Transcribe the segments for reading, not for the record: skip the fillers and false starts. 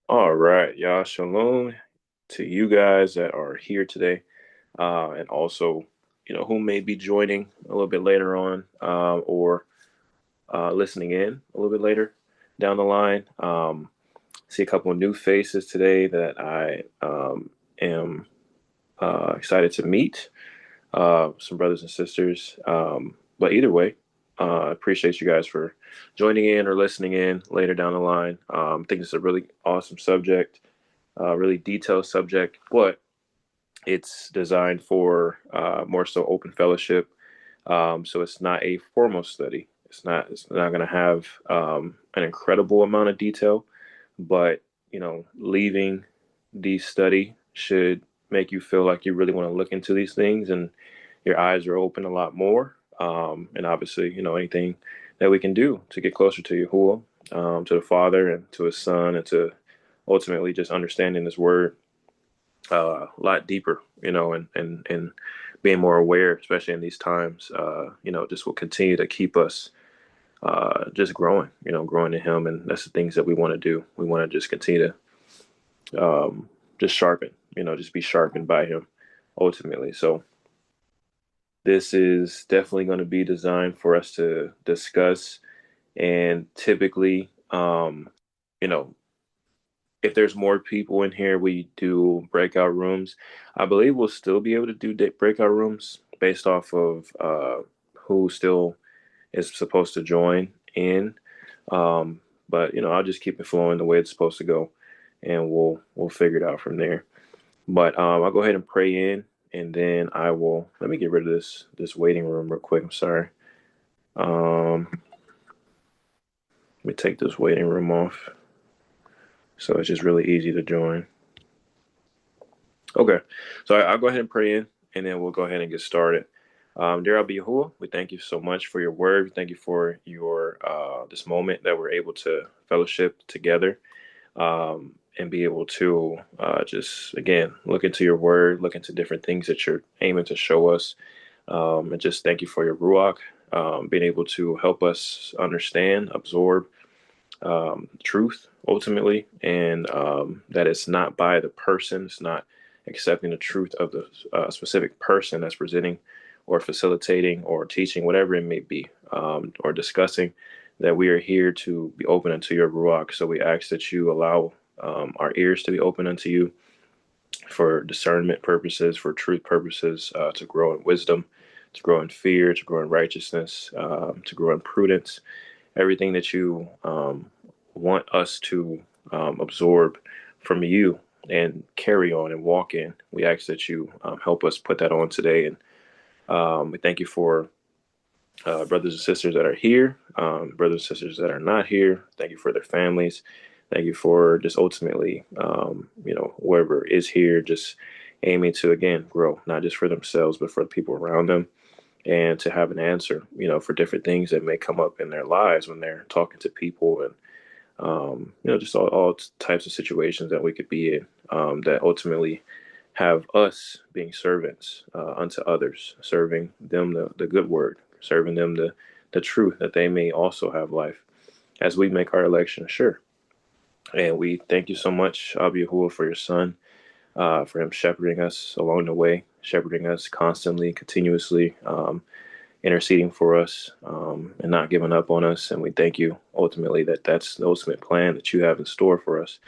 All right, y'all. Shalom to you guys that are here today, and also, who may be joining a little bit later on, or listening in a little bit later down the line. See a couple of new faces today that I am excited to meet. Some brothers and sisters. But either way, I appreciate you guys for joining in or listening in later down the line. I think it's a really awesome subject, really detailed subject, but it's designed for more so open fellowship. So it's not a formal study. It's not going to have an incredible amount of detail, but leaving the study should make you feel like you really want to look into these things and your eyes are open a lot more. And obviously, anything that we can do to get closer to Yahuwah, to the Father and to His Son, and to ultimately just understanding His Word a lot deeper, and being more aware, especially in these times, just will continue to keep us just growing, growing in Him. And that's the things that we want to do. We want to just continue to just sharpen, just be sharpened by Him ultimately. So this is definitely going to be designed for us to discuss. And typically, you know, if there's more people in here, we do breakout rooms. I believe we'll still be able to do breakout rooms based off of who still is supposed to join in. But I'll just keep it flowing the way it's supposed to go, and we'll figure it out from there. But I'll go ahead and pray in, and then I will. Let me get rid of this waiting room real quick. I'm sorry. Let me take this waiting room off, so it's just really easy to join. Okay, so I'll go ahead and pray in, and then we'll go ahead and get started. Dear Abba Yahuwah, we thank you so much for your word. We thank you for your this moment that we're able to fellowship together, and be able to just again look into your word, look into different things that you're aiming to show us, and just thank you for your ruach, being able to help us understand, absorb truth ultimately, and that it's not by the person, it's not accepting the truth of the specific person that's presenting or facilitating or teaching, whatever it may be, or discussing, that we are here to be open unto your Ruach. So we ask that you allow our ears to be open unto you for discernment purposes, for truth purposes, to grow in wisdom, to grow in fear, to grow in righteousness, to grow in prudence, everything that you want us to absorb from you and carry on and walk in. We ask that you help us put that on today. And we thank you for brothers and sisters that are here, brothers and sisters that are not here. Thank you for their families. Thank you for just ultimately, whoever is here, just aiming to, again, grow, not just for themselves, but for the people around them, and to have an answer, for different things that may come up in their lives when they're talking to people, and just all types of situations that we could be in, that ultimately have us being servants unto others, serving them the good word, serving them the truth, that they may also have life as we make our election sure. And we thank you so much, Abba Yahuwah, for your son, for him shepherding us along the way, shepherding us constantly, continuously, interceding for us, and not giving up on us. And we thank you ultimately that that's the ultimate plan that you have in store for us,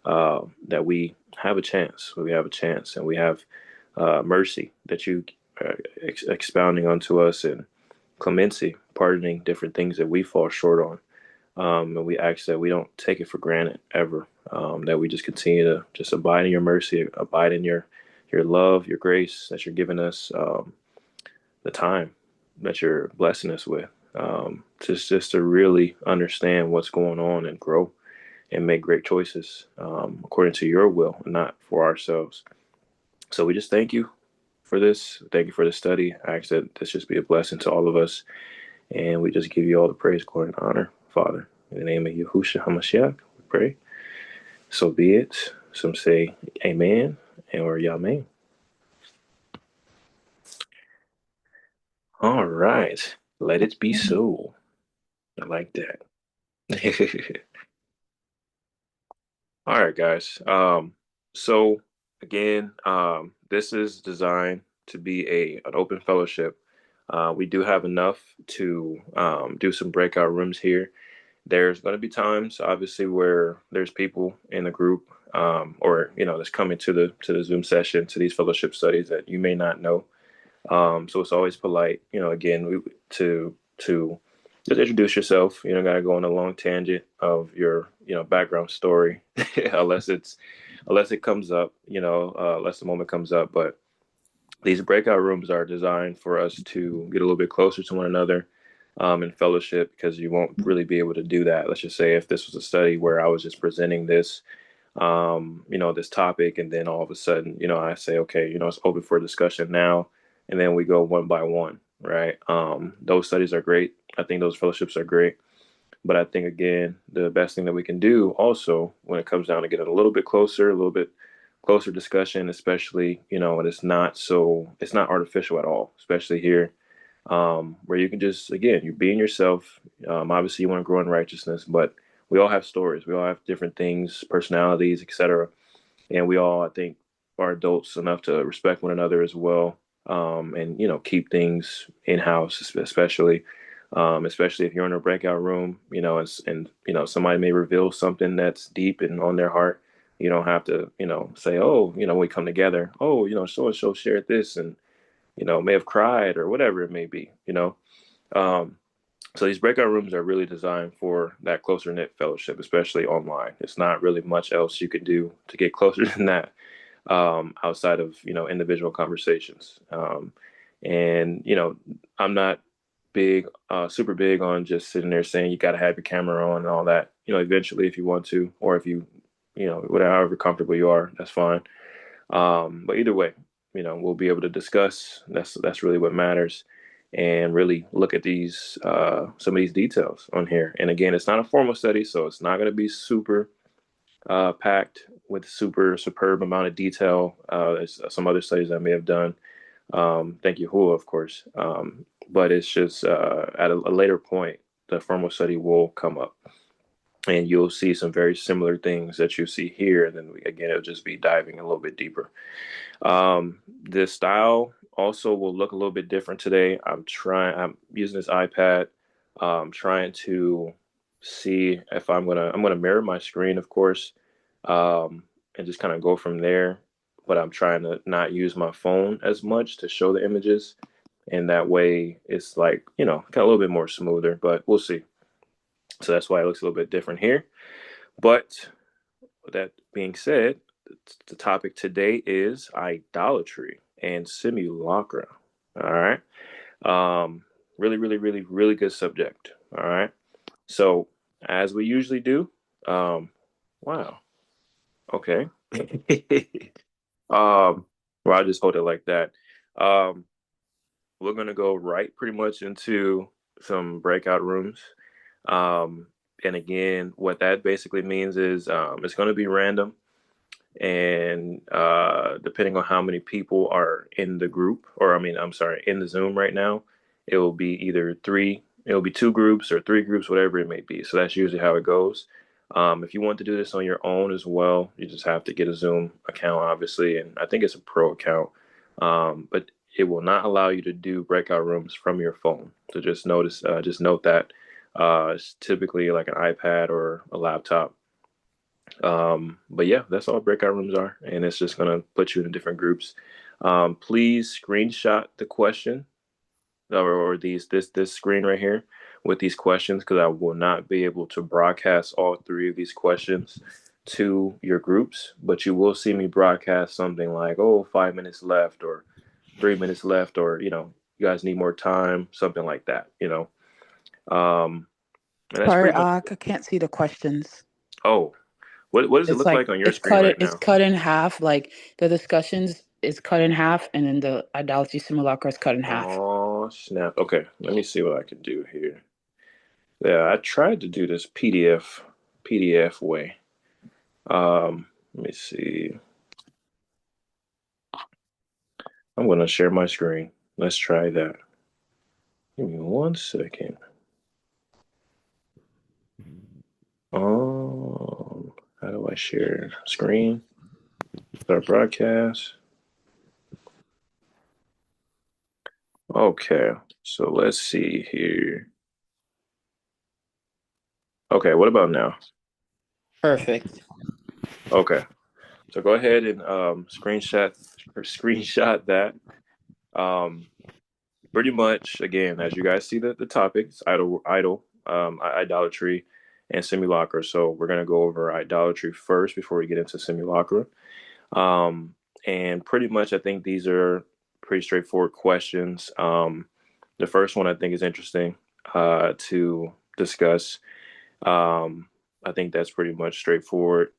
that we have a chance. We have a chance, and we have mercy that you expounding onto us, and clemency, pardoning different things that we fall short on. And we ask that we don't take it for granted ever, that we just continue to just abide in your mercy, abide in your love, your grace that you're giving us, the time that you're blessing us with, just to really understand what's going on and grow and make great choices, according to your will and not for ourselves. So we just thank you for this. Thank you for the study. I ask that this just be a blessing to all of us. And we just give you all the praise, glory, and honor, Father. In the name of Yahushua HaMashiach, we pray. So be it. Some say amen or yamen. All right. Let it be so. I like that. All right, guys. So again, this is designed to be an open fellowship. We do have enough to do some breakout rooms here. There's going to be times, obviously, where there's people in the group, or that's coming to the Zoom session, to these fellowship studies that you may not know. So it's always polite, again, to just introduce yourself. You don't got to go on a long tangent of your, background story, unless it comes up, unless the moment comes up. But these breakout rooms are designed for us to get a little bit closer to one another, in fellowship, because you won't really be able to do that. Let's just say if this was a study where I was just presenting this topic, and then all of a sudden, I say, okay, it's open for discussion now, and then we go one by one, right? Those studies are great. I think those fellowships are great. But I think, again, the best thing that we can do also when it comes down to getting a little bit closer, a little bit closer discussion, especially, and it's not artificial at all, especially here, where you can just, again, you're being yourself. Obviously, you want to grow in righteousness, but we all have stories. We all have different things, personalities, etc. And we all, I think, are adults enough to respect one another as well, and keep things in house, especially if you're in a breakout room, and somebody may reveal something that's deep and on their heart. You don't have to, say, oh, we come together. Oh, so and so shared this, and may have cried or whatever it may be. Um, so these breakout rooms are really designed for that closer knit fellowship, especially online. It's not really much else you can do to get closer than that, outside of individual conversations. And I'm not super big on just sitting there saying you got to have your camera on and all that. Eventually, if you want to, or if whatever, however comfortable you are, that's fine. But either way, we'll be able to discuss. That's really what matters, and really look at these some of these details on here. And again, it's not a formal study, so it's not going to be super packed with super superb amount of detail. As some other studies I may have done. Thank you, Hua, of course. But it's just at a later point, the formal study will come up, and you'll see some very similar things that you see here. And then again, it'll just be diving a little bit deeper. The style also will look a little bit different today. I'm using this iPad, trying to see if I'm gonna mirror my screen, of course, and just kind of go from there. But I'm trying to not use my phone as much to show the images, and that way it's like, kind of a little bit more smoother, but we'll see. So that's why it looks a little bit different here. But with that being said, the topic today is idolatry and simulacra. All right. Really, really, really, really good subject. All right. So, as we usually do, wow. Okay. Well, I'll just hold it like that. Um, we're gonna go right pretty much into some breakout rooms. Um, and again, what that basically means is, it's gonna be random, and depending on how many people are in the group, or I mean, I'm sorry, in the Zoom right now, it'll be two groups or three groups, whatever it may be. So that's usually how it goes. If you want to do this on your own as well, you just have to get a Zoom account, obviously, and I think it's a pro account. But it will not allow you to do breakout rooms from your phone. So just note that. It's typically like an iPad or a laptop. But yeah, that's all breakout rooms are, and it's just gonna put you in different groups. Please screenshot the question, or this screen right here with these questions, because I will not be able to broadcast all three of these questions to your groups, but you will see me broadcast something like, oh, 5 minutes left, or 3 minutes left, or you guys need more time, something like that. Um, and that's Sorry, pretty much I can't see the questions. oh, what does it It's look like like on your screen right it's now? cut in half. Like the discussions is cut in half, and then the idolatry simulacra is cut in half. Oh, snap. Okay, let me see what I can do here. Yeah, I tried to do this PDF way. Let me see. I'm gonna share my screen. Let's try that. Give me 1 second. Um, how do I share screen, start broadcast. Okay, so let's see here. Okay, what about now? Perfect. Okay, so go ahead and screenshot that. Um, Pretty much again, as you guys see the topics, idolatry, and simulacra. So we're gonna go over idolatry first before we get into simulacra. Um, and pretty much, I think these are pretty straightforward questions. The first one I think is interesting to discuss. I think that's pretty much straightforward.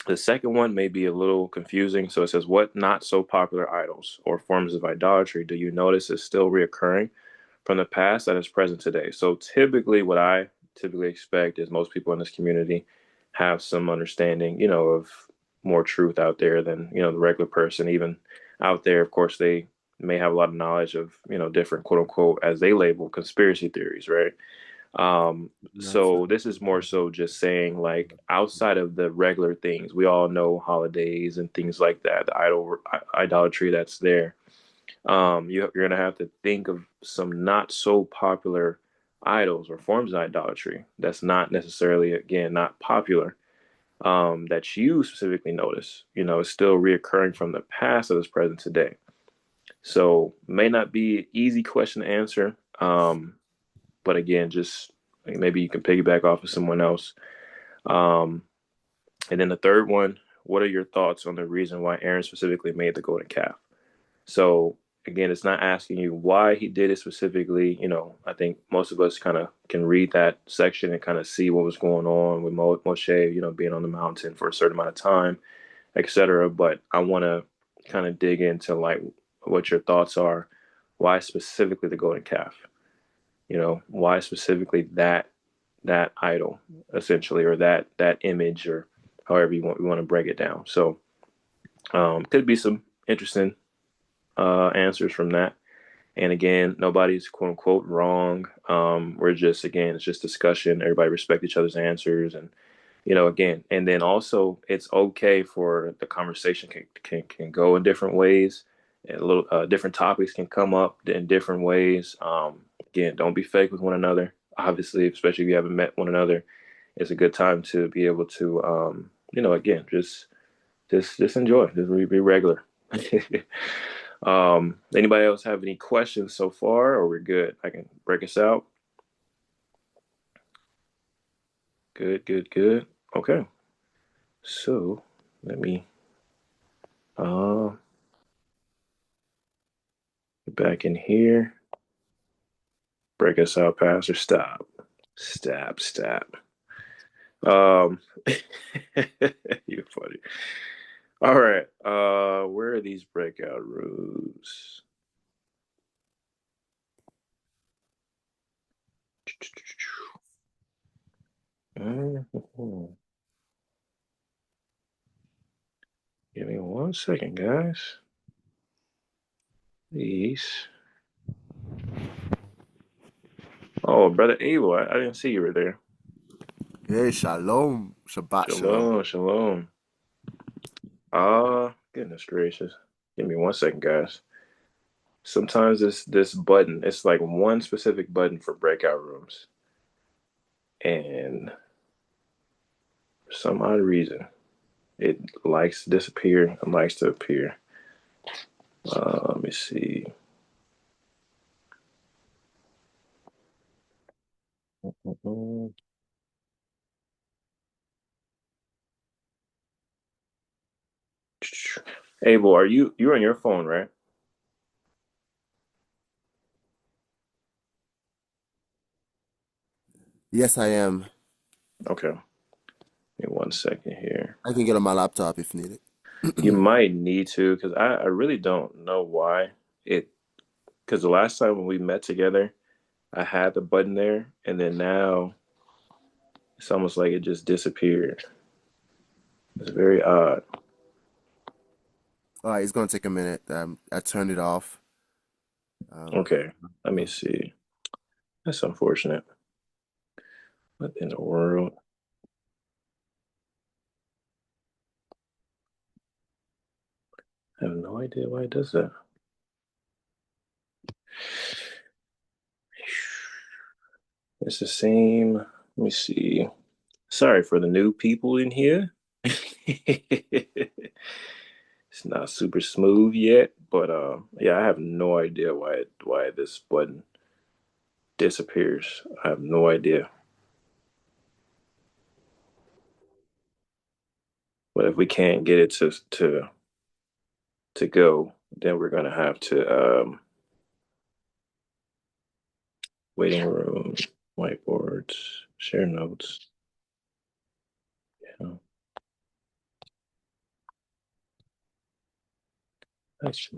The second one may be a little confusing. So it says, what not so popular idols or forms of idolatry do you notice is still reoccurring from the past that is present today? So typically, what I typically expect is most people in this community have some understanding, of more truth out there than, the regular person. Even out there, of course, they may have a lot of knowledge of, different quote unquote, as they label conspiracy theories, right? So Absolutely. this is more so just saying like outside of the regular things, we all know holidays and things like that, the idolatry that's there. You're gonna have to think of some not so popular idols or forms of idolatry that's not necessarily, again, not popular, that you specifically notice. It's still reoccurring from the past that is present today. So may not be an easy question to answer. But again, just maybe you can piggyback off of someone else. Um, and then the third one, what are your thoughts on the reason why Aaron specifically made the golden calf? So again, it's not asking you why he did it specifically. I think most of us kind of can read that section and kind of see what was going on with Moshe, being on the mountain for a certain amount of time, etc. But I want to kind of dig into like what your thoughts are. Why specifically the golden calf? Why specifically that idol, essentially, or that image, or however you want to break it down. So could be some interesting answers from that. And again, nobody's quote unquote wrong. We're just, again, it's just discussion. Everybody respect each other's answers, and again, and then also it's okay for the conversation can go in different ways, and a little different topics can come up in different ways. Again, don't be fake with one another. Obviously, especially if you haven't met one another, it's a good time to be able to, again, just enjoy, just be regular. Anybody else have any questions so far, or we're good? I can break us out. Good, good, good. Okay, so let me uh get back in here. Break us out, Pastor. Stop. Stop, stop. Um you're funny. All right. Where are these breakout rooms? Give me 1 second, guys. Please. Oh, brother Abel, I didn't see you were there. Hey, shalom. Shabbat shalom. Shalom, shalom. Goodness gracious. Give me 1 second, guys. Sometimes this button, it's like one specific button for breakout rooms. And for some odd reason, it likes to disappear and likes to appear. Let me see. Abel, you're on your phone, right? Yes, I am. Okay. Give me 1 second here. I can get on my laptop if needed. You might need to, because I really don't know why it, because the last time when we met together, I had the button there, and then now it's almost like it just disappeared. It's very odd. All right, it's gonna take a minute. I turned it off. Um, Okay, let me see. That's unfortunate. What in the world? have no idea why it does that. It's the same. Let me see. Sorry for the new people in here. It's not super smooth yet, but yeah, I have no idea why this button disappears. I have no idea. But if we can't get it to go, then we're gonna have to waiting room, whiteboards, share notes. Yeah,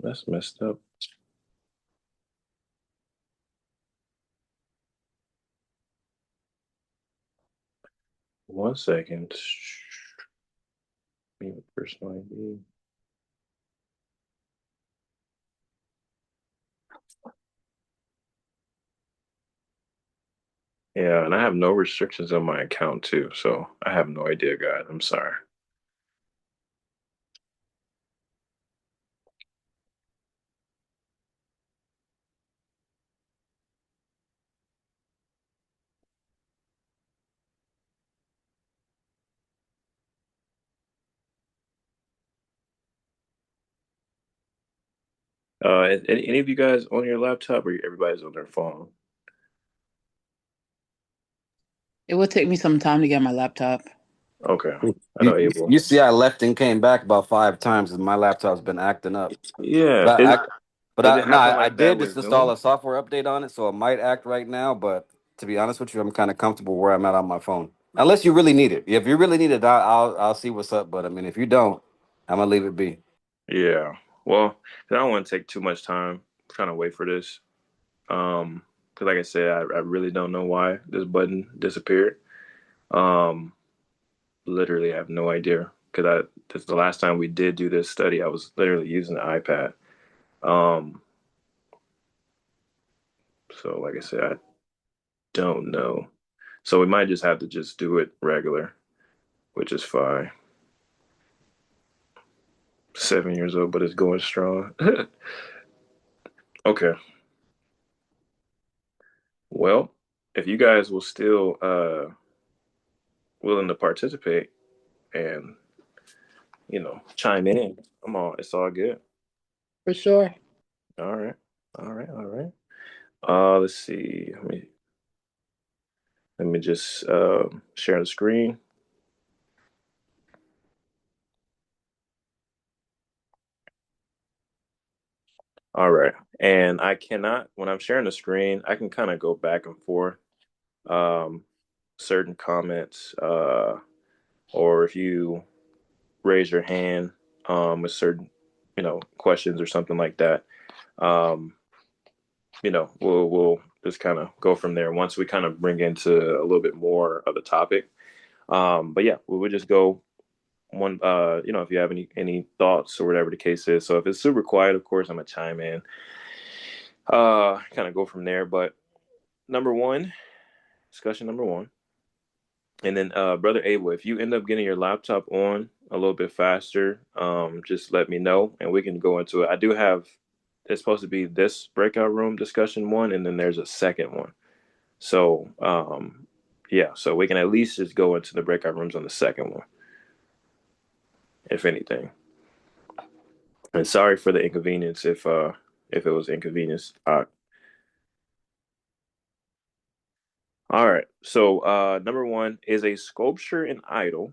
that's messed up. One second. Me with personal ID. Yeah, and I have no restrictions on my account too, so I have no idea, guys. I'm sorry. Any of you guys on your laptop or everybody's on their phone? It would take me some time to get my laptop. Okay. I You, know you, Abel. you see, I left and came back about 5 times, and my laptop's been acting up. Yeah. But I, but Does it I, no, happen I like that did just with install Zoom? a software update on it, so it might act right now. But to be honest with you, I'm kind of comfortable where I'm at on my phone. Unless you really need it. If you really need it, I'll see what's up. But I mean, if you don't, I'm gonna leave it be. Yeah. Well, I don't want to take too much time trying to wait for this. Because like I said, I really don't know why this button disappeared. Um, literally, I have no idea. Because this is the last time we did do this study. I was literally using the iPad. Um, so like I said, I don't know. So we might just have to just do it regular, which is fine. 7 years old, but it's going strong. Okay. Well, if you guys will still willing to participate and chime in, I'm all it's all good. For sure. All right. All right. All right. Let's see. Let me just share the screen. All right. And I cannot when I'm sharing the screen, I can kind of go back and forth. Um, certain comments, or if you raise your hand with certain, questions or something like that. Um, we'll just kind of go from there once we kind of bring into a little bit more of the topic. But yeah, we would just go one. If you have any thoughts or whatever the case is. So if it's super quiet, of course, I'm gonna chime in. Kind of go from there. But number one, discussion number one. And then, Brother Abel, if you end up getting your laptop on a little bit faster, just let me know and we can go into it. I do have, it's supposed to be this breakout room discussion one, and then there's a second one. So, yeah, so we can at least just go into the breakout rooms on the second one, if anything. And sorry for the inconvenience if it was inconvenience. All right. So, number one, is a sculpture an idol?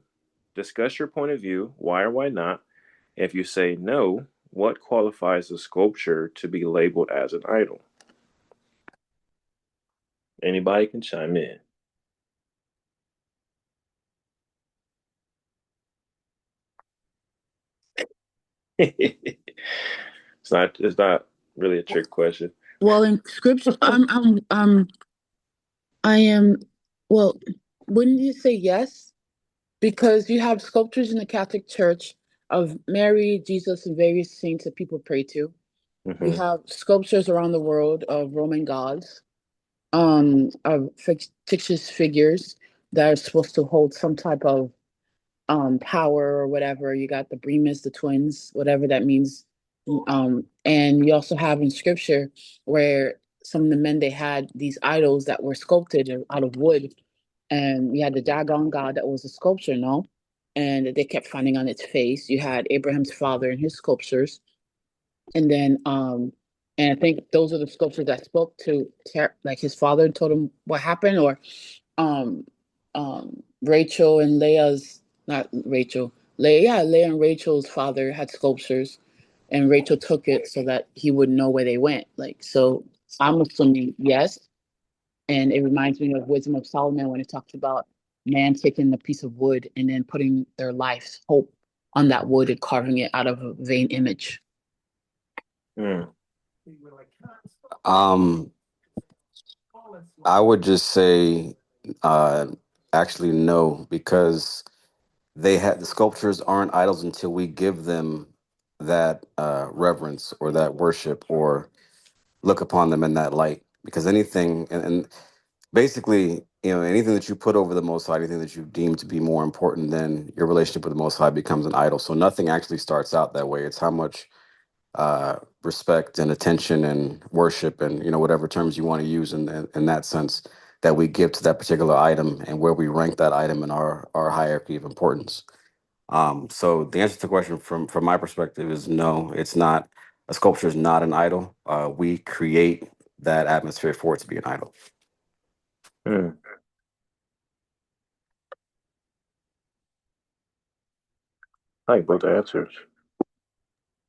Discuss your point of view, why or why not. If you say no, what qualifies a sculpture to be labeled as an idol? Anybody can chime in. It's not really a trick question. Well, in scripture, I am. Well, wouldn't you say yes? Because you have sculptures in the Catholic Church of Mary, Jesus, and various saints that people pray to. You Hmm. have sculptures around the world of Roman gods, of fictitious figures that are supposed to hold some type of power or whatever. You got the Bremas, the twins, whatever that means. And you also have in scripture where some of the men, they had these idols that were sculpted out of wood, and you had the Dagon god that was a sculpture, no, and they kept finding on its face. You had Abraham's father and his sculptures, and then and I think those are the sculptures that spoke to like his father and told him what happened, or um Rachel and Leah's, not Rachel, Leah and Rachel's father had sculptures, and Rachel took it so that he would know where they went. Like, so I'm assuming yes. And it reminds me of Wisdom of Solomon when it talks about man taking a piece of wood and then putting their life's hope on that wood and carving it out of a vain image. Mm. Um, I would just say, uh, actually no, because the sculptures aren't idols until we give them that reverence or that worship or look upon them in that light. Because anything, and basically, anything that you put over the Most High, anything that you deem to be more important than your relationship with the Most High becomes an idol. So nothing actually starts out that way. It's how much respect and attention and worship and whatever terms you want to use in that sense that we give to that particular item and where we rank that item in our hierarchy of importance. So the answer to the question from my perspective is no, it's not. A sculpture is not an idol. We create that atmosphere for it to be an idol. Mm. I like both answers.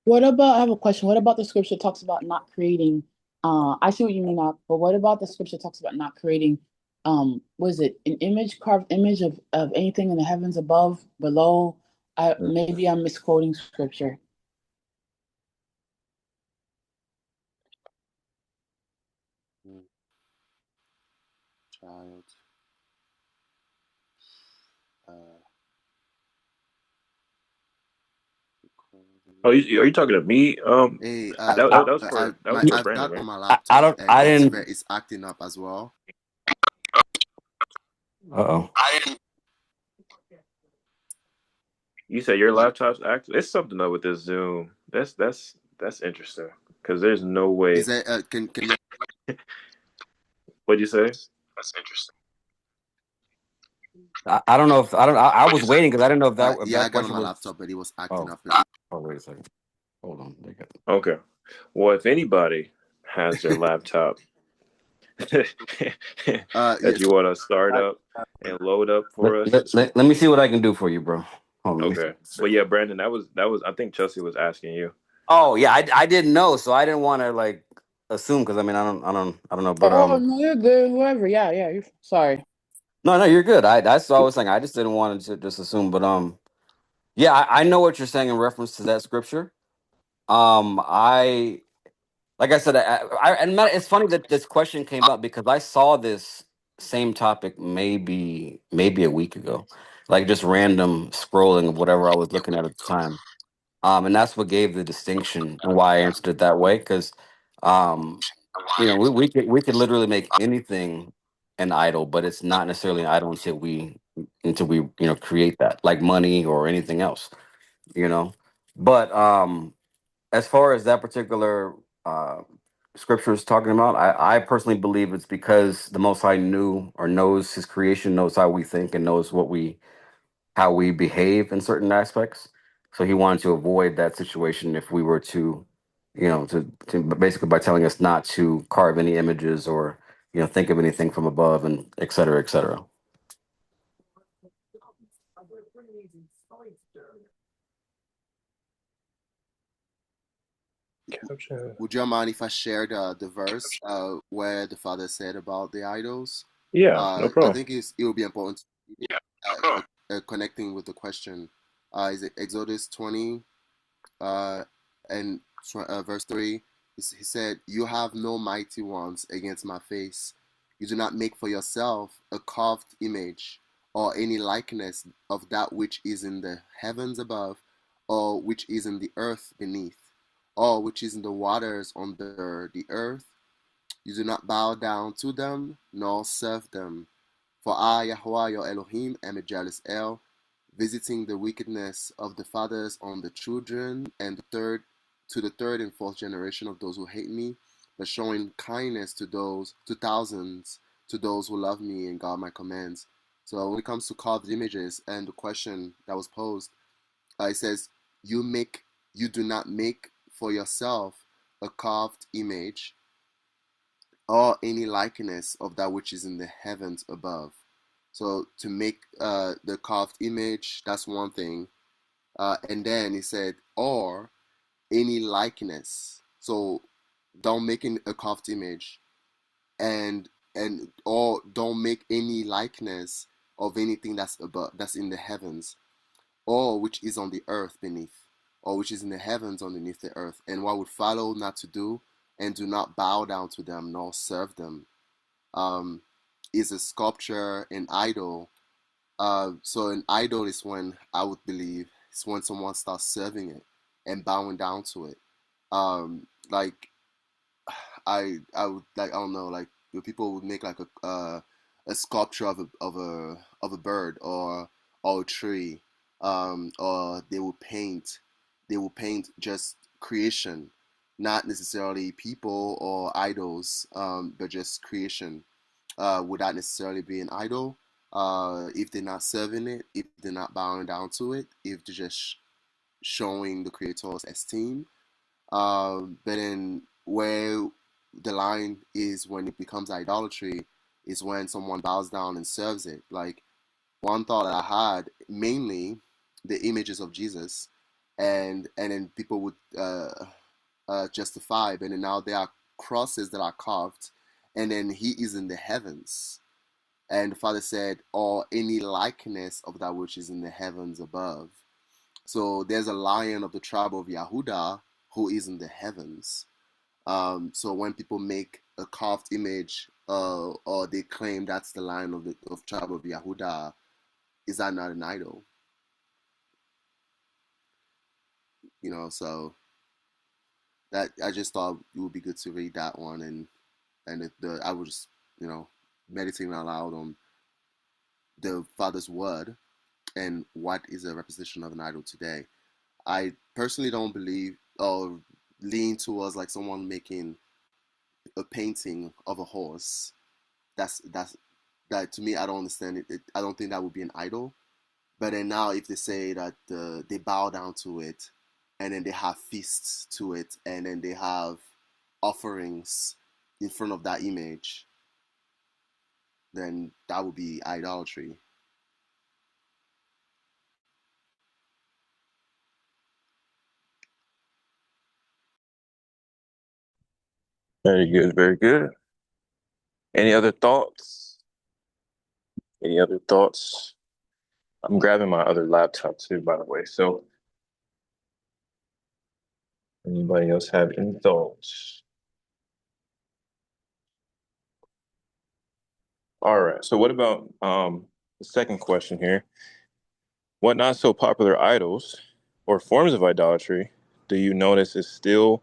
What about, I have a question. What about the scripture talks about not creating? I see what you mean now, but what about the scripture talks about not creating? Was it an image, carved image of anything in the heavens above, below? Mm. Maybe I'm misquoting scripture. Child. Uh, Oh, are you talking to me? hey, That was for I've Brandon, got right? on my I laptop don't. and I didn't. it's acting up as well. Uh oh. You say your laptop's active. It's something up with this Zoom. That's interesting because there's no Is way. that can you? What'd you say? I don't know if I don't. I was waiting because I didn't know if that Yeah, I got on question my was. laptop, but it was acting Oh. up. Oh, wait a second. Hold on. Okay. Well, if anybody has their laptop that Yes. you want to start up and load up Let, for us, let, let, let me see what I can do for you, bro. Hold on, let me see. okay. But yeah, Brandon, that was. I think Chelsea was asking you. Oh yeah, I didn't know, so I didn't want to like assume because I mean I don't know, but Oh no, you're good. Whoever, yeah, yeah. You're sorry. no, you're good. That's what I was saying. I just didn't want to just assume, but yeah, I know what you're saying in reference to that scripture. I like I said, it's funny that this question came up because I saw this same topic maybe a week ago, like just random scrolling of whatever I was looking at the time. And that's what gave the distinction and why I answered it that way. Because, um, we could literally make anything an idol, but it's not necessarily an idol until we create that, like money or anything else, you know. But as far as that particular uh, scripture is talking about, I personally believe it's because the Most High knew or knows His creation, knows how we think, and knows how we behave in certain aspects. So He wanted to avoid that situation if we were to, to basically by telling us not to carve any images or think of anything from above and et cetera, et cetera. Caption. Would you mind if I shared the verse where the father said about the idols? Yeah, no I problem. think it will be important. Connecting with the question. Is it Exodus 20 uh, and verse 3? He said, "You have no mighty ones against my face. You do not make for yourself a carved image or any likeness of that which is in the heavens above, or which is in the earth beneath, or which is in the waters under the earth. You do not bow down to them, nor serve them. For I, Yahweh your Elohim, am a jealous El, visiting the wickedness of the fathers on the children and the third to the third and fourth generation of those who hate me, but showing kindness to thousands, to those who love me and guard my commands. So when it comes to carved images and the question that was posed, it says, "You make, you do not make for yourself a carved image or any likeness of that which is in the heavens above." So to make the carved image, that's one thing. And then he said, or any likeness. So don't make a carved image, and or don't make any likeness of anything that's above, that's in the heavens, or which is on the earth beneath, or which is in the heavens underneath the earth. And what would follow not to do, and do not bow down to them nor serve them. Um, is a sculpture, an idol. So an idol is when I would believe it's when someone starts serving it and bowing down to it. Like I would like, I don't know, like the people would make like a sculpture of a bird or a tree, or they will paint just creation, not necessarily people or idols, but just creation. Would not necessarily be an idol if they're not serving it, if they're not bowing down to it, if they're just showing the creator's esteem. But then where the line is when it becomes idolatry is when someone bows down and serves it. Like one thought that I had, mainly the images of Jesus, and then people would justify, but then now there are crosses that are carved, and then he is in the heavens. And the Father said, or any likeness of that which is in the heavens above. So there's a lion of the tribe of Yahudah who is in the heavens. So when people make a carved image, or they claim that's the lion of the tribe of Yahudah, is that not an idol? You know, so that I just thought it would be good to read that one, and I was just, you know, meditating out loud on the Father's word and what is a representation of an idol today. I personally don't believe or lean towards like someone making a painting of a horse. That's that to me. I don't understand it. I don't think that would be an idol. But then now, if they say that they bow down to it, and then they have feasts to it, and then they have offerings in front of that image, then that would be idolatry. Very good, very good. Any other thoughts? Any other thoughts? I'm grabbing my other laptop too, by the way. So, anybody else have any thoughts? All right. So, what about the second question here? What not so popular idols or forms of idolatry do you notice is still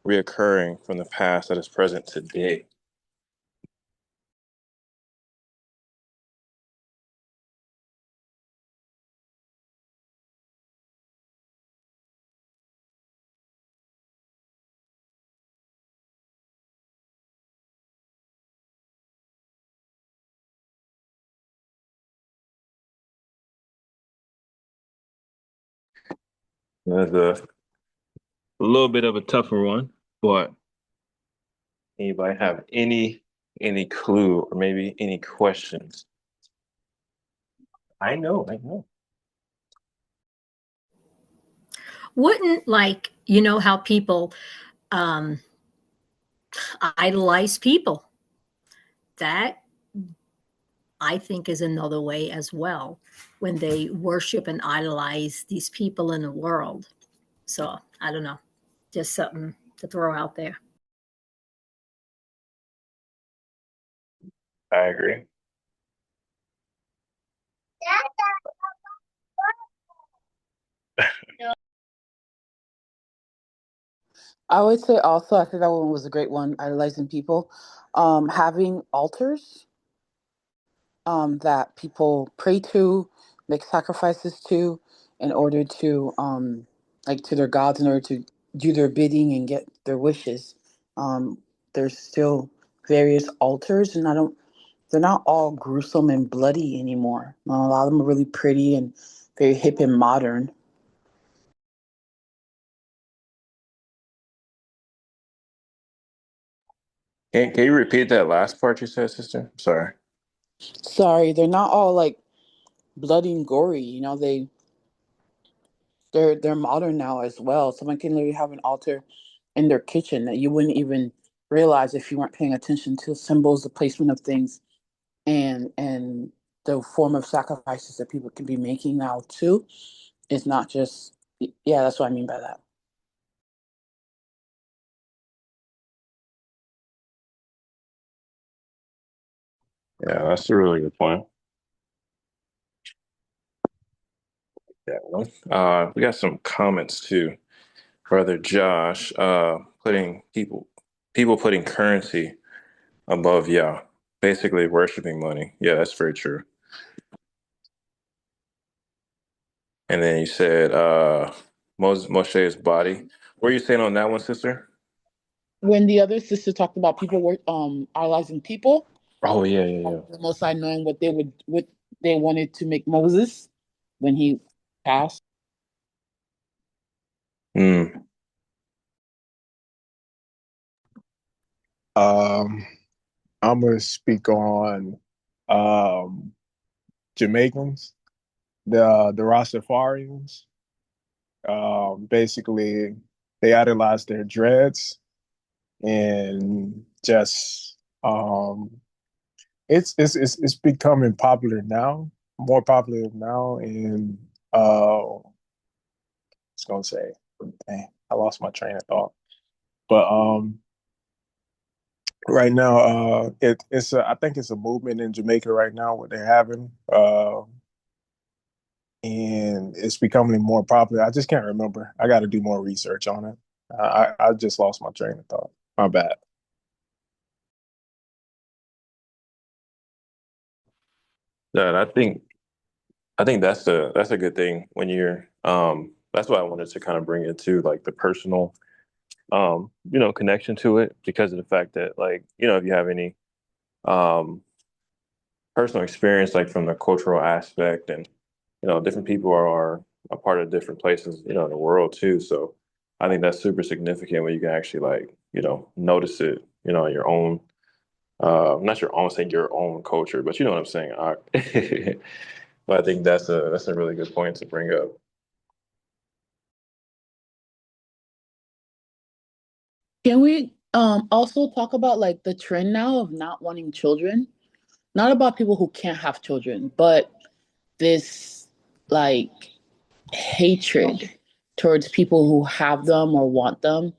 reoccurring from the past that is present today? That's a little bit of a tougher one, but anybody have any clue or maybe any questions? I know. Wouldn't, like, how people um, idolize people? That, I think, is another way as well, when they worship and idolize these people in the world. So I don't know, just something to throw out there. I agree. I would say also, I think that one was a great one, idolizing people. Having altars that people pray to, make sacrifices to, in order to like to their gods, in order to do their bidding and get their wishes. Um, there's still various altars, and they're not all gruesome and bloody anymore. A lot of them are really pretty and very hip and modern. Can you repeat that last part you said, sister? Sorry. Sorry, they're not all like bloody and gory. They're modern now as well. Someone can literally have an altar in their kitchen that you wouldn't even realize if you weren't paying attention to symbols, the placement of things, and the form of sacrifices that people can be making now too. It's not just yeah. That's what I mean by that. Yeah, that's a really good point. Yeah, well, we got some comments too. Brother Josh, putting people putting currency above Yah, basically worshiping money. Yeah, that's very true. And then you said Moshe's body. What are you saying on that one, sister? When the other sister talked about people were idolizing people, Oh yeah, yeah, yeah. the Most High knowing what they wanted to make Moses when he passed. Mm. Um, I'm gonna speak on um, Jamaicans, the Rastafarians. Basically, they idolize their dreads and just it's becoming popular now, more popular now, and I was gonna say, dang, I lost my train of thought, but right now, I think it's a movement in Jamaica right now what they're having, and it's becoming more popular. I just can't remember. I got to do more research on it. I just lost my train of thought. My bad. Yeah, I think that's a good thing when you're that's why I wanted to kind of bring it to like the personal connection to it because of the fact that like, if you have any um personal experience like from the cultural aspect and different people are a part of different places, in the world too. So I think that's super significant when you can actually like, notice it, in your own not your own saying your own culture, but you know what I'm saying. But I think that's a really good point to bring up. Can we also talk about like the trend now of not wanting children? Not about people who can't have children, but this like hatred towards people who have them or want them.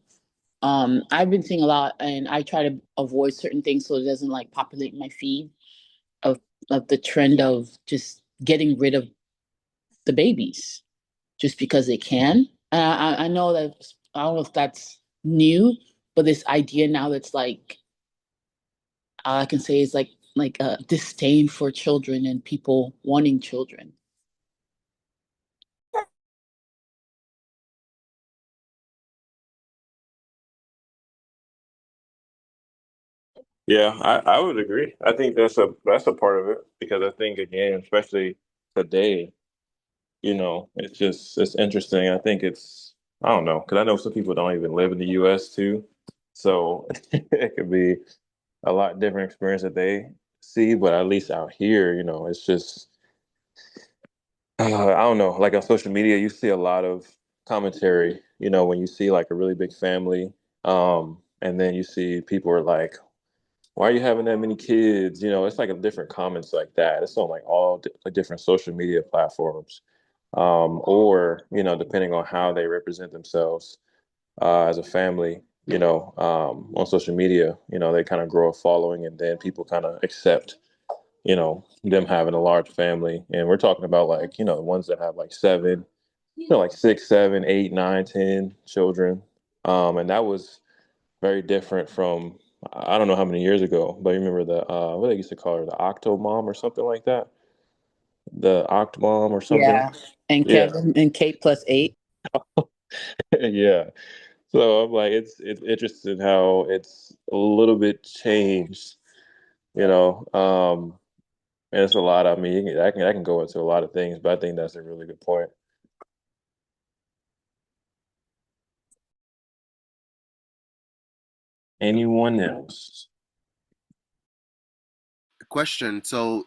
I've been seeing a lot, and I try to avoid certain things so it doesn't like populate my feed of of the trend of just getting rid of the babies just because they can. And I know that I don't know if that's new, but this idea now that's like all I can say is like a disdain for children and people wanting children. Yeah, I would agree. I think that's a part of it because I think again, especially today, it's interesting. I think I don't know because I know some people don't even live in the U.S. too, so it could be a lot different experience that they see. But at least out here, it's just I don't know. Like on social media, you see a lot of commentary. When you see like a really big family, and then you see people are like, why are you having that many kids? It's like a different comments like that. It's on like all like different social media platforms, or depending on how they represent themselves as a family. On social media, they kind of grow a following, and then people kind of accept, them having a large family. And we're talking about like the ones that have like seven, like six, seven, eight, nine, 10 children, and that was very different from I don't know how many years ago, but you remember the what they used to call her, the Octo Mom or something like that, the Oct Mom or something. Yeah. And Yeah, Kevin and Kate plus 8. yeah. So I'm like, it's interesting how it's a little bit changed, you know. And it's a lot. I mean, I can go into a lot of things, but I think that's a really good point. Anyone else? Question. So,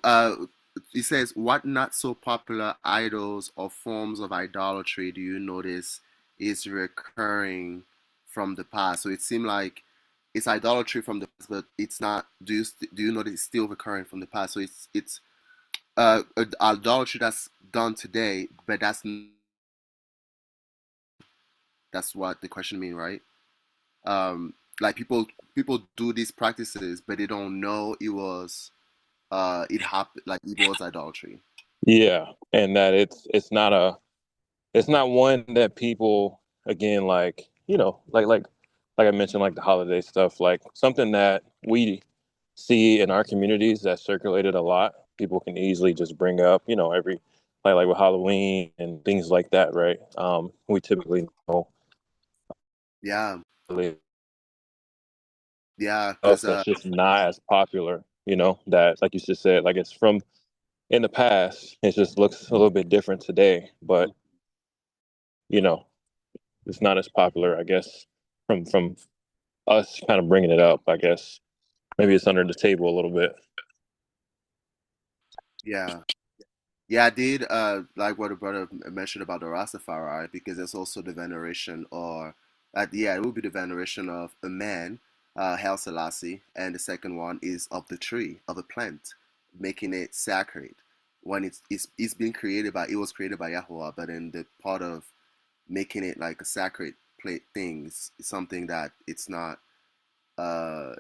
he says, what not so popular idols or forms of idolatry do you notice is recurring from the past? So it seemed like it's idolatry from the past, but it's not. Do you notice it's still recurring from the past? So it's idolatry that's done today, but that's what the question mean, right? Like people do these practices, but they don't know it happened, like it was idolatry. Yeah, and that it's not one that people, again, like, like I mentioned, like the holiday stuff, like something that we see in our communities that circulated a lot. People can easily just bring up, every, like with Halloween and things like that, right? We typically know Yeah, really yeah, stuff because that's just not as popular, that, like you just said, like it's from in the past. It just looks a little bit different today, but you know, it's not as popular, I guess, from us kind of bringing it up. I guess maybe it's under the table a little bit. yeah, yeah, I did like what the brother mentioned about the Rastafari because it's also the veneration or yeah, it would be the veneration of a man, Haile Selassie, and the second one is of the tree, of a plant, making it sacred. When it's been created by it was created by Yahweh, but in the part of making it like a sacred plate thing is something that it's not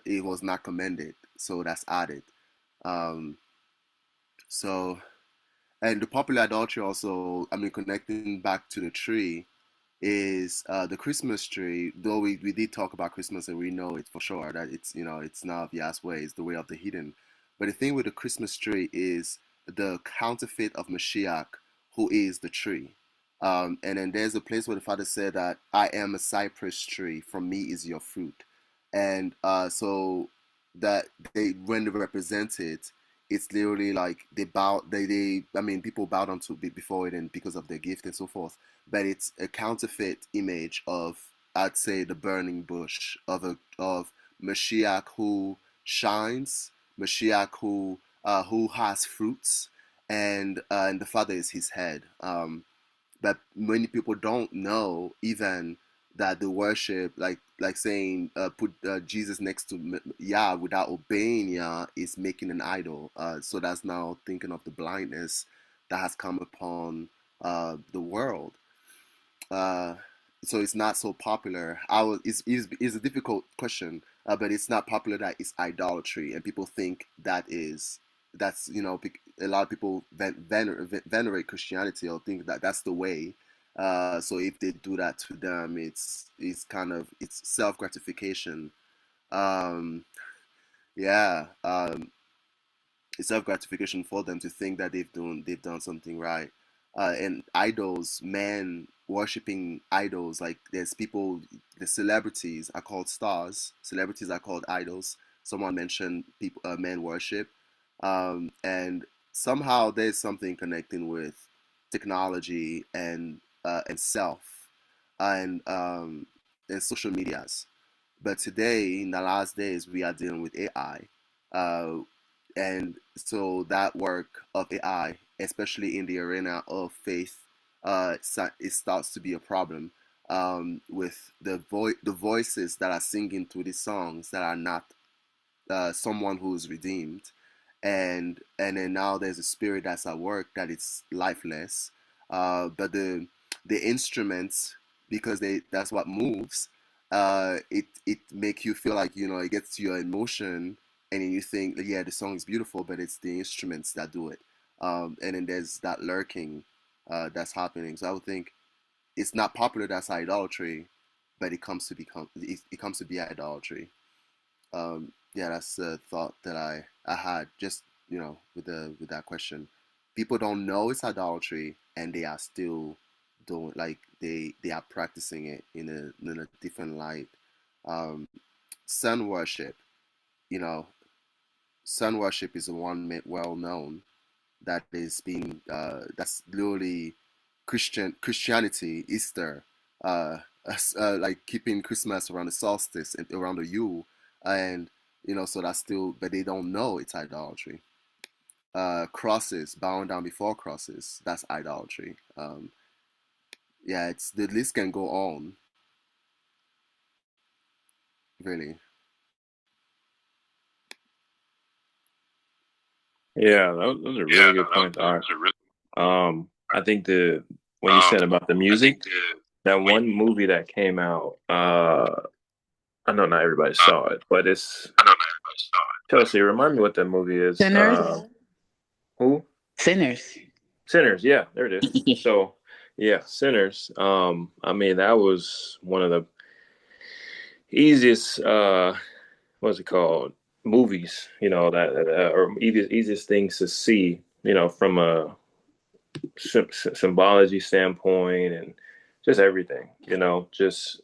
it was not commended, so that's added. Um, so and the popular adultery also, I mean, connecting back to the tree is the Christmas tree. Though we did talk about Christmas and we know it for sure that it's it's not Yahweh, it's the way of the hidden. But the thing with the Christmas tree is the counterfeit of Mashiach, who is the tree. And then there's a place where the Father said that I am a cypress tree, from me is your fruit, and so that they when they represent it, it's literally like they bow they I mean people bowed down to before it and because of their gift and so forth, but it's a counterfeit image of, I'd say, the burning bush of Mashiach who shines, Mashiach who has fruits, and the Father is his head. But many people don't know even that the worship, like saying put Jesus next to Yah without obeying Yah, is making an idol. So that's now thinking of the blindness that has come upon the world. uh, so it's not so popular. It's a difficult question, but it's not popular that it's idolatry, and people think that's a lot of people venerate Christianity or think that that's the way. So if they do that to them, it's kind of it's self gratification. Um, yeah, it's self gratification for them to think that they've done something right. And idols, men worshiping idols, like there's people, the celebrities are called stars. Celebrities are called idols. Someone mentioned people, men worship, and somehow there's something connecting with technology and self, and social medias. But today, in the last days, we are dealing with AI. Uh, and so that work of AI, especially in the arena of faith, it starts to be a problem with the voices that are singing through these songs that are not someone who is redeemed, and then now there's a spirit that's at work that it's lifeless, but the instruments, because that's what moves, it make you feel like it gets to your emotion, and then you think, yeah, the song is beautiful, but it's the instruments that do it. And then there's that lurking that's happening. So I would think it's not popular, that's idolatry, but it comes to be idolatry. Yeah, that's the thought that I had just with that question. People don't know it's idolatry, and they are still doing, like they are practicing it in a different light. Um, Sun worship, you know, sun worship is the one well known that is being that's literally Christianity, Easter, like keeping Christmas around the solstice and around the Yule, and so that's still, but they don't know it's idolatry. Crosses, bowing down before crosses, that's idolatry. Yeah, it's the list can go on, really. Yeah, those are really good points. I think the when you said about the music, that one movie that came out, I know not everybody saw it, but it's Chelsea. Remind me what that movie is. Sinners. Who? Sinners. Sinners. Yeah, there it is. So, yeah, Sinners. I mean, that was one of the easiest. What's it called? Movies. Or easiest things to see. From a symbology standpoint and just everything. Just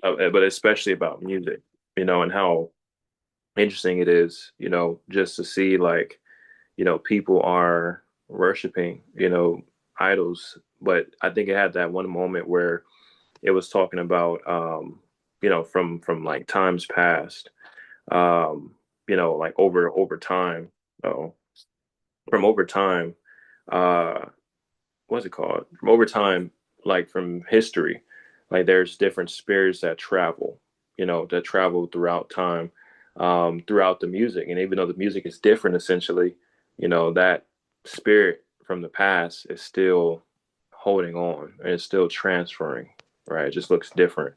but especially about music. And how interesting it is. Just to see like people are worshiping, idols. But I think it had that one moment where it was talking about, from like times past, like over time. Oh, from over time, uh, what's it called? From over time, like from history, like there's different spirits that travel throughout time, throughout the music. And even though the music is different, essentially, that spirit from the past is still holding on and it's still transferring, right? It just looks different.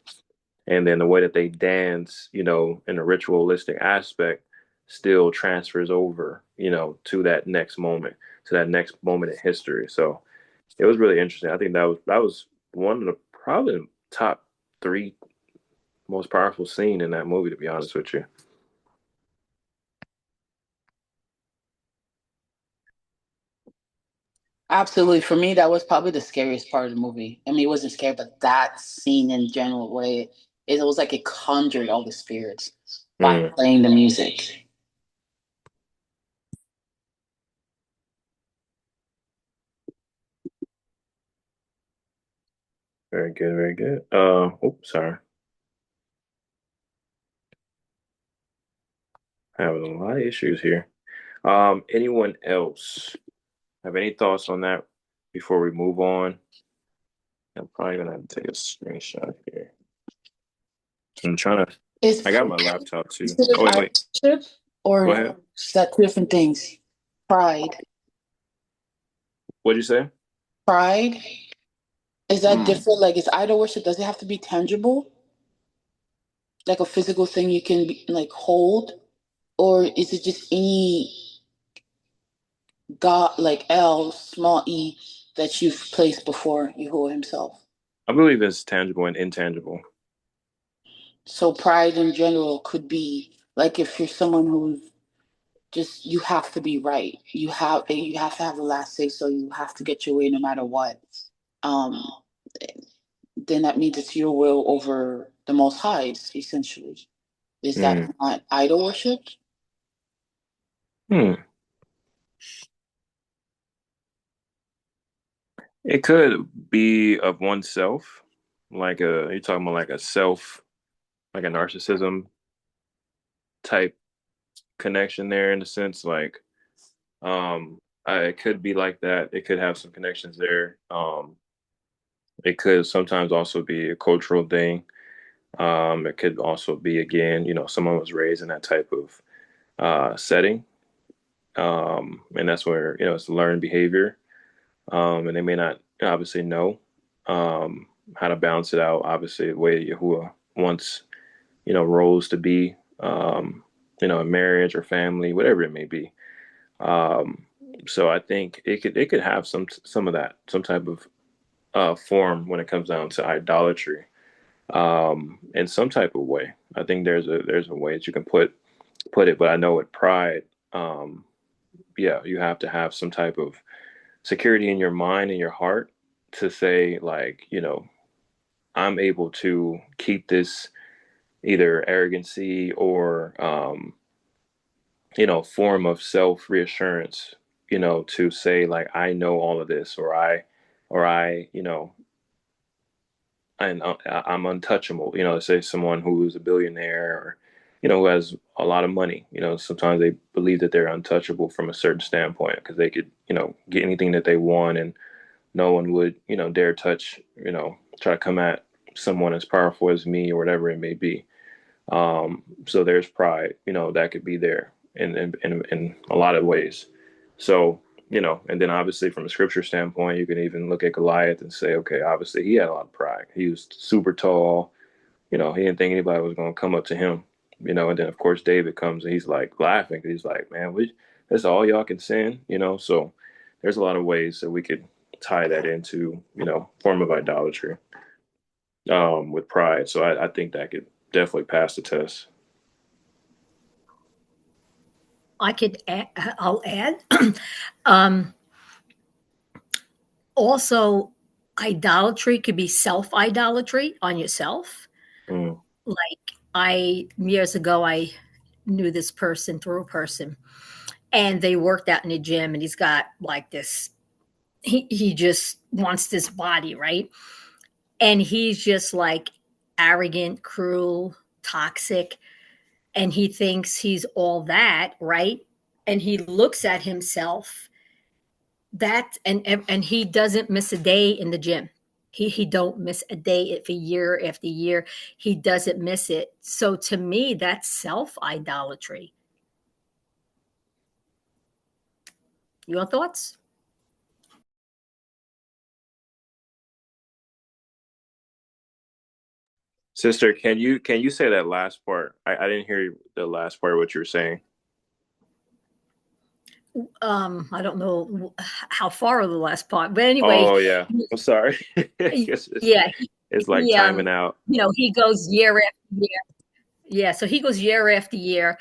And then the way that they dance, in a ritualistic aspect, still transfers over, to that next moment in history. So, it was really interesting. I think that was one of the probably top three most powerful scene in that movie, to be honest with you. Absolutely. For me, that was probably the scariest part of the movie. I mean, it wasn't scary, but that scene in general, where it was like it conjured all the spirits by Mm, playing the music. very good, very good. Oops, sorry. Having a lot of issues here. Anyone else have any thoughts on that before we move on? I'm probably gonna have to take a screenshot here. I'm trying to. I Is got my laptop too. considered Oh wait, wait. idol Go or ahead. is that two different things? Pride. What'd you say? Pride. Is that Hmm. different? Like, is idol worship, does it have to be tangible? Like a physical thing you can like hold? Or is it just any God, like L, small e, that you've placed before Yahuwah himself? I believe it's tangible and intangible. So pride in general could be like if you're someone who's just you have to be right. You have to have the last say, so you have to get your way no matter what. Um, then that means it's your will over the Most High, essentially. Is that Hmm. not idol worship? Hmm. It could be of oneself, like you're talking about like a self, like a narcissism type connection there in a sense, like it could be like that. It could have some connections there. It could sometimes also be a cultural thing. It could also be again, someone was raised in that type of setting, and that's where it's learned behavior, and they may not obviously know how to balance it out. Obviously, the way Yahuwah wants roles to be, in marriage or family, whatever it may be. Um, so I think it could have some of that, some type of form when it comes down to idolatry, in some type of way. I think there's a way that you can put it, but I know with pride, yeah, you have to have some type of security in your mind and your heart, to say like, I'm able to keep this either arrogancy or form of self reassurance, to say like I know all of this, or I I'm untouchable. Say someone who is a billionaire or who has a lot of money. Sometimes they believe that they're untouchable from a certain standpoint because they could get anything that they want, and no one would dare touch, try to come at someone as powerful as me or whatever it may be. So there's pride, that could be there in a lot of ways. So, and then obviously from a scripture standpoint, you can even look at Goliath and say, okay, obviously he had a lot of pride. He was super tall, he didn't think anybody was going to come up to him, and then of course David comes and he's like laughing. He's like, man, that's all y'all can sin, so there's a lot of ways that we could tie that into, form of idolatry, with pride. So I think that could definitely pass the test. I'll add. um, Also, idolatry could be self idolatry on yourself. Mm. Like years ago, I knew this person through a person, and they worked out in a gym, and he's got like this. He just wants this body, right? And he's just like arrogant, cruel, toxic, and he thinks he's all that, right? And he looks at himself that and he doesn't miss a day in the gym. He don't miss a day if a year after year. He doesn't miss it. So to me, that's self idolatry. Your thoughts? Sister, can you say that last part? I didn't hear the last part of what you were saying. I don't know how far of the last part, but anyway, Oh yeah, I'm sorry. It's, yeah, it's like timing out. he goes year after year. Yeah, so he goes year after year,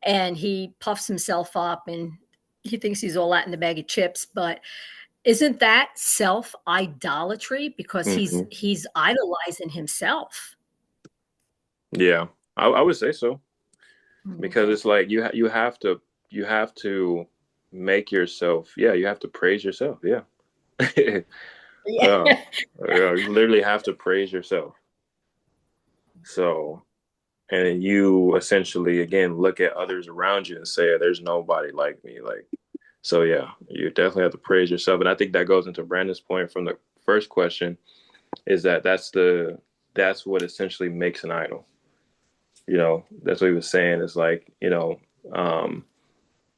and he puffs himself up, and he thinks he's all that in the bag of chips. But isn't that self idolatry? Because Hmm. he's idolizing himself. Yeah, I would say so, because Okay. it's like you have to make yourself. Yeah, you have to praise yourself. Yeah. Yeah. uh, you literally have to praise yourself. So, and you essentially again look at others around you and say, "There's nobody like me." Like, so yeah, you definitely have to praise yourself. And I think that goes into Brandon's point from the first question, is that that's what essentially makes an idol. That's what he was saying, is like, um,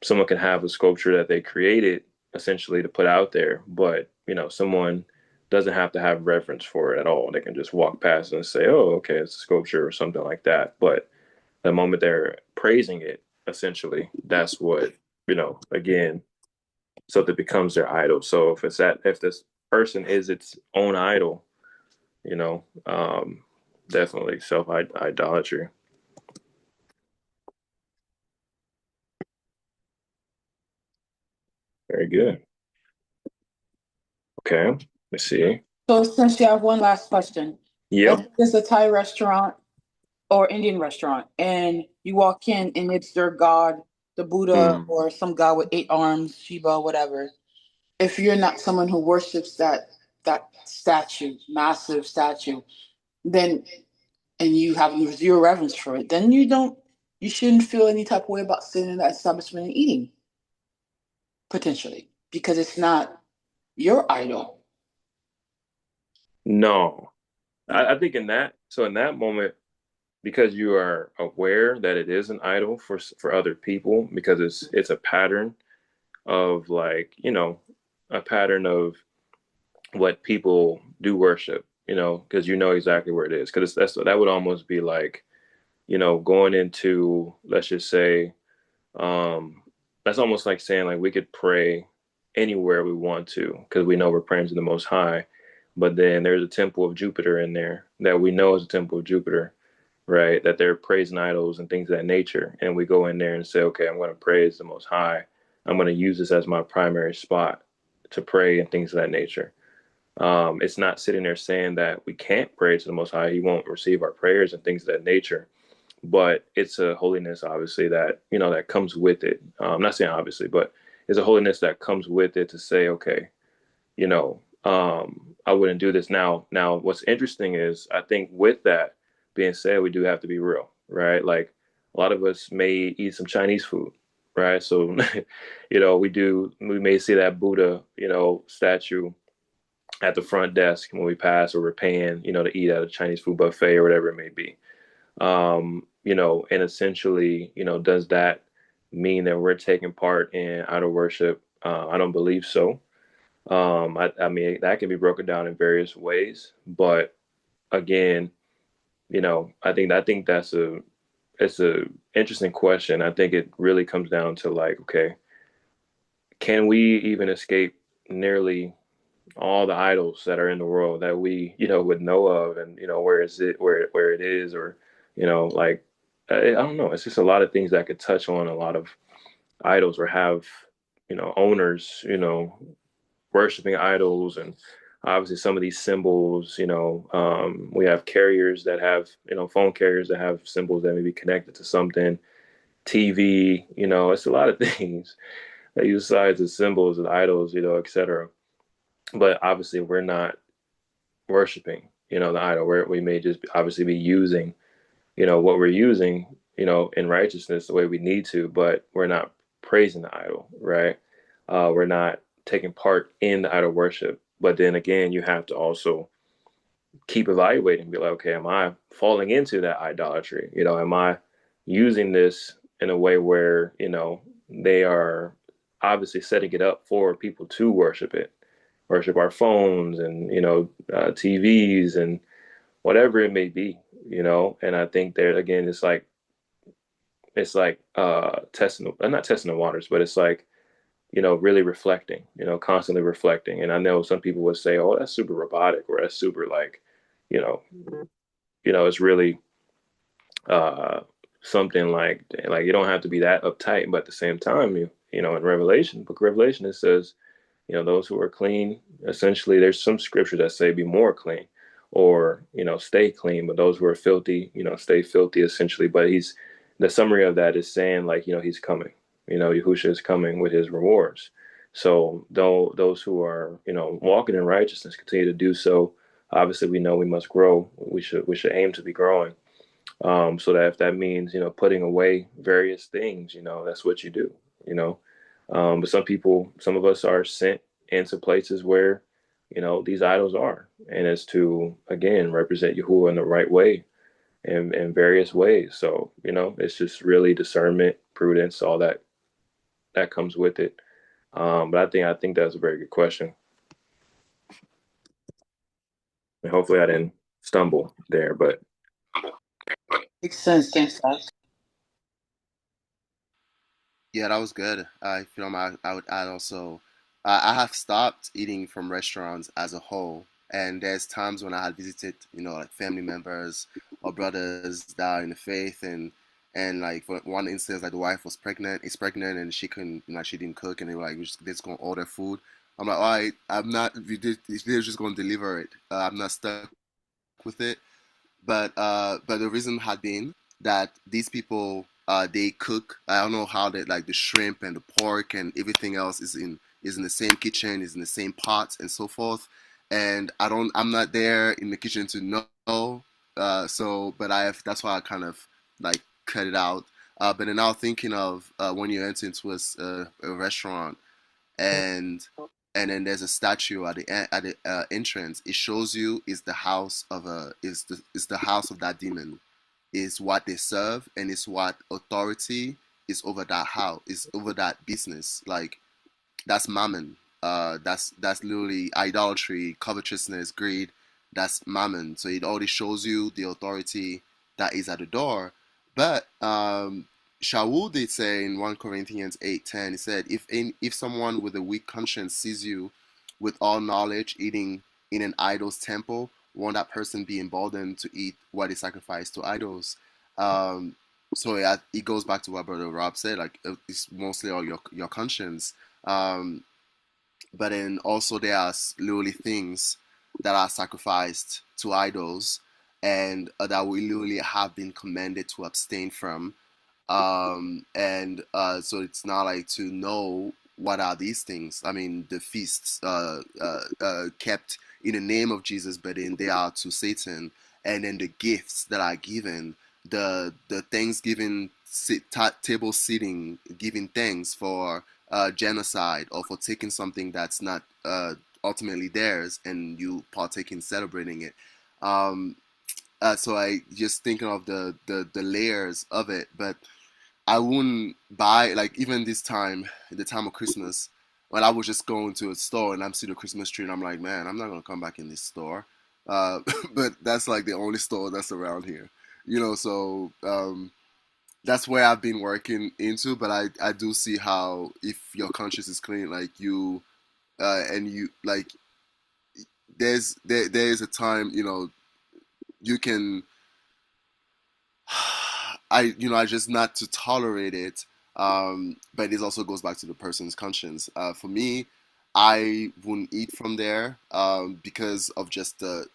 someone can have a sculpture that they created essentially to put out there, but someone doesn't have to have reverence for it at all. They can just walk past and say, "Oh, okay, it's a sculpture," or something like that. But the moment they're praising it, essentially, that's what, again, so that becomes their idol. So if this person is its own idol, you know, um, definitely self idolatry. Very good. Okay, let's see. So since you have one last question, if Yep. it's a Thai restaurant or Indian restaurant, and you walk in and it's their god, the Buddha Mm. or some god with 8 arms, Shiva, whatever. If you're not someone who worships that statue, massive statue, then and you have zero reverence for it, then you shouldn't feel any type of way about sitting in that establishment and eating, potentially, because it's not your idol. No, I think in that moment, because you are aware that it is an idol for other people, because it's a pattern of, like, a pattern of what people do worship, because exactly where it is, because that would almost be like, going into, let's just say, um that's almost like saying like we could pray anywhere we want to because we know we're praying to the Most High, but then there's a temple of Jupiter in there that we know is a temple of Jupiter, right? That they're praising idols and things of that nature, and we go in there and say, okay, I'm going to praise the Most High. I'm going to use this as my primary spot to pray and things of that nature. It's not sitting there saying that we can't pray to the Most High. He won't receive our prayers and things of that nature. But it's a holiness, obviously, that that comes with it. I'm not saying obviously, but it's a holiness that comes with it to say, okay, I wouldn't do this now. Now, what's interesting is I think with that being said, we do have to be real, right? Like a lot of us may eat some Chinese food, right? So, we may see that Buddha, statue at the front desk when we pass or we're paying, to eat at a Chinese food buffet or whatever it may be. And essentially, does that mean that we're taking part in idol worship? I don't believe so. I mean, that can be broken down in various ways, but again, I think it's a interesting question. I think it really comes down to like, okay, can we even escape nearly all the idols that are in the world that we, would know of, and where is it, where it is, or like I don't know. It's just a lot of things that could touch on a lot of idols or have owners, worshiping idols, and obviously some of these symbols, we have carriers that have, phone carriers that have symbols that may be connected to something, TV, it's a lot of things that use signs as symbols and idols, etc. But obviously we're not worshiping, the idol. We may just obviously be using, what we're using, in righteousness the way we need to, but we're not praising the idol, right? We're not taking part in the idol worship. But then again, you have to also keep evaluating, be like, okay, am I falling into that idolatry? Am I using this in a way where, they are obviously setting it up for people to worship it, worship our phones and, TVs and whatever it may be, and I think there again, it's like testing, not testing the waters, but it's like, really reflecting, constantly reflecting. And I know some people would say, oh, that's super robotic, or that's super like, you know, it's really uh, something like you don't have to be that uptight. But at the same time, in Revelation, book of Revelation, it says, those who are clean, essentially, there's some scripture that say be more clean or, stay clean. But those who are filthy, stay filthy, essentially. But the summary of that is saying, like, he's coming, Yahusha is coming with his rewards. So though those who are, walking in righteousness continue to do so, obviously we know we must grow. We should aim to be growing. So that if that means, putting away various things, that's what you do, you know. But some of us are sent into places where, these idols are, and it's to again represent Yahuwah in the right way, in various ways. So, it's just really discernment, prudence, all that comes with it. But I think that's a very good question. And hopefully I didn't stumble there, but Makes sense. Thanks, Doc. Yeah, that was good. If you don't mind, I would add also, I have stopped eating from restaurants as a whole, and there's times when I had visited, like family members or brothers that are in the faith, and like for one instance, like the wife was pregnant, is pregnant, and she couldn't, she didn't cook, and they were like, they're just gonna order food. I'm like, all right, I'm not, they're just gonna deliver it. I'm not stuck with it. But the reason had been that these people they cook. I don't know how they like the shrimp and the pork and everything else is in the same kitchen, is in the same pot and so forth. And I'm not there in the kitchen to know. But that's why I kind of like cut it out. But then now thinking of when you enter into a restaurant and then there's a statue at the entrance. It shows you is the house of that demon, is what they serve, and is what authority is over that house, is over that business. Like that's mammon. That's literally idolatry, covetousness, greed. That's mammon. So it already shows you the authority that is at the door. But Shaul did say in 1 Corinthians 8:10, he said, if someone with a weak conscience sees you with all knowledge eating in an idol's temple, won't that person be emboldened to eat what is sacrificed to idols? So it goes back to what Brother Rob said, like it's mostly all your conscience. But then also there are literally things. that are sacrificed to idols, and that we literally have been commanded to abstain from. And so it's not like to know what are these things. I mean, the feasts kept in the name of Jesus, but then they are to Satan, and then the gifts that are given, the Thanksgiving table sitting, giving thanks for genocide or for taking something that's not ultimately theirs, and you partake in celebrating it. Um, so I just thinking of the layers of it, but I wouldn't buy, like, even this time, the time of Christmas, when I was just going to a store and I'm seeing the Christmas tree and I'm like, man, I'm not gonna come back in this store. Uh, but that's like the only store that's around here, So that's where I've been working into. But I do see how if your conscience is clean, like and you like, there is a time, you can I just not to tolerate it. But it also goes back to the person's conscience. For me, I wouldn't eat from there because of just the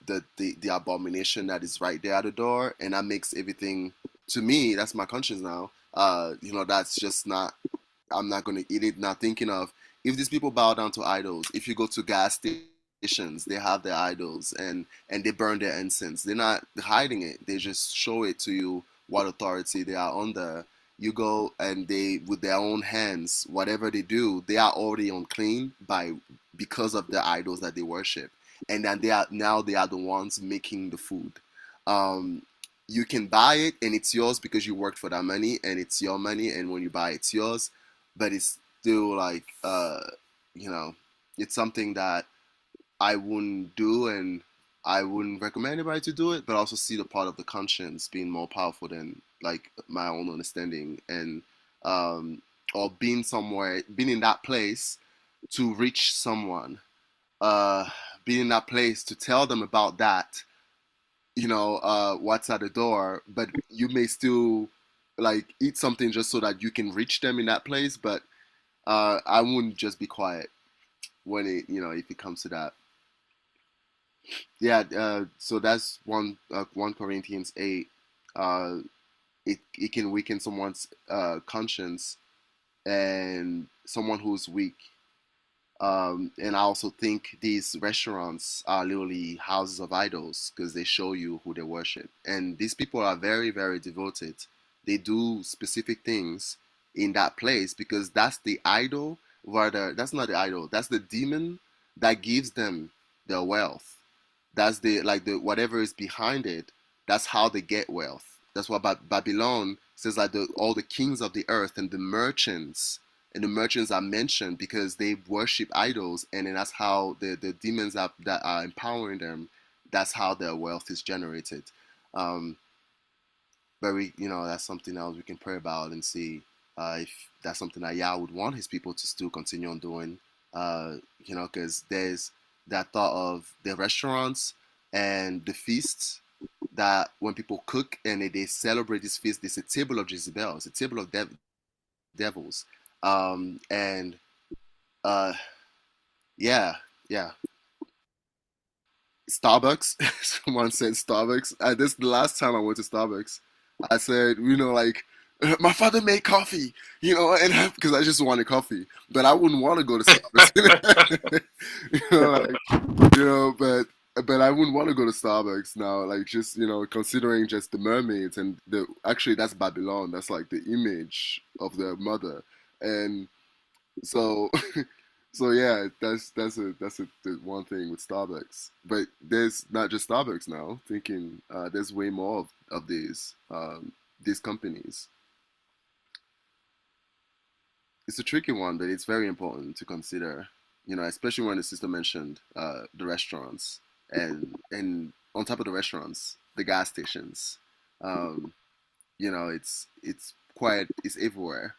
abomination that is right there at the door, and that makes everything, to me, that's my conscience now. That's just not. I'm not going to eat it. Not thinking of, if these people bow down to idols. If you go to gas stations, they have their idols, and they burn their incense. They're not hiding it. They just show it to you what authority they are under. You go and they, with their own hands, whatever they do, they are already unclean because of the idols that they worship, and then they are the ones making the food. Um, you can buy it and it's yours because you worked for that money, and it's your money, and when you buy it, it's yours. But it's still like, you know, it's something that I wouldn't do, and I wouldn't recommend anybody to do it. But I also see the part of the conscience being more powerful than like my own understanding, and um, or being somewhere, being in that place to reach someone, uh, being in that place to tell them about that, what's at the door. But you may still like eat something just so that you can reach them in that place. But I wouldn't just be quiet when if it comes to that. Yeah, so that's 1 Corinthians 8. Uh, it can weaken someone's conscience, and someone who's weak. And I also think these restaurants are literally houses of idols because they show you who they worship. And these people are very, very devoted. They do specific things in that place because that's the idol. Rather, that's not the idol. That's the demon that gives them their wealth. That's the whatever is behind it. That's how they get wealth. That's why Babylon says like all the kings of the earth and the merchants are mentioned because they worship idols, and then that's how the demons that are empowering them, that's how their wealth is generated. Um, but that's something else we can pray about and see if that's something that Yah would want his people to still continue on doing. Because there's that thought of the restaurants and the feasts, that when people cook and they celebrate this feast, it's a table of Jezebel, it's a table of devils. And uh, yeah, yeah. Starbucks. Someone said Starbucks. This the last time I went to Starbucks. I said, like, my father made coffee, and because I just wanted coffee, but I wouldn't want to go to Starbucks. But I wouldn't want to go to Starbucks now. Like, just considering just the mermaids, and the actually that's Babylon. That's like the image of their mother, and so so yeah, that's the one thing with Starbucks. But there's not just Starbucks now. Thinking there's way more of these companies. It's a tricky one, but it's very important to consider. Especially when the sister mentioned the restaurants, and on top of the restaurants, the gas stations. Um, it's everywhere.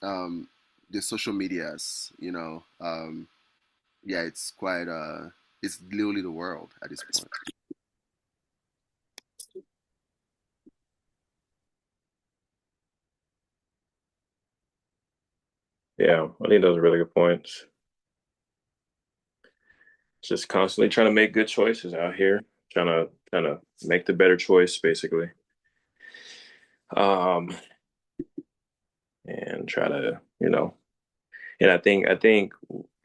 Um, the social medias, yeah, it's literally the world at this point. Yeah, I think those are really good points. Just constantly trying to make good choices out here, trying to make the better choice, basically. Um, and try to, and I think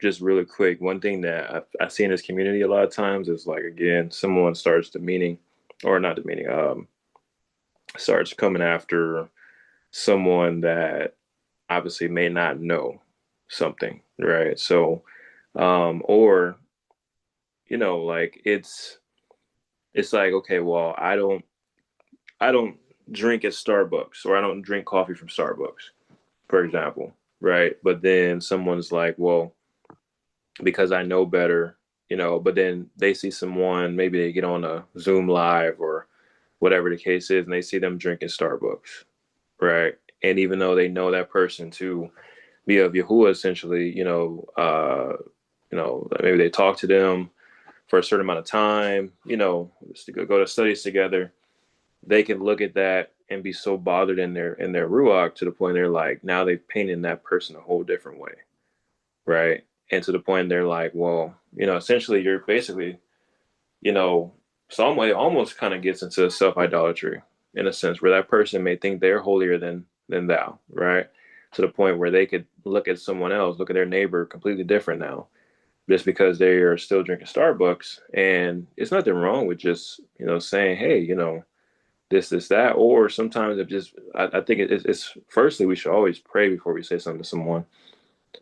just really quick, one thing that I see in this community a lot of times is like, again, someone starts demeaning, or not demeaning, starts coming after someone that obviously may not know something, right? So, or like it's like, okay, well, I don't drink at Starbucks, or I don't drink coffee from Starbucks, for example, right? But then someone's like, well, because I know better, but then they see someone, maybe they get on a Zoom live or whatever the case is, and they see them drinking Starbucks, right? And even though they know that person to be of Yahuwah, essentially, maybe they talk to them for a certain amount of time, just to go to studies together, they can look at that and be so bothered in their ruach to the point they're like, now they've painted that person a whole different way, right? And to the point they're like, well, essentially you're basically, you know, some way almost kind of gets into self idolatry in a sense where that person may think they're holier than thou, right? To the point where they could look at someone else, look at their neighbor completely different now, just because they are still drinking Starbucks. And it's nothing wrong with just, saying, hey, this, that, or sometimes it just, I think it's firstly, we should always pray before we say something to someone,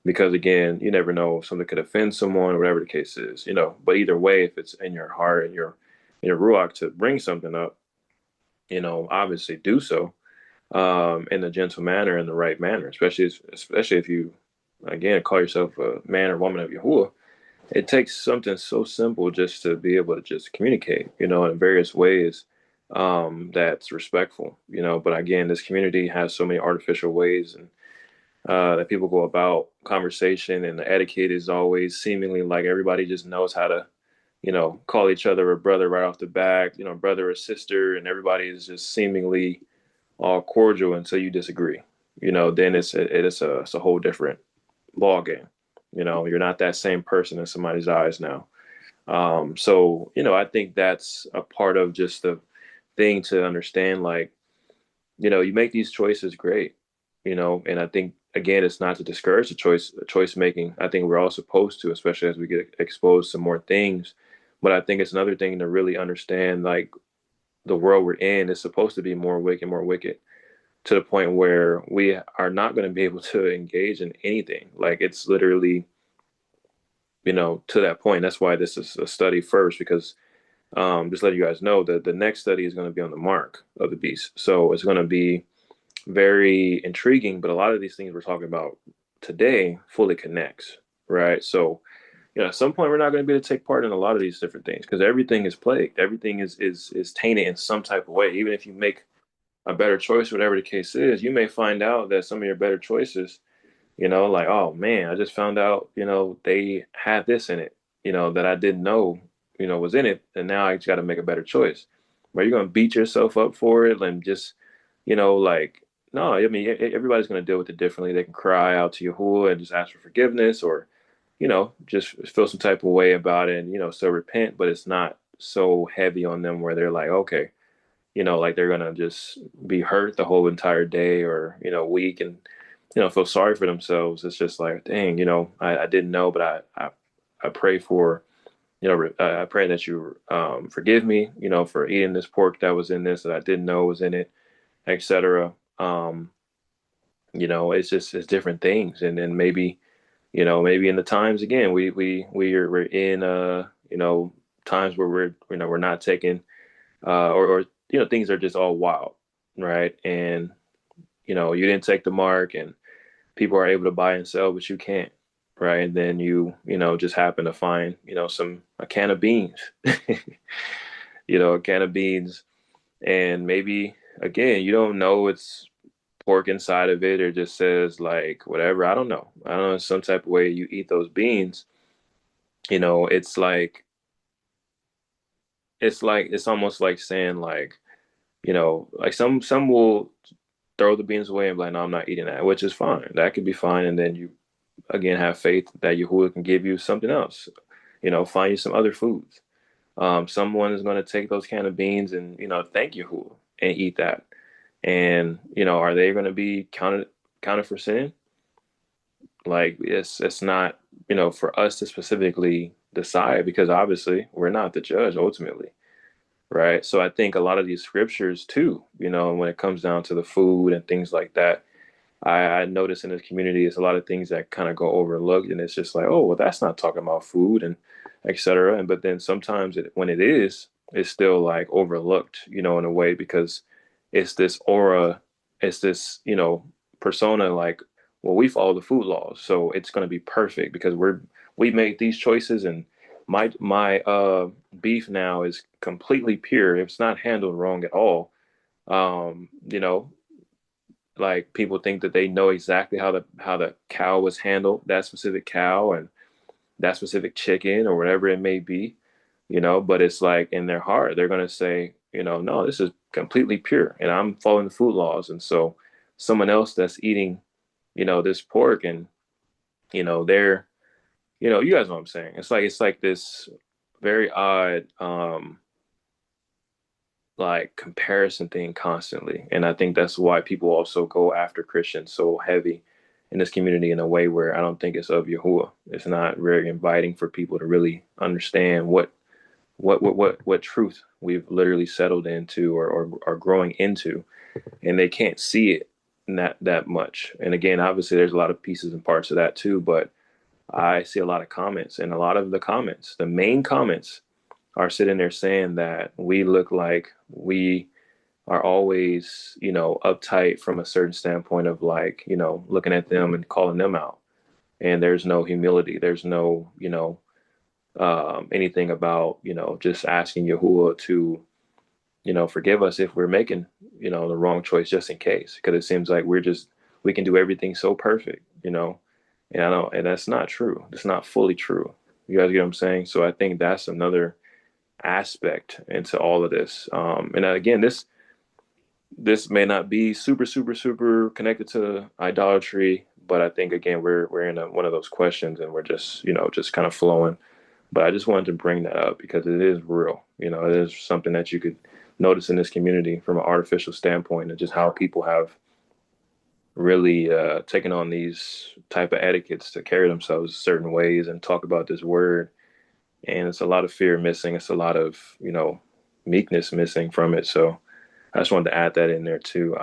because again, you never know, something could offend someone or whatever the case is, but either way, if it's in your heart and your ruach to bring something up, obviously do so, in a gentle manner, in the right manner, especially if you, again, call yourself a man or woman of Yahuwah. It takes something so simple just to be able to just communicate, in various ways, that's respectful, but again, this community has so many artificial ways and that people go about conversation, and the etiquette is always seemingly like everybody just knows how to, call each other a brother right off the back, brother or sister, and everybody is just seemingly all cordial until you disagree. Then it's a whole different ball game. You're not that same person in somebody's eyes now. So I think that's a part of just the thing to understand. Like, you make these choices great, and I think again, it's not to discourage the choice making. I think we're all supposed to, especially as we get exposed to more things. But I think it's another thing to really understand, like, the world we're in is supposed to be more wicked, to the point where we are not going to be able to engage in anything. Like, it's literally, to that point. That's why this is a study first, because just let you guys know that the next study is going to be on the mark of the beast. So it's going to be very intriguing, but a lot of these things we're talking about today fully connects, right? So, at some point we're not going to be able to take part in a lot of these different things, because everything is plagued, everything is tainted in some type of way. Even if you make a better choice, whatever the case is, you may find out that some of your better choices, like, oh man, I just found out, they had this in it, that I didn't know, was in it. And now I just got to make a better choice. Are you going to beat yourself up for it and just, like, no, I mean, everybody's going to deal with it differently. They can cry out to Yahuwah and just ask for forgiveness, or, just feel some type of way about it and, still repent, but it's not so heavy on them where they're like, okay, like they're going to just be hurt the whole entire day or, week, and, feel sorry for themselves. It's just like, dang, I didn't know, but I pray for, I pray that you forgive me, for eating this pork that was in this that I didn't know was in it, etc. It's different things, and then maybe in the times again, we're in times where we're not taking or things are just all wild, right? And you didn't take the mark, and people are able to buy and sell, but you can't, right? And then just happen to find a can of beans, a can of beans, and maybe again you don't know it's pork inside of it, or just says like whatever. I don't know, some type of way you eat those beans, it's like it's almost like saying like, like some will throw the beans away and be like, no, I'm not eating that, which is fine. That could be fine. And then you again have faith that Yahuwah can give you something else. Find you some other foods. Someone is going to take those can of beans and, thank Yahuwah and eat that. And, are they going to be counted for sin? Like it's not, for us to specifically decide, because obviously we're not the judge ultimately. Right. So I think a lot of these scriptures too, when it comes down to the food and things like that, I notice in this community, it's a lot of things that kind of go overlooked, and it's just like, oh, well, that's not talking about food and etc. And but then sometimes when it is, it's still like overlooked, in a way, because it's this aura, it's this, persona, like, well, we follow the food laws, so it's going to be perfect because we made these choices, and my beef now is completely pure. It's not handled wrong at all. Um, you know, like people think that they know exactly how the cow was handled, that specific cow and that specific chicken or whatever it may be, but it's like in their heart they're going to say, no, this is completely pure and I'm following the food laws. And so someone else that's eating, this pork, and they're, you guys know what I'm saying. It's like this very odd like comparison thing constantly. And I think that's why people also go after Christians so heavy in this community, in a way where I don't think it's of Yahuwah. It's not very inviting for people to really understand what truth we've literally settled into, or are growing into, and they can't see it that much. And again, obviously there's a lot of pieces and parts of that too, but I see a lot of comments, and a lot of the comments, the main comments, are sitting there saying that we look like we are always, uptight from a certain standpoint of, like, looking at them and calling them out. And there's no humility. There's no, anything about, just asking Yahuwah to, forgive us if we're making, the wrong choice, just in case. Because it seems like we can do everything so perfect, and I don't, and that's not true. It's not fully true. You guys get what I'm saying? So I think that's another aspect into all of this. And again, this may not be super, super, super connected to idolatry, but I think again we're in one of those questions, and we're just kind of flowing. But I just wanted to bring that up because it is real. It is something that you could notice in this community from an artificial standpoint, and just how people have really taken on these type of etiquettes to carry themselves certain ways and talk about this word. And it's a lot of fear missing. It's a lot of, meekness missing from it. So I just wanted to add that in there too.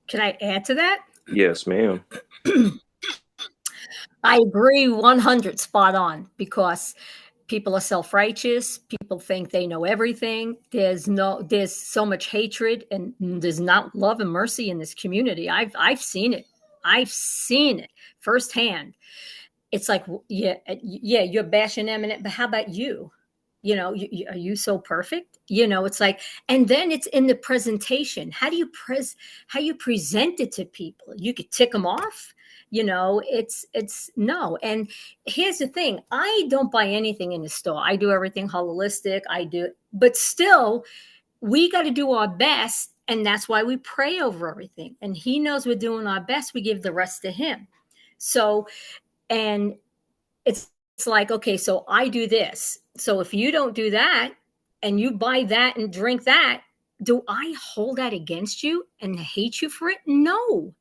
Can I add to that? Yes, ma'am. I agree 100 spot on, because people are self-righteous. People think they know everything. There's so much hatred, and there's not love and mercy in this community. I've seen it. I've seen it firsthand. It's like, yeah, you're bashing eminent, but how about you? Are you so perfect? It's like, and then it's in the presentation. How you present it to people? You could tick them off. It's no. And here's the thing: I don't buy anything in the store. I do everything holistic. But still, we got to do our best, and that's why we pray over everything. And He knows we're doing our best. We give the rest to Him. So, and it's like, okay, so I do this. So if you don't do that and you buy that and drink that, do I hold that against you and hate you for it? No,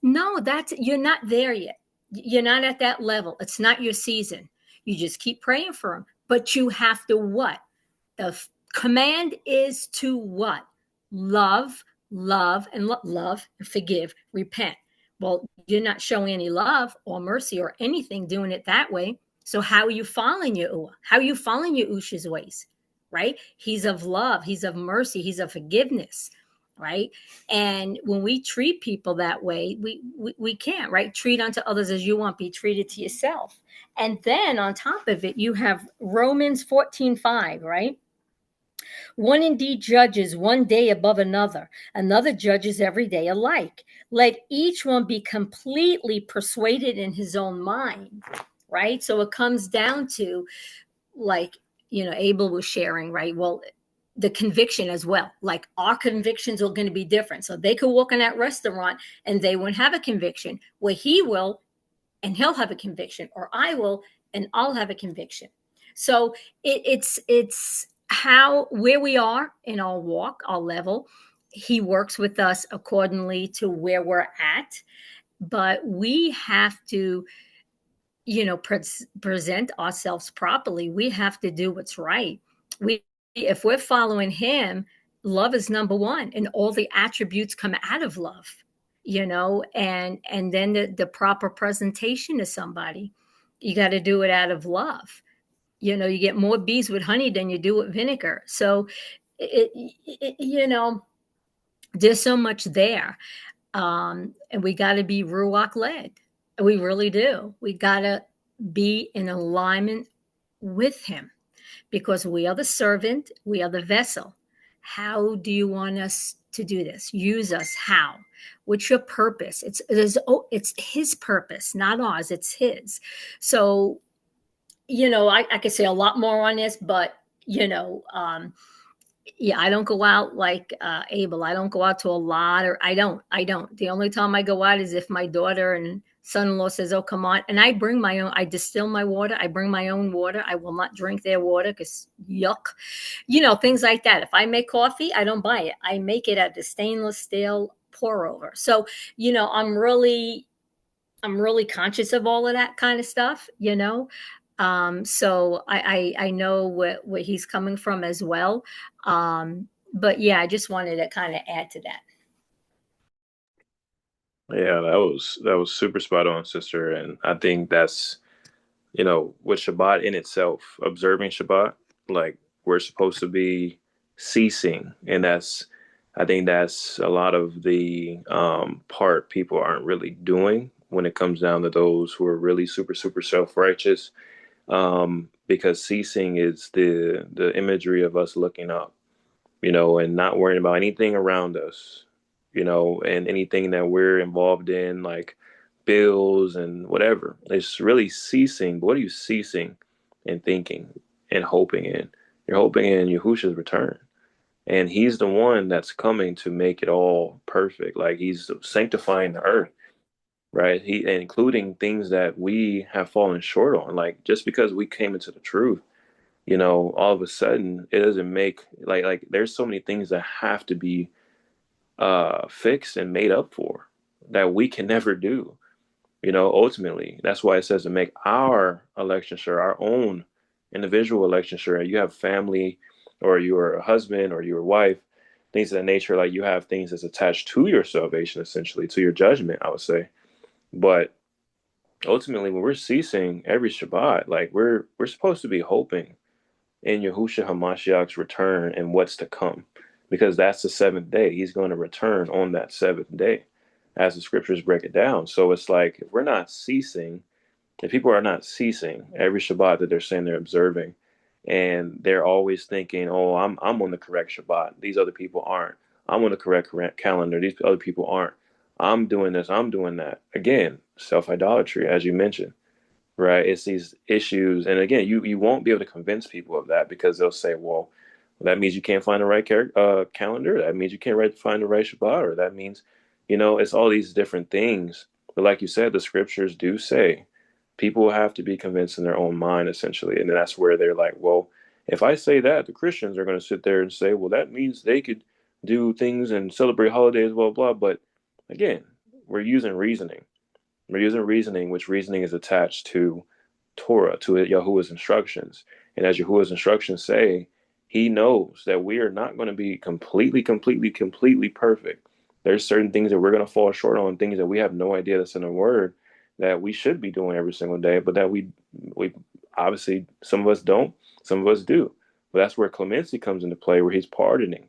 you're not there yet. You're not at that level. It's not your season. You just keep praying for them. But you have to what? The command is to what? Love, love and forgive, repent. Well, you're not showing any love or mercy or anything doing it that way. So how are you following Yahuwah? How are you following Yahusha's ways? Right? He's of love. He's of mercy. He's of forgiveness. Right? And when we treat people that way, we can't, right? Treat unto others as you want, be treated to yourself. And then on top of it, you have Romans 14:5, right? One indeed judges one day above another judges every day alike. Let each one be completely persuaded in his own mind, right? So it comes down to, like, Abel was sharing, right? Well, the conviction as well. Like, our convictions are going to be different. So they could walk in that restaurant and they wouldn't have a conviction. Well, he will, and he'll have a conviction, or I will and I'll have a conviction. So it's how, where we are in our walk, our level. He works with us accordingly to where we're at, but we have to, present ourselves properly. We have to do what's right. We, if we're following him, love is number one, and all the attributes come out of love, and then the proper presentation to somebody. You got to do it out of love. You get more bees with honey than you do with vinegar. So, there's so much there. And we got to be Ruach led. We really do. We got to be in alignment with him, because we are the servant, we are the vessel. How do you want us to do this? Use us how? What's your purpose? It's his purpose, not ours. It's his. So, I could say a lot more on this, but yeah, I don't go out like Abel. I don't go out to a lot, or I don't. The only time I go out is if my daughter and son-in-law says, "Oh, come on," and I bring my own. I distill my water. I bring my own water. I will not drink their water because yuck, things like that. If I make coffee, I don't buy it. I make it at the stainless steel pour over. So I'm really conscious of all of that kind of stuff. So I know where he's coming from as well. But yeah, I just wanted to kind of add to that. Yeah, that was super spot on, sister. And I think that's, with Shabbat in itself, observing Shabbat, like we're supposed to be ceasing. And I think that's a lot of the part people aren't really doing when it comes down to those who are really super, super self-righteous. Because ceasing is the imagery of us looking up, and not worrying about anything around us, and anything that we're involved in, like bills and whatever. It's really ceasing. But what are you ceasing and thinking and hoping in? You're hoping in Yahushua's return. And he's the one that's coming to make it all perfect. Like he's sanctifying the earth, right? Including things that we have fallen short on. Like just because we came into the truth, all of a sudden it doesn't make like there's so many things that have to be fixed and made up for that we can never do. Ultimately, that's why it says to make our election sure, our own individual election sure. You have family, or you're a husband, or your wife, things of that nature. Like you have things that's attached to your salvation, essentially to your judgment, I would say. But ultimately, when we're ceasing every Shabbat, like we're supposed to be hoping in Yahushua Hamashiach's return and what's to come, because that's the seventh day. He's going to return on that seventh day, as the scriptures break it down. So it's like if we're not ceasing, if people are not ceasing every Shabbat that they're saying they're observing, and they're always thinking, "Oh, I'm on the correct Shabbat. These other people aren't. I'm on the correct calendar. These other people aren't. I'm doing this. I'm doing that." Again, self idolatry, as you mentioned, right? It's these issues, and again, you won't be able to convince people of that, because they'll say, "Well, that means you can't find the right calendar. That means you can't find the right Shabbat, or that means, it's all these different things." But like you said, the scriptures do say people have to be convinced in their own mind, essentially, and that's where they're like, "Well, if I say that, the Christians are going to sit there and say, well, that means they could do things and celebrate holidays, blah blah." But again, we're using reasoning. We're using reasoning, which reasoning is attached to Torah, to Yahuwah's instructions. And as Yahuwah's instructions say, he knows that we are not going to be completely, completely, completely perfect. There's certain things that we're going to fall short on, things that we have no idea that's in the word that we should be doing every single day, but that we obviously, some of us don't, some of us do. But that's where clemency comes into play, where he's pardoning.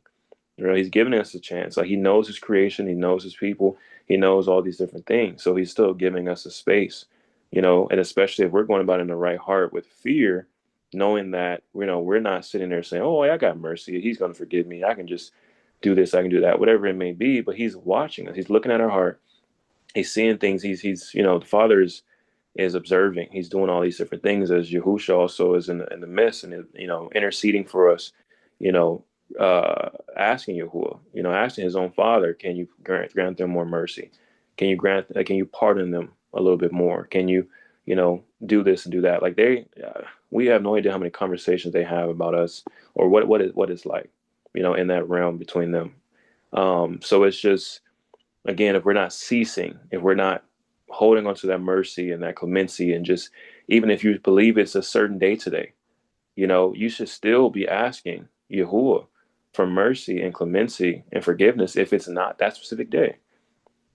He's giving us a chance. Like he knows his creation, he knows his people, he knows all these different things. So he's still giving us a space, and especially if we're going about in the right heart with fear, knowing that, we're not sitting there saying, "Oh, I got mercy. He's going to forgive me. I can just do this. I can do that," whatever it may be. But he's watching us. He's looking at our heart. He's seeing things. He's the Father is observing. He's doing all these different things, as Yahusha also is in the midst, and interceding for us, asking Yahuwah, asking his own Father, can you grant them more mercy? Can you pardon them a little bit more? Can you, do this and do that? Like we have no idea how many conversations they have about us, or what it's like, in that realm between them. So it's just, again, if we're not ceasing, if we're not holding on to that mercy and that clemency, and just, even if you believe it's a certain day today, you should still be asking Yahuwah for mercy and clemency and forgiveness if it's not that specific day.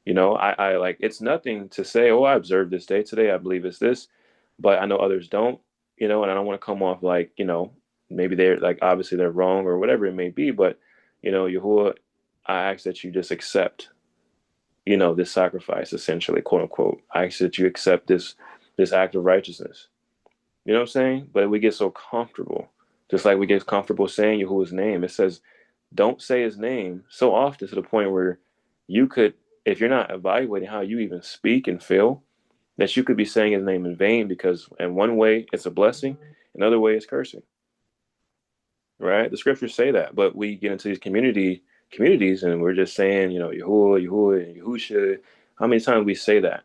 I like, it's nothing to say, oh, I observed this day today, I believe it's this, but I know others don't, and I don't want to come off like, maybe they're like, obviously they're wrong or whatever it may be, but, Yahuwah, I ask that you just accept, this sacrifice, essentially, quote unquote. I ask that you accept this act of righteousness. You know what I'm saying? But we get so comfortable, just like we get comfortable saying Yahuwah's name. It says, don't say his name so often to the point where you could, if you're not evaluating how you even speak and feel, that you could be saying his name in vain, because in one way it's a blessing, another way it's cursing. Right? The scriptures say that, but we get into these communities and we're just saying, Yahuwah, Yahuwah, and Yahusha. How many times we say that,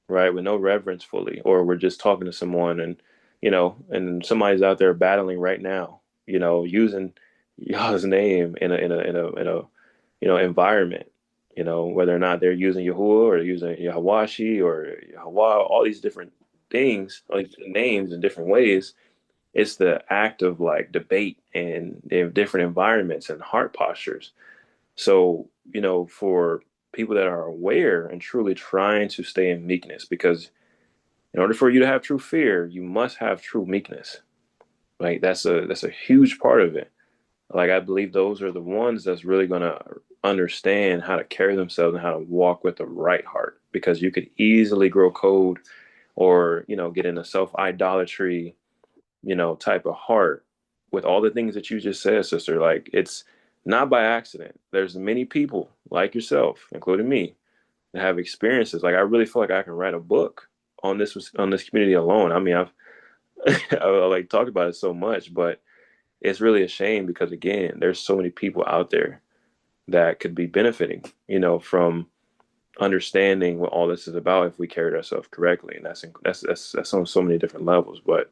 right? With no reverence fully, or we're just talking to someone and, and somebody's out there battling right now, using Yah's name in a environment, whether or not they're using Yahuwah or using Yahawashi or Yahweh, all these different things, like names in different ways. It's the act of like debate and in different environments and heart postures. So, for people that are aware and truly trying to stay in meekness, because in order for you to have true fear, you must have true meekness. Like that's a huge part of it. Like I believe those are the ones that's really gonna understand how to carry themselves and how to walk with the right heart. Because you could easily grow cold, or get in a self idolatry, type of heart with all the things that you just said, sister. Like it's not by accident. There's many people like yourself, including me, that have experiences. Like I really feel like I can write a book on this community alone. I mean, I like talk about it so much, but it's really a shame because again, there's so many people out there that could be benefiting, from understanding what all this is about if we carried ourselves correctly, and that's on so many different levels. But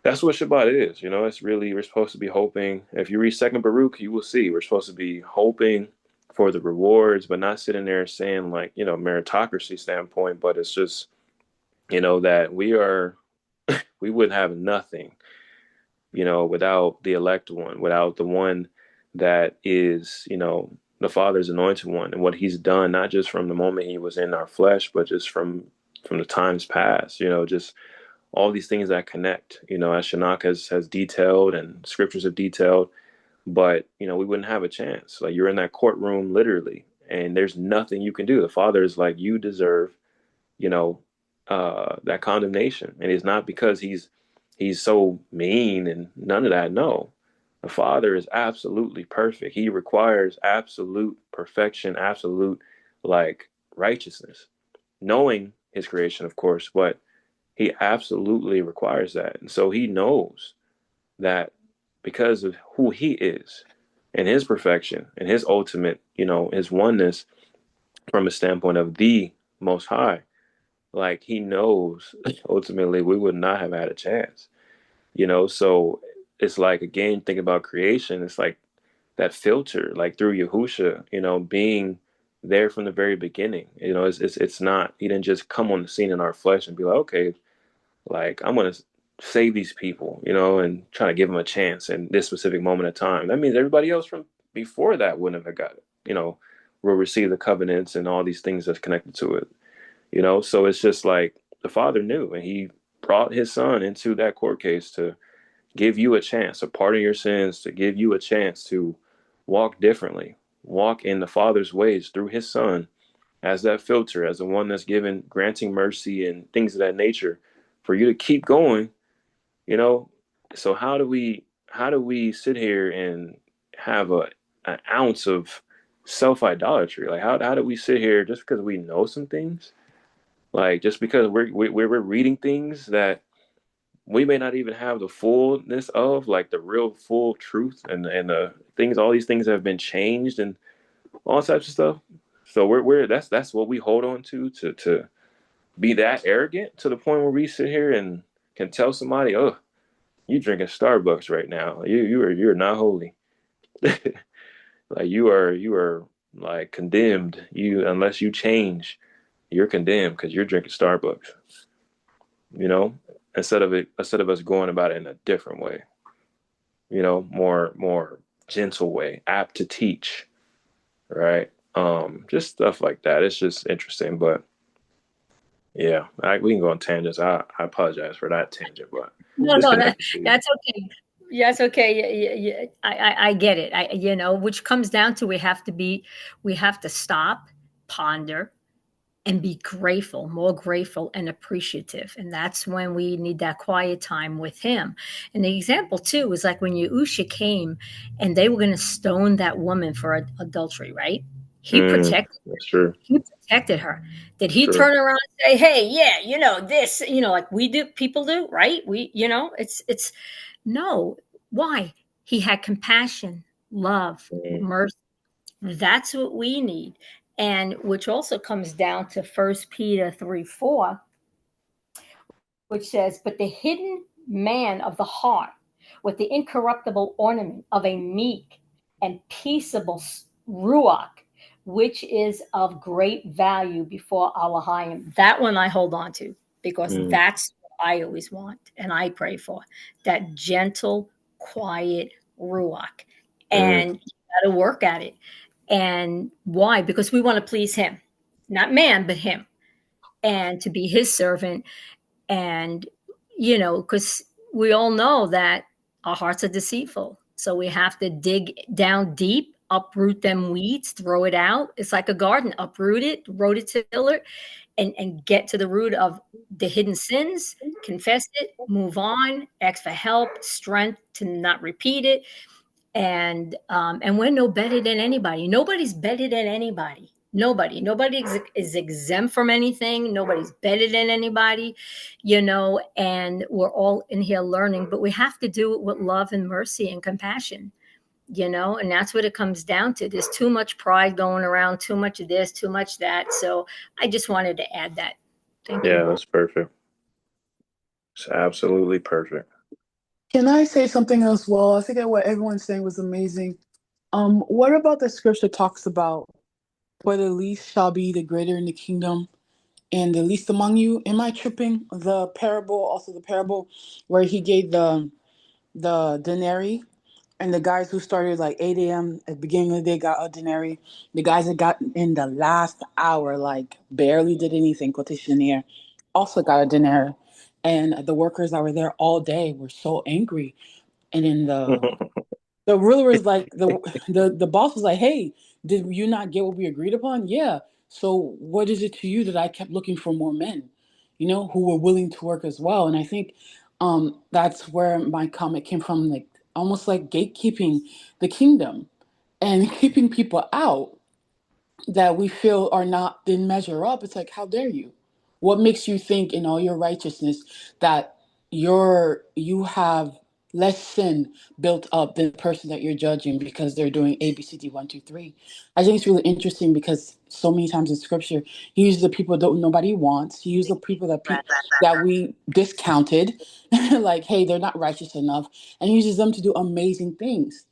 that's what Shabbat is. It's really, we're supposed to be hoping. If you read Second Baruch, you will see we're supposed to be hoping for the rewards, but not sitting there saying like, meritocracy standpoint, but it's just, that we would have nothing, without the elect one, without the one that is, the Father's anointed one, and what he's done, not just from the moment he was in our flesh, but just from the times past, just all these things that connect, as Shinnach has detailed and scriptures have detailed. But, we wouldn't have a chance. Like you're in that courtroom literally, and there's nothing you can do. The Father is like, you deserve, you know, that condemnation. And it's not because he's so mean and none of that. No, the Father is absolutely perfect. He requires absolute perfection, absolute like righteousness, knowing his creation, of course, but he absolutely requires that. And so he knows that because of who he is and his perfection and his ultimate, his oneness from a standpoint of the most high, like he knows ultimately we would not have had a chance, so it's like, again, think about creation. It's like that filter, like through Yahusha, being there from the very beginning. It's not, he didn't just come on the scene in our flesh and be like, okay, like I'm gonna save these people, and try to give them a chance in this specific moment of time. That means everybody else from before that wouldn't have got it, will receive the covenants and all these things that's connected to it. So it's just like the Father knew, and he brought his son into that court case to give you a chance, to pardon your sins, to give you a chance to walk differently, walk in the Father's ways through his son as that filter, as the one that's given, granting mercy and things of that nature for you to keep going, you know. So how do we sit here and have an ounce of self idolatry? Like how do we sit here just because we know some things, like just because we're reading things that we may not even have the fullness of, like the real full truth, and the things, all these things have been changed and all types of stuff. So we're that's what we hold on to be that arrogant to the point where we sit here and can tell somebody, oh, you drinking Starbucks right now. You're not holy. Like you are like condemned. You unless you change, you're condemned because you're drinking Starbucks. You know, instead of us going about it in a different way. More gentle way, apt to teach, right? Just stuff like that. It's just interesting, but yeah, we can go on tangents. I apologize for that tangent, but No, just no, connected to that's okay. That's okay. I get it. Which comes down to we have to stop, ponder, and be grateful, more grateful and appreciative. And that's when we need that quiet time with him. And the example too was like when Yahusha came and they were going to stone that woman for adultery, right? He protected that's true. he protected her. Did he True. turn around and say, "Hey, yeah, this, like we do, people do, right? It's no. Why? He had compassion, love, Mm, mercy. That's what we need. And which also comes down to First Peter 3:4, which says, "But the hidden man of the heart, with the incorruptible ornament of a meek and peaceable ruach, which is of great value before Elohim." That one I hold on to because mm, that's what I always want and I pray for, that gentle, quiet ruach. mm, And you got to work at it. And why? Because we want to please him, not man, but him, and to be his servant. And because we all know that our hearts are deceitful, so we have to dig down deep, uproot them weeds, throw it out. It's like a garden: uproot it, rototiller it, and get to the root of the hidden sins, confess it, move on, ask for help, strength to not repeat it. And we're no better than anybody. Nobody's better than anybody. Nobody is exempt from anything. Nobody's better than anybody, and we're all in here learning, but we have to do it with love and mercy and compassion, and that's what it comes down to. There's too much pride going around, too much of this, too much that. So I just wanted to add that. Thank yeah, you. that's perfect. It's absolutely perfect. Can I say something else? Well, I think that what everyone's saying was amazing. What about the scripture talks about for the least shall be the greater in the kingdom and the least among you? Am I tripping? The parable where he gave the denarii, and the guys who started like 8 a.m. at the beginning of the day got a denarii. The guys that got in the last hour, like barely did anything, quotation here, also got a denarii. And the workers that were there all day were so angry. And then the ruler was like, the boss was like, "Hey, did you not get what we agreed upon?" Yeah. So what is it to you that I kept looking for more men, who were willing to work as well? And I think that's where my comment came from, like almost like gatekeeping the kingdom and keeping people out that we feel are not didn't measure up. It's like, how dare you? What makes you think in all your righteousness that you have less sin built up than the person that you're judging because they're doing ABCD 1 2 3? I think it's really interesting because so many times in scripture he uses the people that nobody wants. He uses the people that we discounted, like, hey, they're not righteous enough, and he uses them to do amazing things.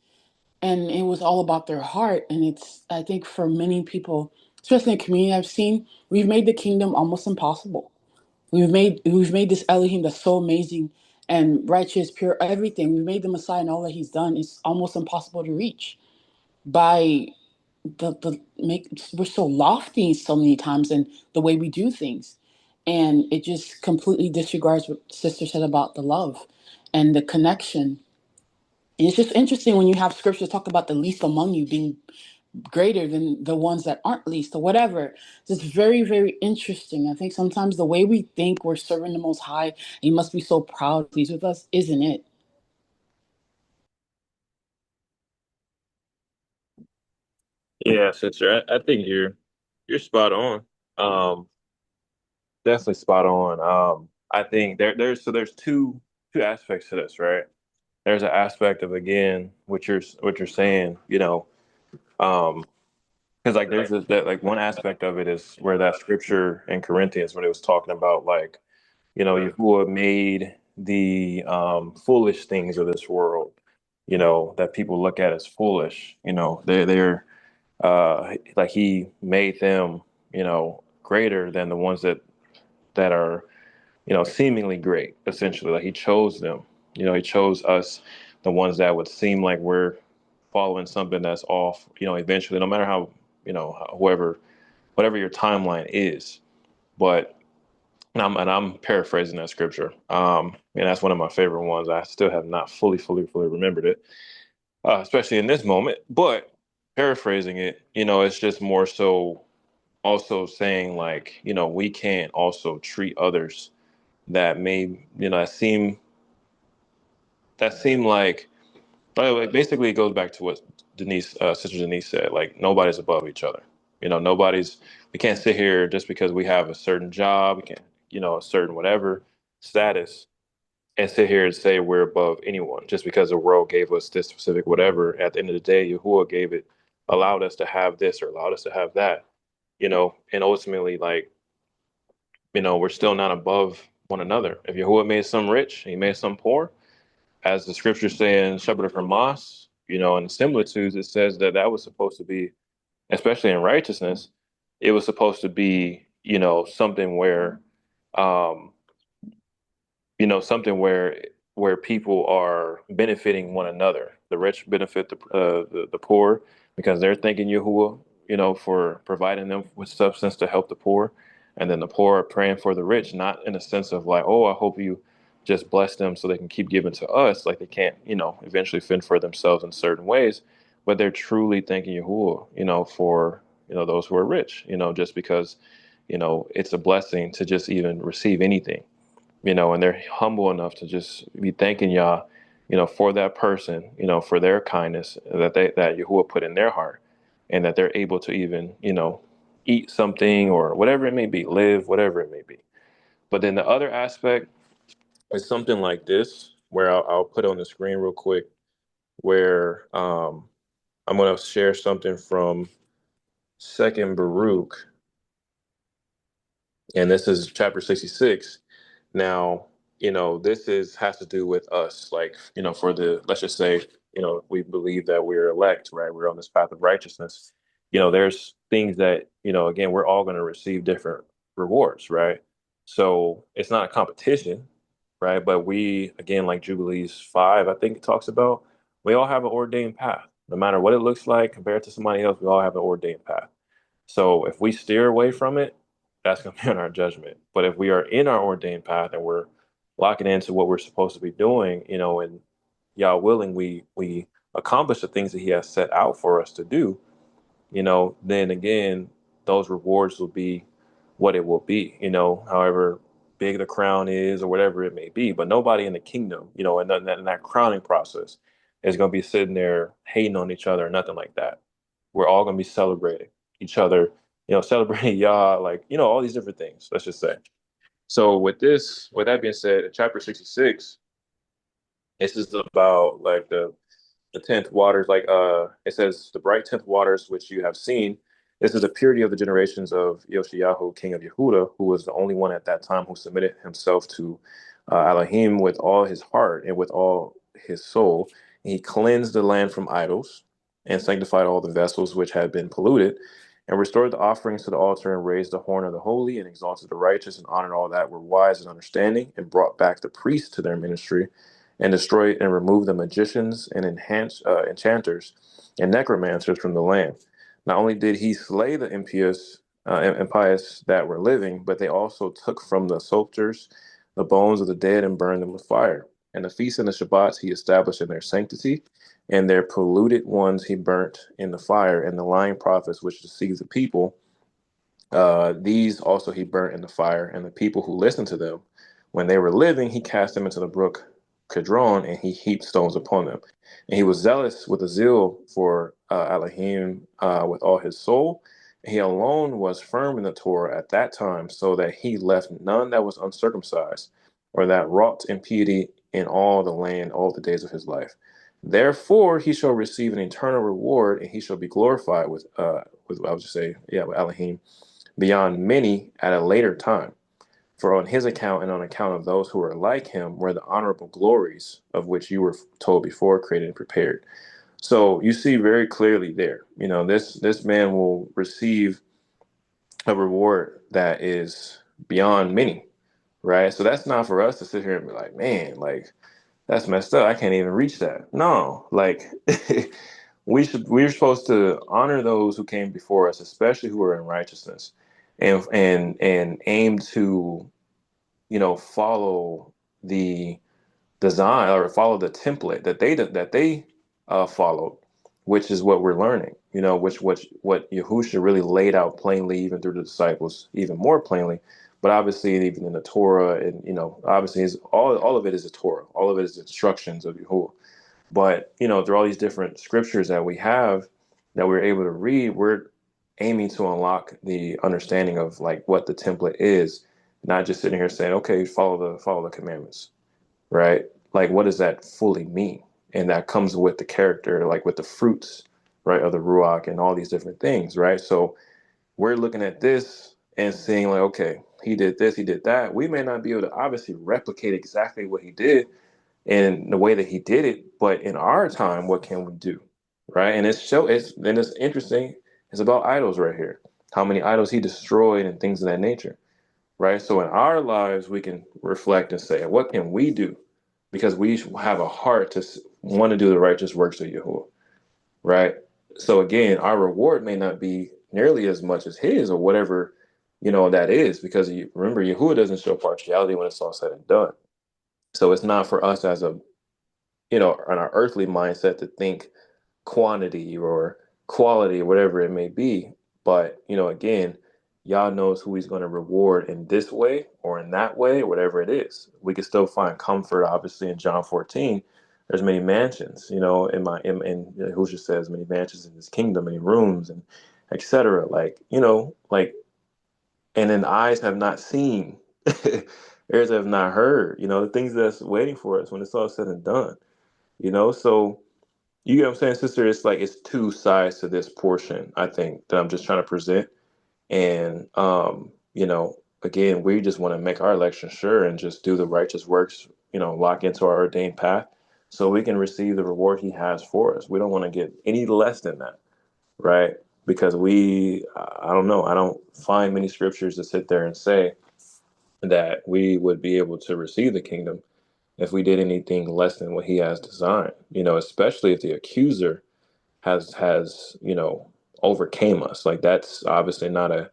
And it was all about their heart. And it's, I think, for many people, especially in the community I've seen, we've made the kingdom almost impossible. We've made this Elohim that's so amazing and righteous, pure, everything. We've made the Messiah and all that he's done is almost impossible to reach by the make we're so lofty so many times in the way we do things. And it just completely disregards what sister said about the love and the connection. And it's just interesting when you have scriptures talk about the least among you being greater than the ones that aren't least or whatever. It's very, very interesting. I think sometimes the way we think we're serving the Most High, and He must be so proud, pleased with us, isn't it? Yeah, sister. I think you're spot on. Um, Definitely spot on. I think there's two aspects to this, right? There's an aspect of again what you're saying, because because like there's that like one aspect of it is where that scripture in Corinthians when it was talking about like Yahuwah made the foolish things of this world, that people look at as foolish. They're like he made them, greater than the ones that are, seemingly great. Essentially, like he chose them. He chose us, the ones that would seem like we're following something that's off. Eventually, no matter how, whatever your timeline is, but. And I'm paraphrasing that scripture. And that's one of my favorite ones. I still have not fully remembered it, especially in this moment. But paraphrasing it, it's just more so also saying like, we can't also treat others that may, that seem like, by the way, basically it goes back to what Sister Denise said. Like nobody's above each other. We can't sit here just because we have a certain job, we can't, a certain whatever status and sit here and say we're above anyone just because the world gave us this specific whatever. At the end of the day, Yahuwah gave it, allowed us to have this or allowed us to have that, and ultimately, like, we're still not above one another. If Yahuwah made some rich, he made some poor, as the scriptures say in Shepherd of Hermas, in similitudes, it says that that was supposed to be, especially in righteousness, it was supposed to be, something where, um, something where people are benefiting one another. The rich benefit the poor because they're thanking Yahuwah, for providing them with substance to help the poor, and then the poor are praying for the rich, not in a sense of like, oh, I hope you just bless them so they can keep giving to us, like they can't, eventually fend for themselves in certain ways, but they're truly thanking Yahuwah, for those who are rich, just because it's a blessing to just even receive anything, and they're humble enough to just be thanking Yah, for that person, for their kindness that Yahuwah put in their heart, and that they're able to even, eat something or whatever it may be, live, whatever it may be. But then the other aspect is something like this, where I'll put on the screen real quick, where I'm going to share something from Second Baruch, and this is chapter 66. Now, this has to do with us, like, for the, let's just say, we believe that we're elect, right? We're on this path of righteousness. There's things that, again, we're all going to receive different rewards, right? So it's not a competition, right? But we, again, like Jubilees 5, I think it talks about, we all have an ordained path. No matter what it looks like compared to somebody else, we all have an ordained path. So if we steer away from it, that's going to be on our judgment. But if we are in our ordained path and we're locking into what we're supposed to be doing, and Yah willing, we accomplish the things that He has set out for us to do, then again, those rewards will be what it will be, however big the crown is or whatever it may be. But nobody in the kingdom, in that crowning process is going to be sitting there hating on each other or nothing like that. We're all going to be celebrating each other, celebrating Yah, like, all these different things, let's just say. So with that being said, in chapter 66, this is about like the tenth waters, like it says, the bright tenth waters which you have seen. This is the purity of the generations of Yoshiyahu, king of Yehuda, who was the only one at that time who submitted himself to Elohim with all his heart and with all his soul. And he cleansed the land from idols and sanctified all the vessels which had been polluted, and restored the offerings to the altar, and raised the horn of the holy, and exalted the righteous, and honored all that were wise and understanding, and brought back the priests to their ministry, and destroyed and removed the magicians and enchanters and necromancers from the land. Not only did he slay the impious that were living, but they also took from the sepulchres the bones of the dead and burned them with fire. And the feasts and the Shabbats he established in their sanctity, and their polluted ones he burnt in the fire, and the lying prophets which deceived the people, these also he burnt in the fire, and the people who listened to them, when they were living, he cast them into the brook Kedron, and he heaped stones upon them. And he was zealous with a zeal for Elohim with all his soul. And he alone was firm in the Torah at that time, so that he left none that was uncircumcised, or that wrought impiety in all the land all the days of his life. Therefore, he shall receive an eternal reward, and he shall be glorified with I would just say, yeah, with Elohim beyond many at a later time. For on his account and on account of those who are like him were the honorable glories of which you were told before, created and prepared. So you see very clearly there, this man will receive a reward that is beyond many, right? So that's not for us to sit here and be like, man, like that's messed up. I can't even reach that. No, like we're supposed to honor those who came before us, especially who are in righteousness, and aim to, follow the design or follow the template that they followed, which is what we're learning. What Yahusha really laid out plainly, even through the disciples, even more plainly. But obviously, even in the Torah, and obviously, is all of it is a Torah. All of it is instructions of Yahuwah. But through all these different scriptures that we have that we're able to read, we're aiming to unlock the understanding of like what the template is, not just sitting here saying, okay, follow the commandments, right? Like, what does that fully mean? And that comes with the character, like with the fruits, right, of the Ruach and all these different things, right? So we're looking at this and seeing like, okay, he did this, he did that. We may not be able to obviously replicate exactly what he did in the way that he did it, but in our time, what can we do, right? And it's interesting. It's about idols right here. How many idols he destroyed and things of that nature, right? So in our lives, we can reflect and say, what can we do? Because we have a heart to want to do the righteous works of Yahuwah, right? So again, our reward may not be nearly as much as his or whatever, that is, because remember, Yahuwah doesn't show partiality when it's all said and done. So it's not for us as on our earthly mindset to think quantity or quality or whatever it may be. But, again, Yah knows who he's going to reward in this way or in that way, or whatever it is. We can still find comfort, obviously, in John 14. There's many mansions, in Yahushua says many mansions in his kingdom, many rooms and etc. Like, and then eyes have not seen, ears have not heard, the things that's waiting for us when it's all said and done, so you get what I'm saying, sister? It's like it's two sides to this portion, I think, that I'm just trying to present. And again, we just want to make our election sure and just do the righteous works, lock into our ordained path so we can receive the reward he has for us. We don't want to get any less than that, right? Because I don't know, I don't find many scriptures to sit there and say that we would be able to receive the kingdom if we did anything less than what he has designed, especially if the accuser has overcame us. Like that's obviously not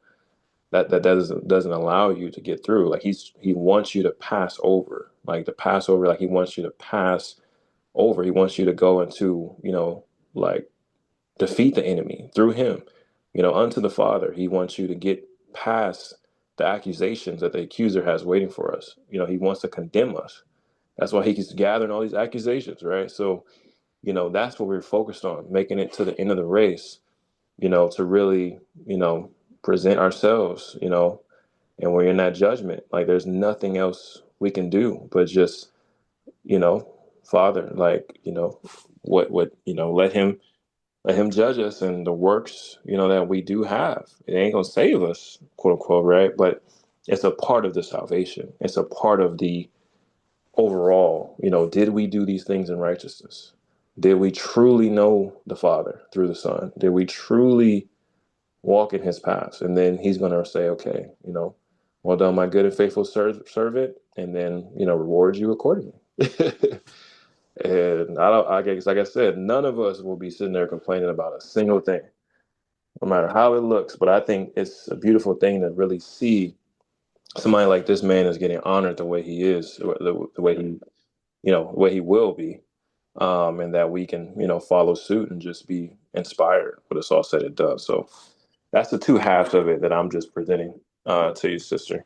that doesn't allow you to get through. Like he wants you to pass over, like the Passover, like he wants you to pass over. He wants you to go into, like defeat the enemy through him, unto the Father. He wants you to get past the accusations that the accuser has waiting for us. He wants to condemn us. That's why he keeps gathering all these accusations, right? So, that's what we're focused on, making it to the end of the race, to really, present ourselves, and we're in that judgment. Like there's nothing else we can do but just, Father, like, what, let him judge us and the works, that we do have. It ain't gonna save us, quote unquote, right? But it's a part of the salvation. It's a part of the overall, did we do these things in righteousness? Did we truly know the Father through the Son? Did we truly walk in his paths? And then he's going to say, okay, well done, my good and faithful servant, and then, reward you accordingly. And I guess, like I said, none of us will be sitting there complaining about a single thing, no matter how it looks. But I think it's a beautiful thing to really see somebody like this man is getting honored the way he is, the way he, the way he will be, and that we can, follow suit and just be inspired when it's all said and done. So that's the two halves of it that I'm just presenting to you, sister.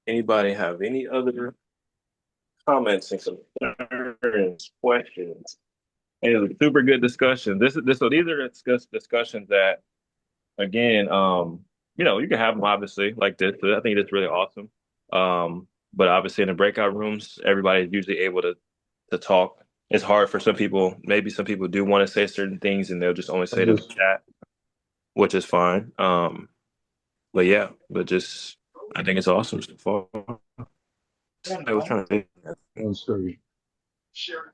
Anybody have any other comments and concerns, questions? It was a super good discussion. So these are discussions that, again, you can have them obviously like this. But I think it's really awesome. But obviously in the breakout rooms, everybody's usually able to talk. It's hard for some people. Maybe some people do want to say certain things, and they'll just only I say it in the just chat, which is fine. But yeah, I think it's awesome so far. I was trying to. want to say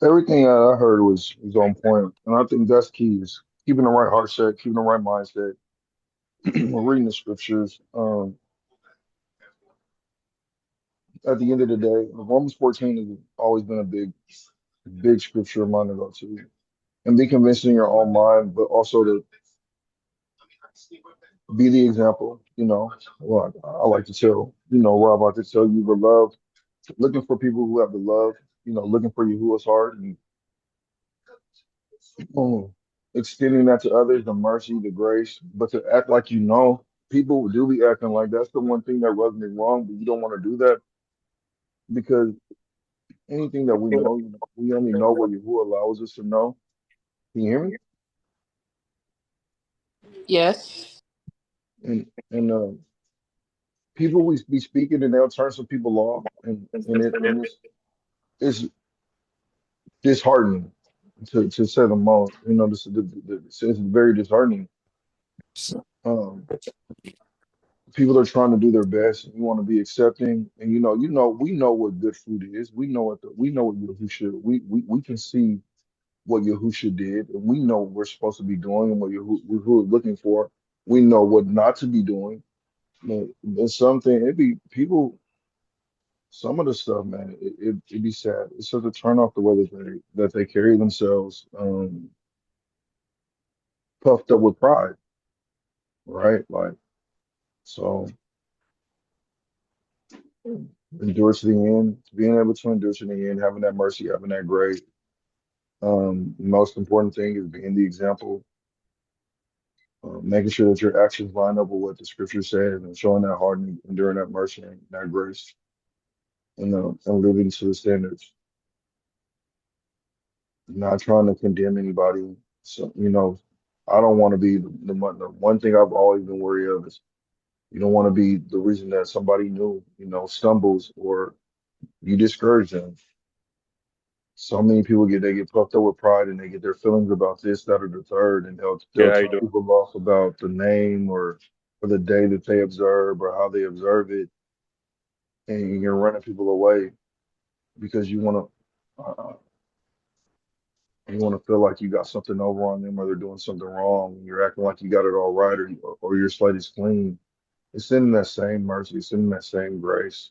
everything I heard was on point, and I think that's key is keeping the right heart set, keeping the right mindset. We're reading the scriptures. At the end of the day, Romans 14 has always been a big scripture of mine to go to, and be convinced in your own mind, but also to be the example. Well, I like to tell, Rob, I like to tell you the love, looking for people who have the love, looking for you who is hard, and extending that to others, the mercy, the grace, but to act like people do be acting like that's the one thing that rubs me wrong, but you don't want to do that because anything that we know, we only know what Yahuwah allows us to know. Can you hear me? Yes. And people we be speaking and they'll turn some people off, and it's disheartening to say the most. It's very disheartening. Um, People are trying to do their best. And you want to be accepting, and we know what good food is. We know what Yahusha. We can see what Yahusha did, and we know what we're supposed to be doing and what Yahuwah is looking for. We know what not to be doing. And something it be people. Some of the stuff, man, it be sad. It's such a turn off the way that they carry themselves, puffed up with pride, right? Like so, endure to the end, being able to endure to the end, having that mercy, having that grace. Most important thing is being the example, making sure that your actions line up with what the scripture says, and showing that heart and enduring that mercy and that grace, and living to the standards. Not trying to condemn anybody. So, I don't want to be the one thing I've always been worried of is you don't want to be the reason that somebody new, stumbles or you discourage them. So many people they get puffed up with pride and they get their feelings about this, that, or the third, and they'll Yeah, how you turn doing? people off about the name or the day that they observe or how they observe it, and you're running people away because you want to feel like you got something over on them or they're doing something wrong. You're acting like you got it all right or your slate is clean. It's in that same mercy, it's in that same grace.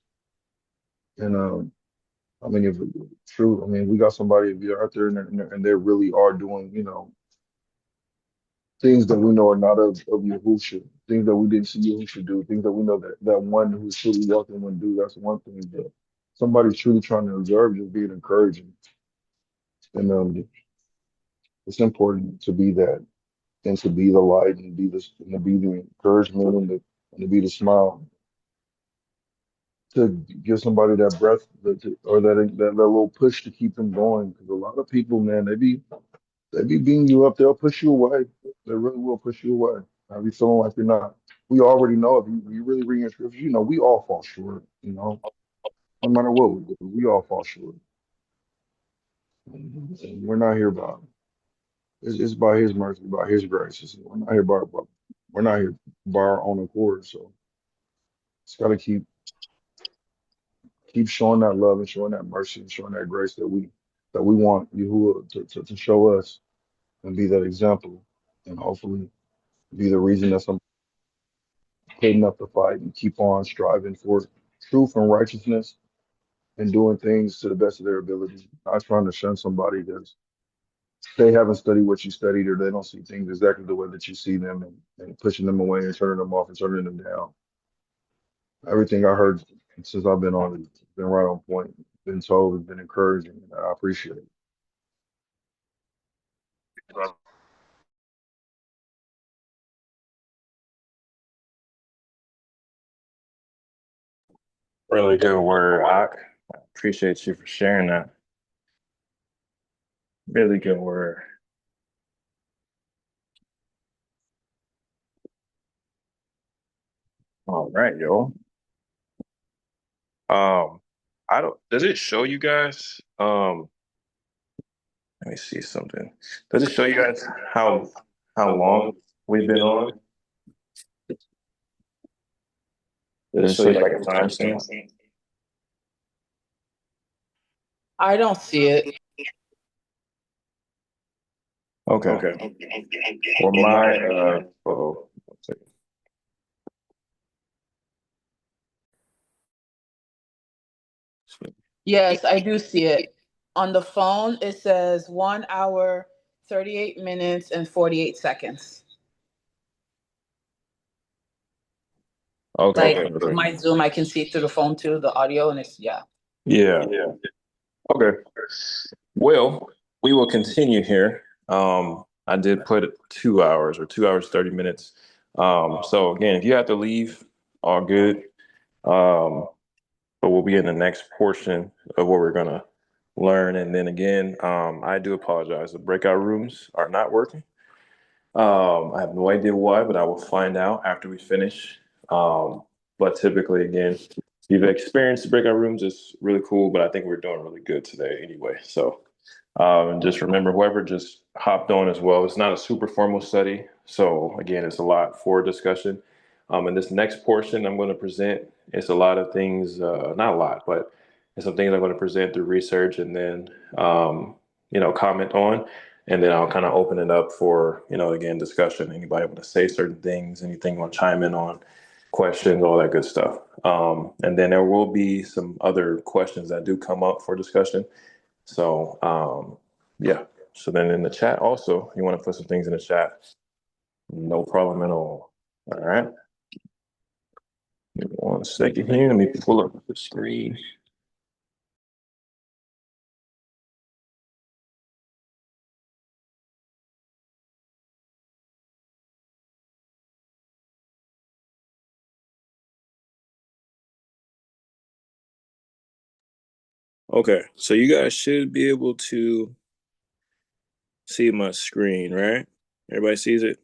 And I mean, if true, I mean, we got somebody if you're out there and they really are doing, things that we know are not of Yahusha, things that we didn't see Yahusha do, things that we know that one who's truly walking would do. That's one thing. But somebody's truly trying to observe, just being encouraging, and it's important to be that and to be the light and to be the encouragement and to be the smile to give somebody that breath or that little push to keep them going. Because a lot of people, man, they be beating you up. They'll push you away. They really will push you away. I'll be feeling like you're not. We already know if you really read your scriptures, we all fall short. No matter what we do, we all fall short. And we're not here by it's by His mercy, by His grace. We're not here by our own accord. So it's got to keep showing that love and showing that mercy and showing that grace that we want Yahuwah to show us and be that example and hopefully be the reason that some putting up the fight and keep on striving for truth and righteousness and doing things to the best of their ability. Not trying to shun somebody because they haven't studied what you studied or they don't see things exactly the way that you see them and pushing them away and turning them off and turning them down. Everything I heard since I've been on has been right on point, been told, has been encouraging, and I appreciate it. Really good word, Ak. I appreciate you for sharing that. Really good word. All right, yo. Um, I don't. Does it show you guys? Let me see something. Does it show you guys how long we've been on? Does it show you like a timestamp? I don't see it. Okay. Well, my oh, one second. Yes, I do see it. On the phone, it says 1 hour, 38 minutes, and 48 seconds. Okay, Like perfect. my Zoom, I can see it through the phone too, the audio, and it's, yeah. Yeah. Okay. Well, we will continue here. I did put 2 hours or 2 hours, 30 minutes. So again, if you have to leave, all good. Um, but we'll be in the next portion of what we're gonna learn. And then again, I do apologize. The breakout rooms are not working. I have no idea why, but I will find out after we finish. But typically, again, if you've experienced the breakout rooms, it's really cool. But I think we're doing really good today anyway. So and just remember, whoever just hopped on as well, it's not a super formal study. So again, it's a lot for discussion. In this next portion, I'm going to present. It's a lot of things, not a lot, but it's some things I'm going to present through research and then, comment on. And then I'll kind of open it up for, again, discussion. Anybody want to say certain things, anything want to chime in on, questions, all that good stuff. And then there will be some other questions that do come up for discussion. So, yeah. So then in the chat also, you want to put some things in the chat. No problem at all. All right. Give me 1 second here. Let me pull up the screen. Okay. So you guys should be able to see my screen, right? Everybody sees it?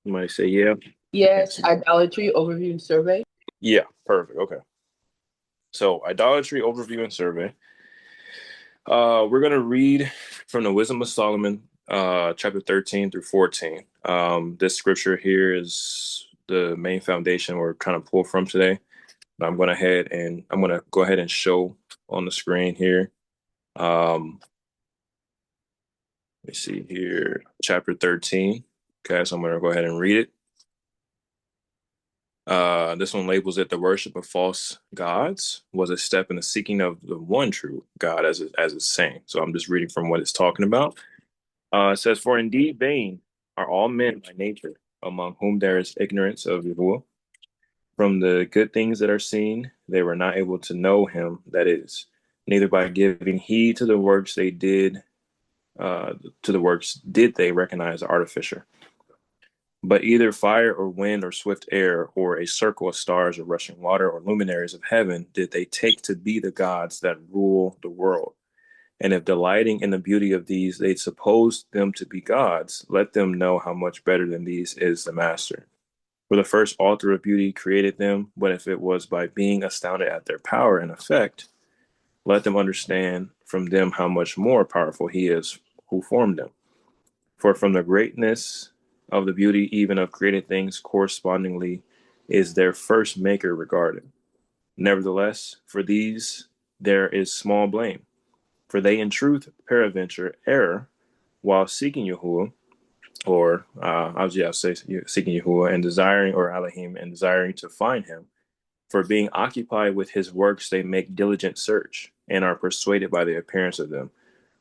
Somebody say yeah. Yes, idolatry overview and survey. Yeah, perfect. Okay. So idolatry overview and survey. We're gonna read from the Wisdom of Solomon, chapter 13 through 14. This scripture here is the main foundation we're kind of pull from today. I'm going to go ahead and show on the screen here. Let me see here, chapter 13. Okay, so I'm going to go ahead and read it. This one labels it the worship of false gods was a step in the seeking of the one true God, as it's saying. So I'm just reading from what it's talking about. It says, "For indeed vain are all men by nature, among whom there is ignorance of Yahuwah. From the good things that are seen, they were not able to know him, that is, neither by giving heed to the works did they recognize the artificer. But either fire or wind or swift air or a circle of stars or rushing water or luminaries of heaven did they take to be the gods that rule the world. And if delighting in the beauty of these they supposed them to be gods, let them know how much better than these is the master. For the first author of beauty created them, but if it was by being astounded at their power and effect, let them understand from them how much more powerful he is who formed them. For from the greatness of the beauty even of created things correspondingly is their first maker regarded. Nevertheless, for these there is small blame, for they in truth peradventure err while seeking Yahuwah, or I'll say seeking Yahuwah and desiring, or Elohim and desiring to find him. For being occupied with his works, they make diligent search and are persuaded by the appearance of them.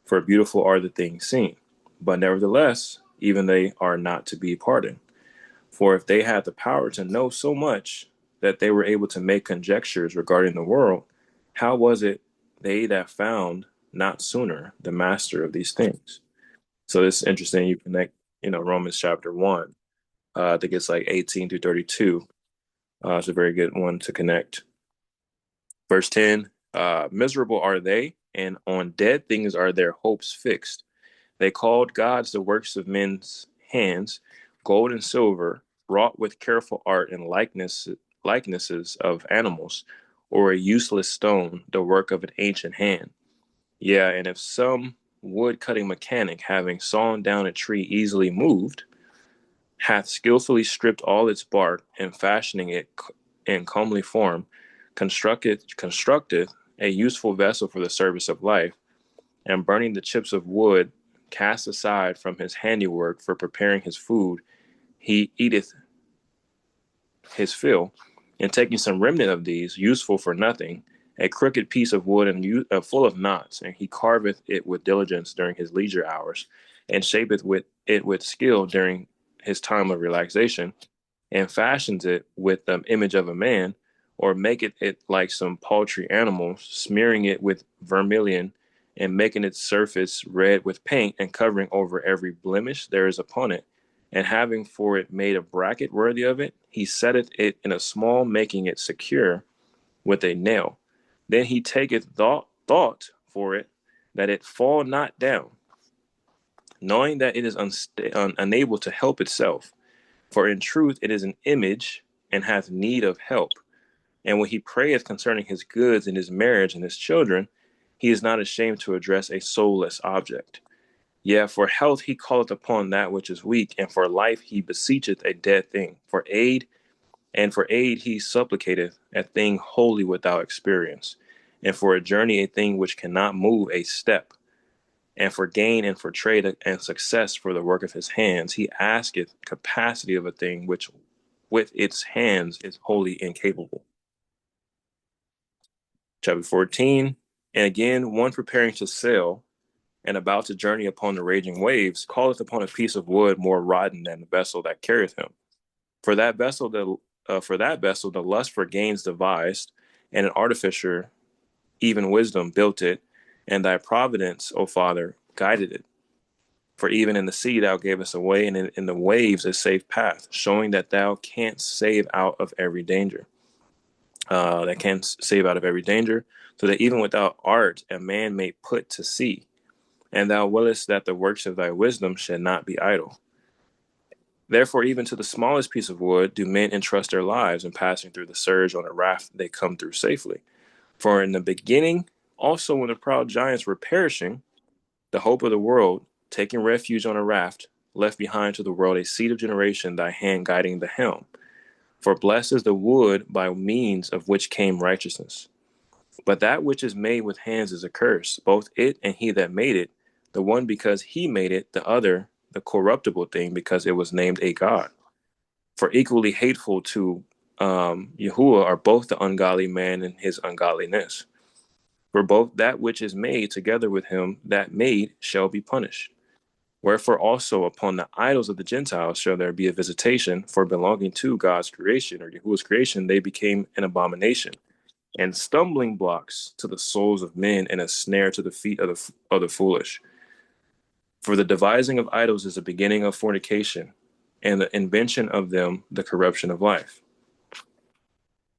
For beautiful are the things seen, but nevertheless, even they are not to be pardoned. For if they had the power to know so much that they were able to make conjectures regarding the world, how was it they that found not sooner the master of these things? So it's interesting. You connect, Romans chapter 1. I think it's like 18 through 32. It's a very good one to connect. Verse 10, miserable are they and on dead things are their hopes fixed. They called gods the works of men's hands, gold and silver, wrought with careful art and likenesses of animals, or a useless stone, the work of an ancient hand. Yeah, and if some wood cutting mechanic, having sawn down a tree easily moved, hath skillfully stripped all its bark, and fashioning it in comely form, constructeth a useful vessel for the service of life, and burning the chips of wood cast aside from his handiwork for preparing his food, he eateth his fill, and taking some remnant of these, useful for nothing, a crooked piece of wood and full of knots, and he carveth it with diligence during his leisure hours, and shapeth it with skill during his time of relaxation, and fashions it with the image of a man, or maketh it like some paltry animal, smearing it with vermilion, and making its surface red with paint, and covering over every blemish there is upon it, and having for it made a bracket worthy of it, he setteth it in a small, making it secure with a nail. Then he taketh thought for it, that it fall not down, knowing that it is unable to help itself. For in truth it is an image, and hath need of help. And when he prayeth concerning his goods and his marriage and his children, he is not ashamed to address a soulless object. Yeah, for health he calleth upon that which is weak, and for life he beseecheth a dead thing. For aid he supplicateth a thing wholly without experience, and for a journey a thing which cannot move a step, and for gain and for trade and success for the work of his hands he asketh capacity of a thing which with its hands is wholly incapable. Chapter 14. And again, one preparing to sail and about to journey upon the raging waves calleth upon a piece of wood more rotten than the vessel that carrieth him. For that vessel the lust for gains devised, and an artificer, even wisdom, built it, and thy providence, O Father, guided it. For even in the sea thou gavest a way, and in the waves a safe path, showing that thou canst save out of every danger. So that even without art a man may put to sea. And thou willest that the works of thy wisdom should not be idle. Therefore, even to the smallest piece of wood do men entrust their lives, and passing through the surge on a raft they come through safely. For in the beginning, also when the proud giants were perishing, the hope of the world, taking refuge on a raft, left behind to the world a seed of generation, thy hand guiding the helm. For blessed is the wood by means of which came righteousness. But that which is made with hands is a curse, both it and he that made it, the one because he made it, the other the corruptible thing because it was named a god. For equally hateful to Yahuwah are both the ungodly man and his ungodliness. For both that which is made together with him that made shall be punished. Wherefore also upon the idols of the Gentiles shall there be a visitation, for belonging to God's creation, or Yahuwah's creation, they became an abomination, and stumbling blocks to the souls of men, and a snare to the feet of the foolish. For the devising of idols is the beginning of fornication, and the invention of them the corruption of life.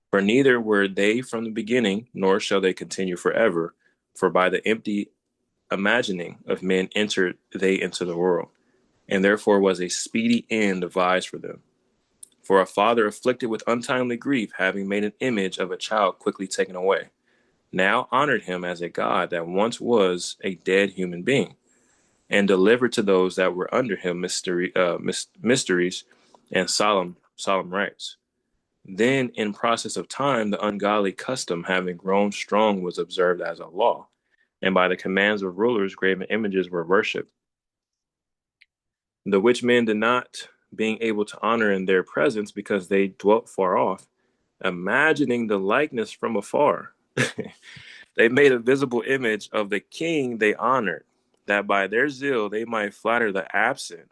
For neither were they from the beginning, nor shall they continue forever. For by the empty imagining of men entered they into the world, and therefore was a speedy end devised for them. For a father afflicted with untimely grief, having made an image of a child quickly taken away, now honored him as a God that once was a dead human being, and delivered to those that were under him mysteries and solemn rites. Then, in process of time, the ungodly custom, having grown strong, was observed as a law, and by the commands of rulers, graven images were worshipped, the which men did not, being able to honor in their presence, because they dwelt far off, imagining the likeness from afar. They made a visible image of the king they honored, that by their zeal they might flatter the absent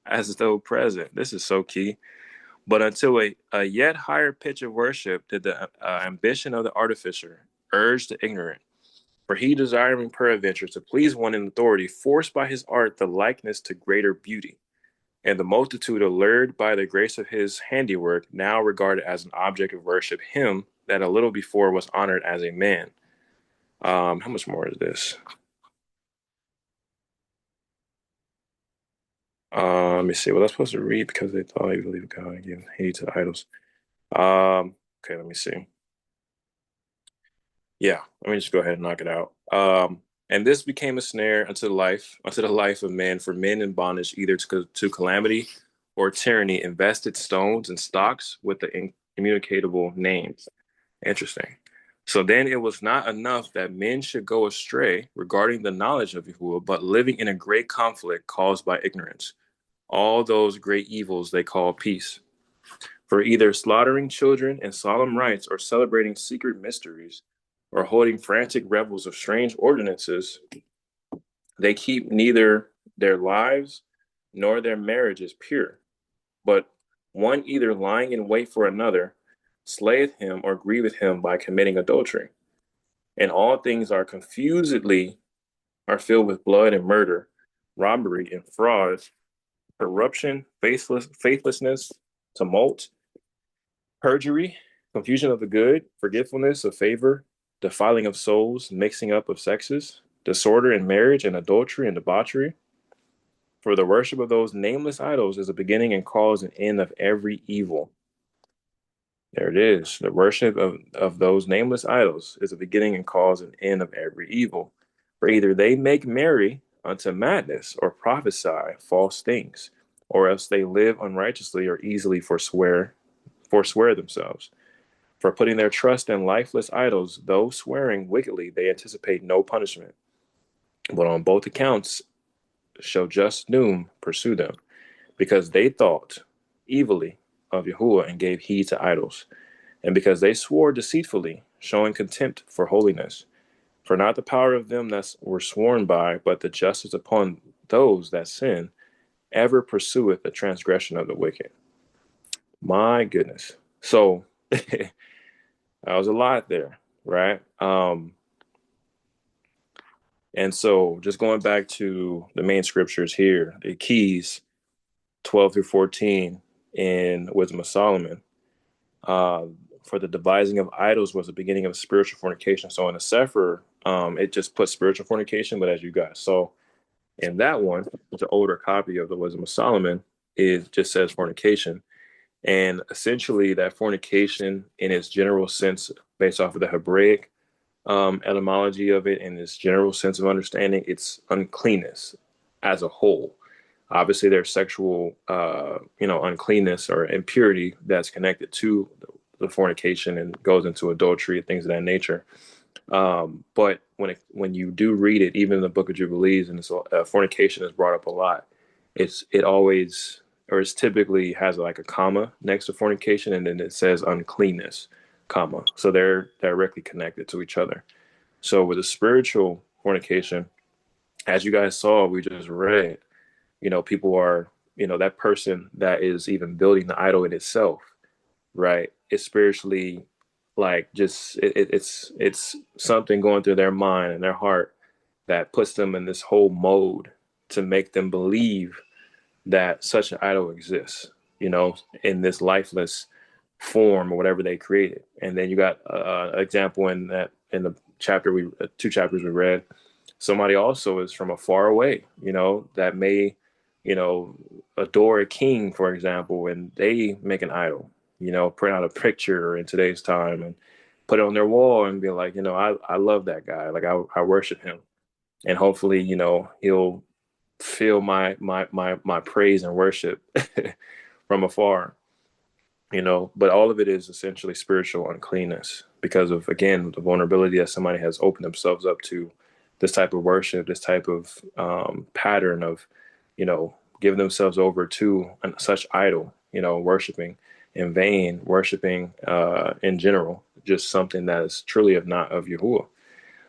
as though present. This is so key. But until a yet higher pitch of worship did the ambition of the artificer urge the ignorant. For he, desiring peradventure to please one in authority, forced by his art the likeness to greater beauty. And the multitude, allured by the grace of his handiwork, now regarded as an object of worship him that a little before was honored as a man. How much more is this? Let me see. Well, I'm supposed to read because they thought he believed God and gave heed to idols. Okay, let me see. Yeah, let me just go ahead and knock it out. And this became a snare unto the life of man, for men in bondage, either to calamity or tyranny, invested stones and stocks with the incommunicable names. Interesting. So then it was not enough that men should go astray regarding the knowledge of Yahuwah, but living in a great conflict caused by ignorance. All those great evils they call peace. For either slaughtering children in solemn rites, or celebrating secret mysteries, or holding frantic revels of strange ordinances, they keep neither their lives nor their marriages pure, but one either lying in wait for another, slayeth him or grieveth him by committing adultery. And all things are filled with blood and murder, robbery and fraud, corruption, faithlessness, tumult, perjury, confusion of the good, forgetfulness of favor, defiling of souls, mixing up of sexes, disorder in marriage, and adultery and debauchery. For the worship of those nameless idols is a beginning and cause and end of every evil. There it is. The worship of those nameless idols is a beginning and cause and end of every evil. For either they make merry unto madness, or prophesy false things, or else they live unrighteously, or easily forswear themselves. For putting their trust in lifeless idols, though swearing wickedly, they anticipate no punishment. But on both accounts shall just doom pursue them, because they thought evilly of Yahuwah and gave heed to idols, and because they swore deceitfully, showing contempt for holiness. For not the power of them that were sworn by, but the justice upon those that sin, ever pursueth the transgression of the wicked. My goodness. So that was a lot there, right? And so just going back to the main scriptures here, the keys 12 through 14 in Wisdom of Solomon, uh, for the devising of idols was the beginning of spiritual fornication. So in the Sefer, it just puts spiritual fornication, but as you guys saw in that one, it's an older copy of the Wisdom of Solomon, it just says fornication. And essentially that fornication in its general sense, based off of the Hebraic etymology of it and its general sense of understanding, it's uncleanness as a whole. Obviously, there's sexual, uncleanness or impurity that's connected to the fornication and goes into adultery and things of that nature. But when you do read it, even in the Book of Jubilees, and fornication is brought up a lot. It always, or it's typically has like a comma next to fornication, and then it says uncleanness, comma. So they're directly connected to each other. So with a spiritual fornication, as you guys saw, we just read, people are, that person that is even building the idol in itself, right? It's spiritually like just it's something going through their mind and their heart that puts them in this whole mode to make them believe that such an idol exists, in this lifeless form or whatever they created. And then you got an example in the chapter two chapters we read. Somebody also is from a far away, that may, adore a king, for example, and they make an idol, print out a picture in today's time and put it on their wall and be like, I love that guy. Like I worship him. And hopefully, he'll feel my praise and worship from afar, but all of it is essentially spiritual uncleanness because of, again, the vulnerability that somebody has opened themselves up to this type of worship, this type of pattern of, giving themselves over to such idol, worshiping in vain, worshiping in general, just something that is truly not of Yahuwah.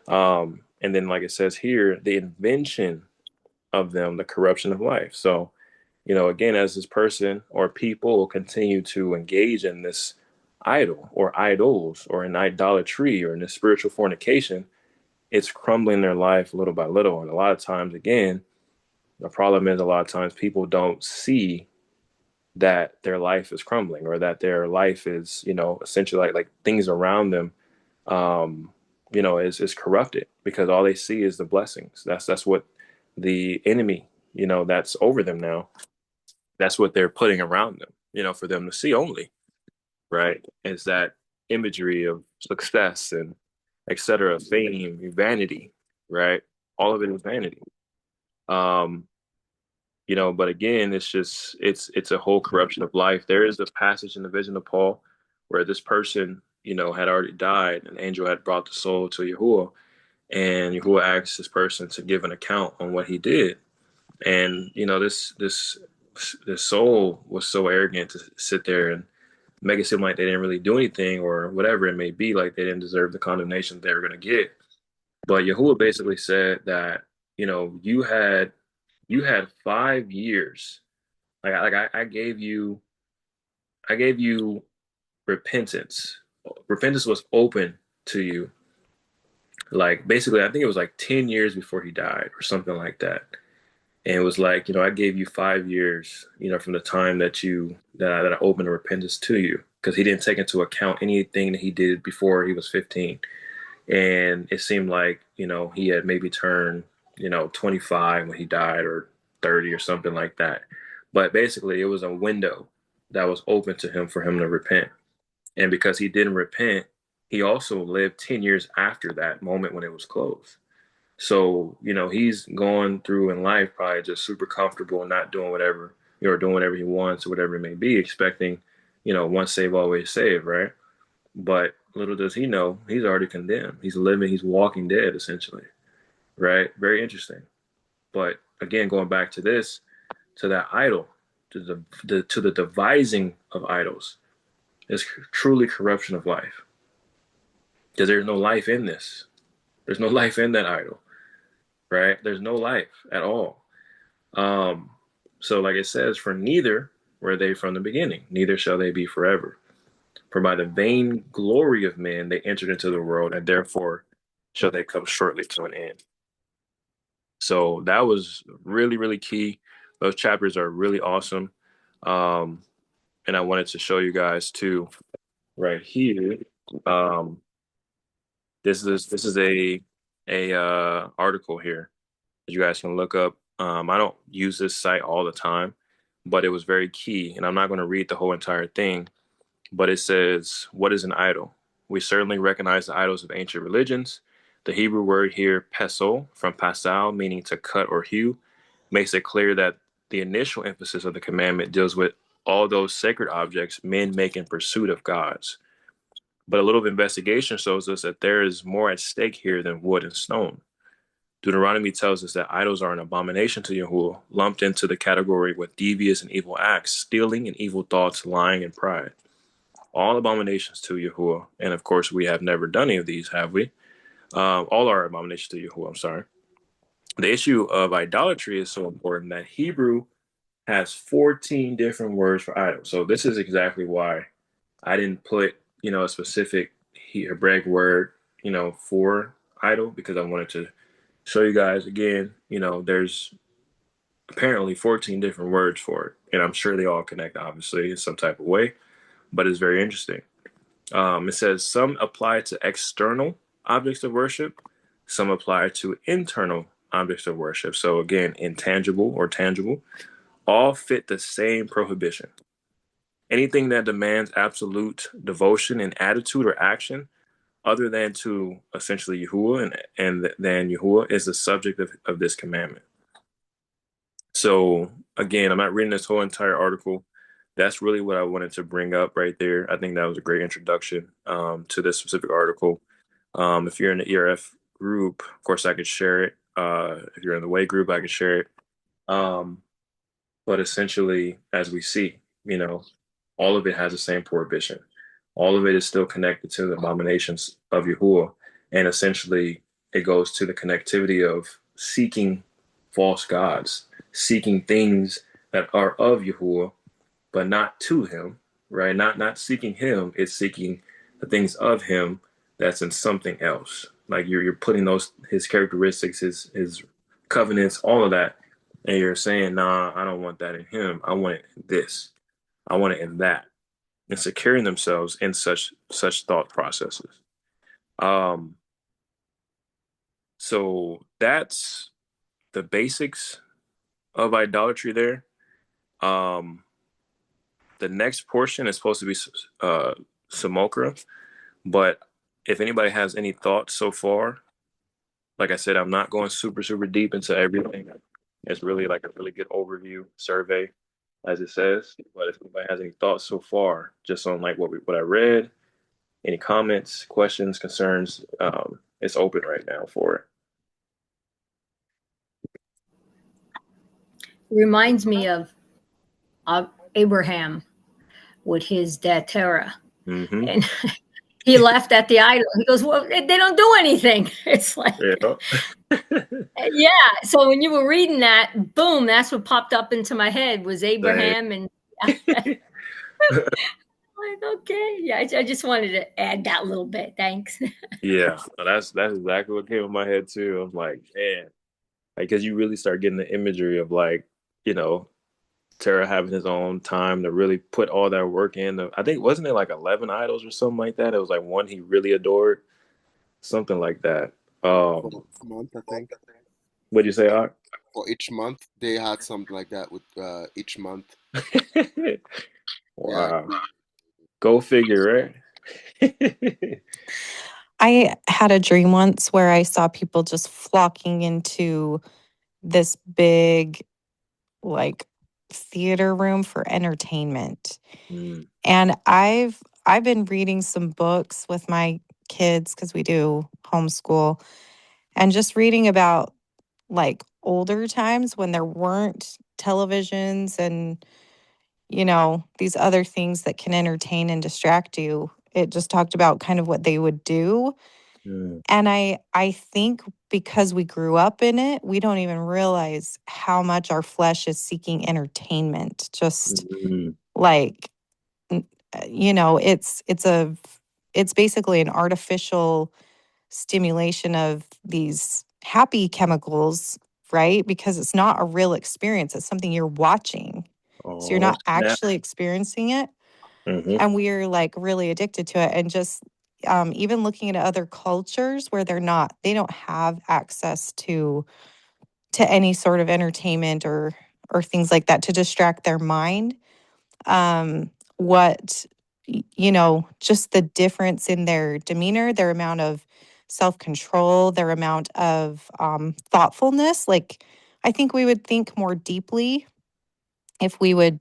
And then, like it says here, the invention of them, the corruption of life. So, again, as this person or people continue to engage in this idol or idols or in idolatry or in this spiritual fornication, it's crumbling their life little by little. And a lot of times, again, the problem is a lot of times people don't see that their life is crumbling or that their life is, essentially like things around them, is corrupted because all they see is the blessings. That's what the enemy, that's over them now. That's what they're putting around them, for them to see only, right? Is that imagery of success and etc., fame, vanity, right? All of it is vanity. Um, but again, it's a whole corruption of life. There is a passage in the vision of Paul where this person, had already died. An angel had brought the soul to Yahuwah, and Yahuwah asked this person to give an account on what he did. And this soul was so arrogant to sit there and make it seem like they didn't really do anything or whatever it may be, like they didn't deserve the condemnation they were going to get. But Yahuwah basically said that, you had 5 years. I gave you repentance. Repentance was open to you. Like basically, I think it was like 10 years before he died or something like that. And it was like, I gave you 5 years, from the time that I opened a repentance to you, because he didn't take into account anything that he did before he was 15. And it seemed like, he had maybe turned, 25 when he died, or 30 or something like that. But basically, it was a window that was open to him for him to repent. And because he didn't repent, he also lived 10 years after that moment when it was closed. So, he's going through in life probably just super comfortable and not doing whatever, doing whatever he wants or whatever it may be, expecting, once saved, always saved, right? But little does he know, he's already condemned. He's living, he's walking dead, essentially, right? Very interesting. But again, going back to this, to that idol, to the devising of idols, is truly corruption of life. Because there's no life in this. There's no life in that idol, right? There's no life at all. So like it says, for neither were they from the beginning, neither shall they be forever. For by the vain glory of men they entered into the world, and therefore shall they come shortly to an end. So that was really, really key. Those chapters are really awesome. And I wanted to show you guys too, right here. This is a article here that you guys can look up. I don't use this site all the time, but it was very key. And I'm not going to read the whole entire thing, but it says, what is an idol? We certainly recognize the idols of ancient religions. The Hebrew word here, pesol, from pasal, meaning to cut or hew, makes it clear that the initial emphasis of the commandment deals with all those sacred objects men make in pursuit of gods. But a little investigation shows us that there is more at stake here than wood and stone. Deuteronomy tells us that idols are an abomination to Yahuwah, lumped into the category with devious and evil acts, stealing and evil thoughts, lying and pride. All abominations to Yahuwah. And of course, we have never done any of these, have we? All are abominations to Yahuwah, I'm sorry. The issue of idolatry is so important that Hebrew has 14 different words for idol. So this is exactly why I didn't put, a specific Hebraic word, for idol, because I wanted to show you guys again, there's apparently 14 different words for it. And I'm sure they all connect, obviously, in some type of way, but it's very interesting. It says some apply to external objects of worship, some apply to internal objects of worship. So again, intangible or tangible, all fit the same prohibition. Anything that demands absolute devotion and attitude or action other than to essentially Yahuwah and then Yahuwah is the subject of this commandment. So again, I'm not reading this whole entire article. That's really what I wanted to bring up right there. I think that was a great introduction to this specific article. If you're in the ERF group, of course, I could share it. If you're in the Way group, I could share it. But essentially, as we see, all of it has the same prohibition. All of it is still connected to the abominations of Yahuwah. And essentially, it goes to the connectivity of seeking false gods, seeking things that are of Yahuwah, but not to him, right? Not seeking him, it's seeking the things of him that's in something else. Like you're putting his characteristics, his covenants, all of that, and you're saying, nah, I don't want that in him. I want it in this. I want it in that. And securing themselves in such thought processes. So that's the basics of idolatry there. Um, the next portion is supposed to be Simulacra, but if anybody has any thoughts so far, like I said, I'm not going super deep into everything. It's really like a really good overview survey, as it says. But if anybody has any thoughts so far, just on like what I read, any comments, questions, concerns, it's open right now for it. Reminds me of Abraham with his dad Terah, Mm-hmm. and he laughed at the idol. He goes, "Well, they don't do anything." It's like, Yeah. yeah. So when you were reading that, boom, that's what popped up into my head was Same. Abraham, and like, okay, yeah. I just wanted to add that little bit. Thanks. Yeah, that's exactly what came in my head too. I'm like, man, like, because you really start getting the imagery of like, you know, Terra having his own time to really put all that work in. I think wasn't it like 11 idols or something like that? It was like one he really adored, something like that. For each month, I think. What'd you say, Ak? For each month, they had something like that with each month. Yeah. Wow, go figure, right? I had a dream once where I saw people just flocking into this big, like, theater room for entertainment. Mm, And I've been reading some books with my kids because we do homeschool, and just reading about like older times when there weren't televisions and these other things that can entertain and distract you. It just talked about kind of what they would do. mm, And I think because we grew up in it, we don't even realize how much our flesh is seeking entertainment. Just mm, like it's basically an artificial stimulation of these happy chemicals, right? Because it's not a real experience. It's something you're watching. So you're oh not snap! actually experiencing it. Hmm. And we're like really addicted to it. And just even looking at other cultures where they don't have access to any sort of entertainment or things like that to distract their mind. What just the difference in their demeanor, their amount of self-control, their amount of thoughtfulness. Like, I think we would think more deeply if we would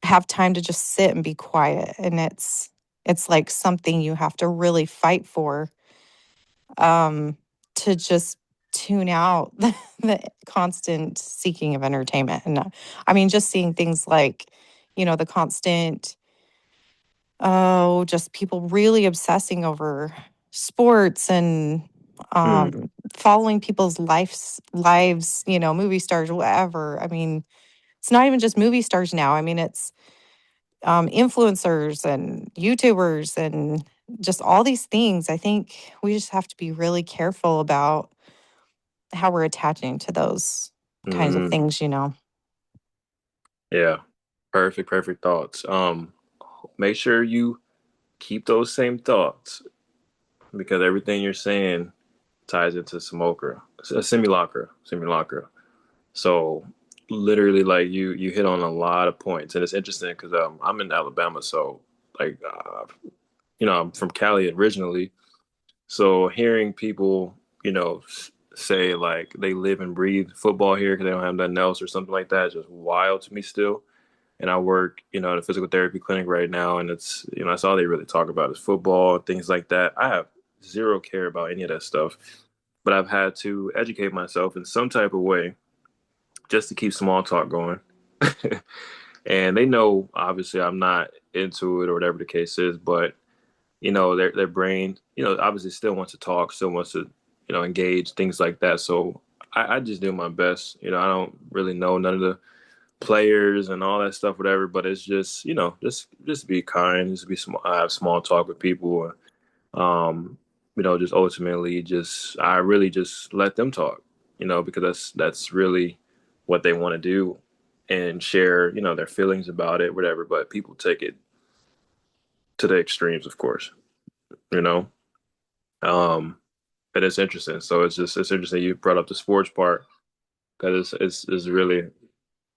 have time to just sit and be quiet. And it's like something you have to really fight for, to just tune out the constant seeking of entertainment. And I mean, just seeing things like, the constant, just people really obsessing over sports and Mm, following people's lives, movie stars, whatever. I mean, it's not even just movie stars now. I mean, it's influencers and YouTubers and just all these things. I think we just have to be really careful about how we're attaching to those kinds of mm, things. yeah, perfect thoughts. Make sure you keep those same thoughts because everything you're saying ties into simulacra. So literally, like you hit on a lot of points, and it's interesting because I'm in Alabama, so like I'm from Cali originally. So hearing people, say like they live and breathe football here because they don't have nothing else or something like that is just wild to me still. And I work, in a physical therapy clinic right now, and it's, that's all they really talk about is football and things like that. I have zero care about any of that stuff, but I've had to educate myself in some type of way just to keep small talk going. And they know, obviously, I'm not into it or whatever the case is, but their brain, obviously still wants to talk, still wants to, engage, things like that. So I just do my best. I don't really know none of the players and all that stuff, whatever. But it's just, just be kind, just be small. I have small talk with people, um, just ultimately, just I really just let them talk, because that's really what they want to do and share, their feelings about it, whatever. But people take it to the extremes, of course, you know. Um, and it's interesting. So it's interesting you brought up the sports part because it's really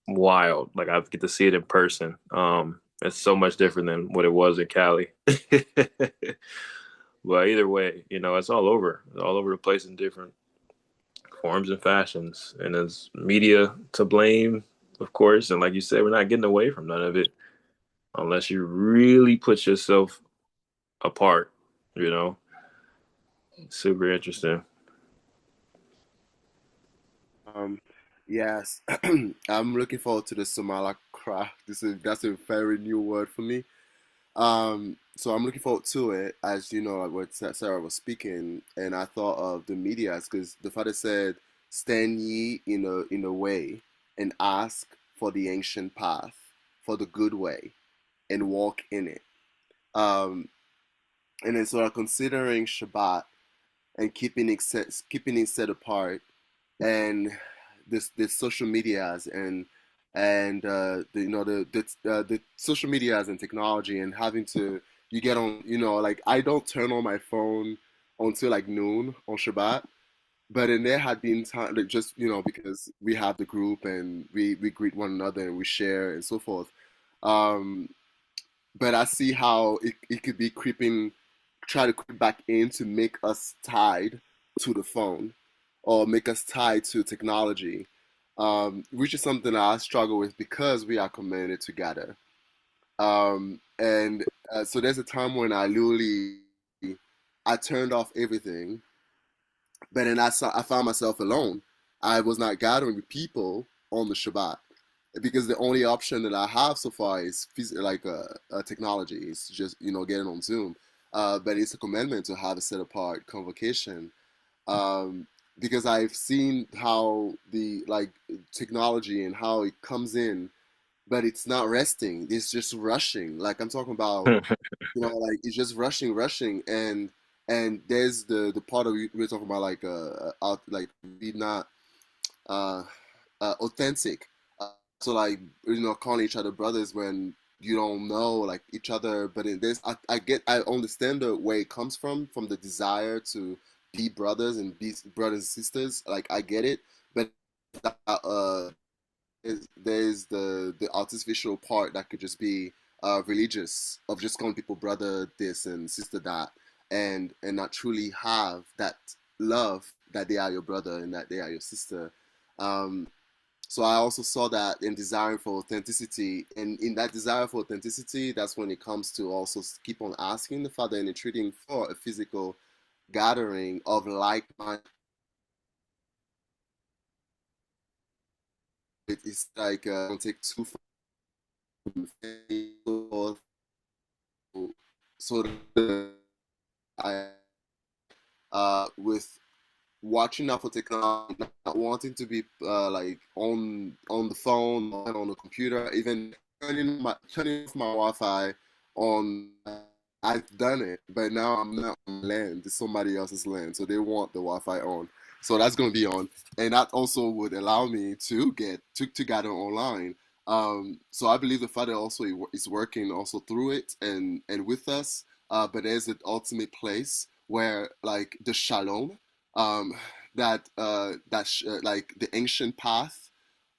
wild. Like I get to see it in person. It's so much different than what it was in Cali. But either way, it's all over the place in different forms and fashions. And there's media to blame, of course. And like you said, we're not getting away from none of it unless you really put yourself apart, you know. Super interesting. Um, yes, I'm looking forward to the Simulacra. That's a very new word for me. So I'm looking forward to it, as you know, like what Sarah was speaking, and I thought of the medias because the Father said, "Stand ye in a way, and ask for the ancient path, for the good way, and walk in it." Um, and then so I'm considering Shabbat and keeping it set apart, and this social medias and the social medias and technology and having to you get on like I don't turn on my phone until like noon on Shabbat. But then there had been time like just because we have the group and we greet one another and we share and so forth. um but I see how it could be creeping, try to creep back in to make us tied to the phone or make us tied to technology, which is something that I struggle with because we are commanded together. And so there's a time when I turned off everything, but then I found myself alone. I was not gathering with people on the Shabbat because the only option that I have so far is technology. It's just getting on Zoom. But it's a commandment to have a set apart convocation, um, because I've seen how the like technology and how it comes in, but it's not resting. It's just rushing. Like I'm talking about, like it's just rushing, rushing, and there's the part of we're talking about like be not uh, authentic. So like calling each other brothers when you don't know like each other, but in this I understand the where it comes from the desire to be brothers and be brothers and sisters. Like I get it, but uh, there's the artificial part that could just be religious of just calling people brother this and sister that, and not truly have that love that they are your brother and that they are your sister. Um, so I also saw that in desiring for authenticity, and in that desire for authenticity, that's when it comes to also keep on asking the Father and entreating for a physical gathering of like minded. It's like don't take too far, so I with watching out for technology, not wanting to be like on the phone or on the computer, even turning off my Wi-Fi on. I've done it, but now I'm not on land. It's somebody else's land, so they want the Wi-Fi on. So that's going to be on, and that also would allow me to get to gather online. So I believe the Father also is working also through it and with us. But there's an ultimate place where like the shalom, um, like the ancient path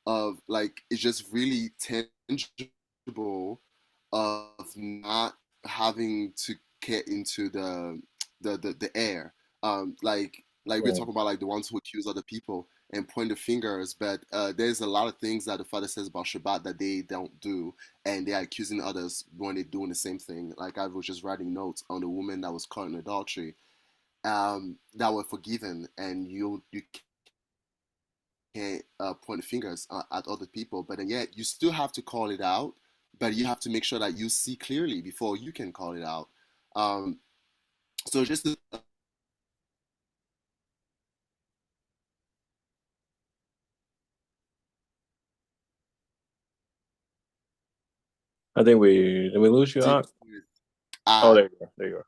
of like it's just really tangible of not having to get into the air. Like we're talking about like the ones who accuse other people and point the fingers, but there's a lot of things that the Father says about Shabbat that they don't do, and they are accusing others when they're doing the same thing. Like I was just writing notes on the woman that was caught in adultery, that were forgiven, and you can't point fingers at other people, but then yet you still have to call it out, but you have to make sure that you see clearly before you can call it out. Um, so just I think we did we lose you, deal Ak? with Oh, ads. there you go. There you go.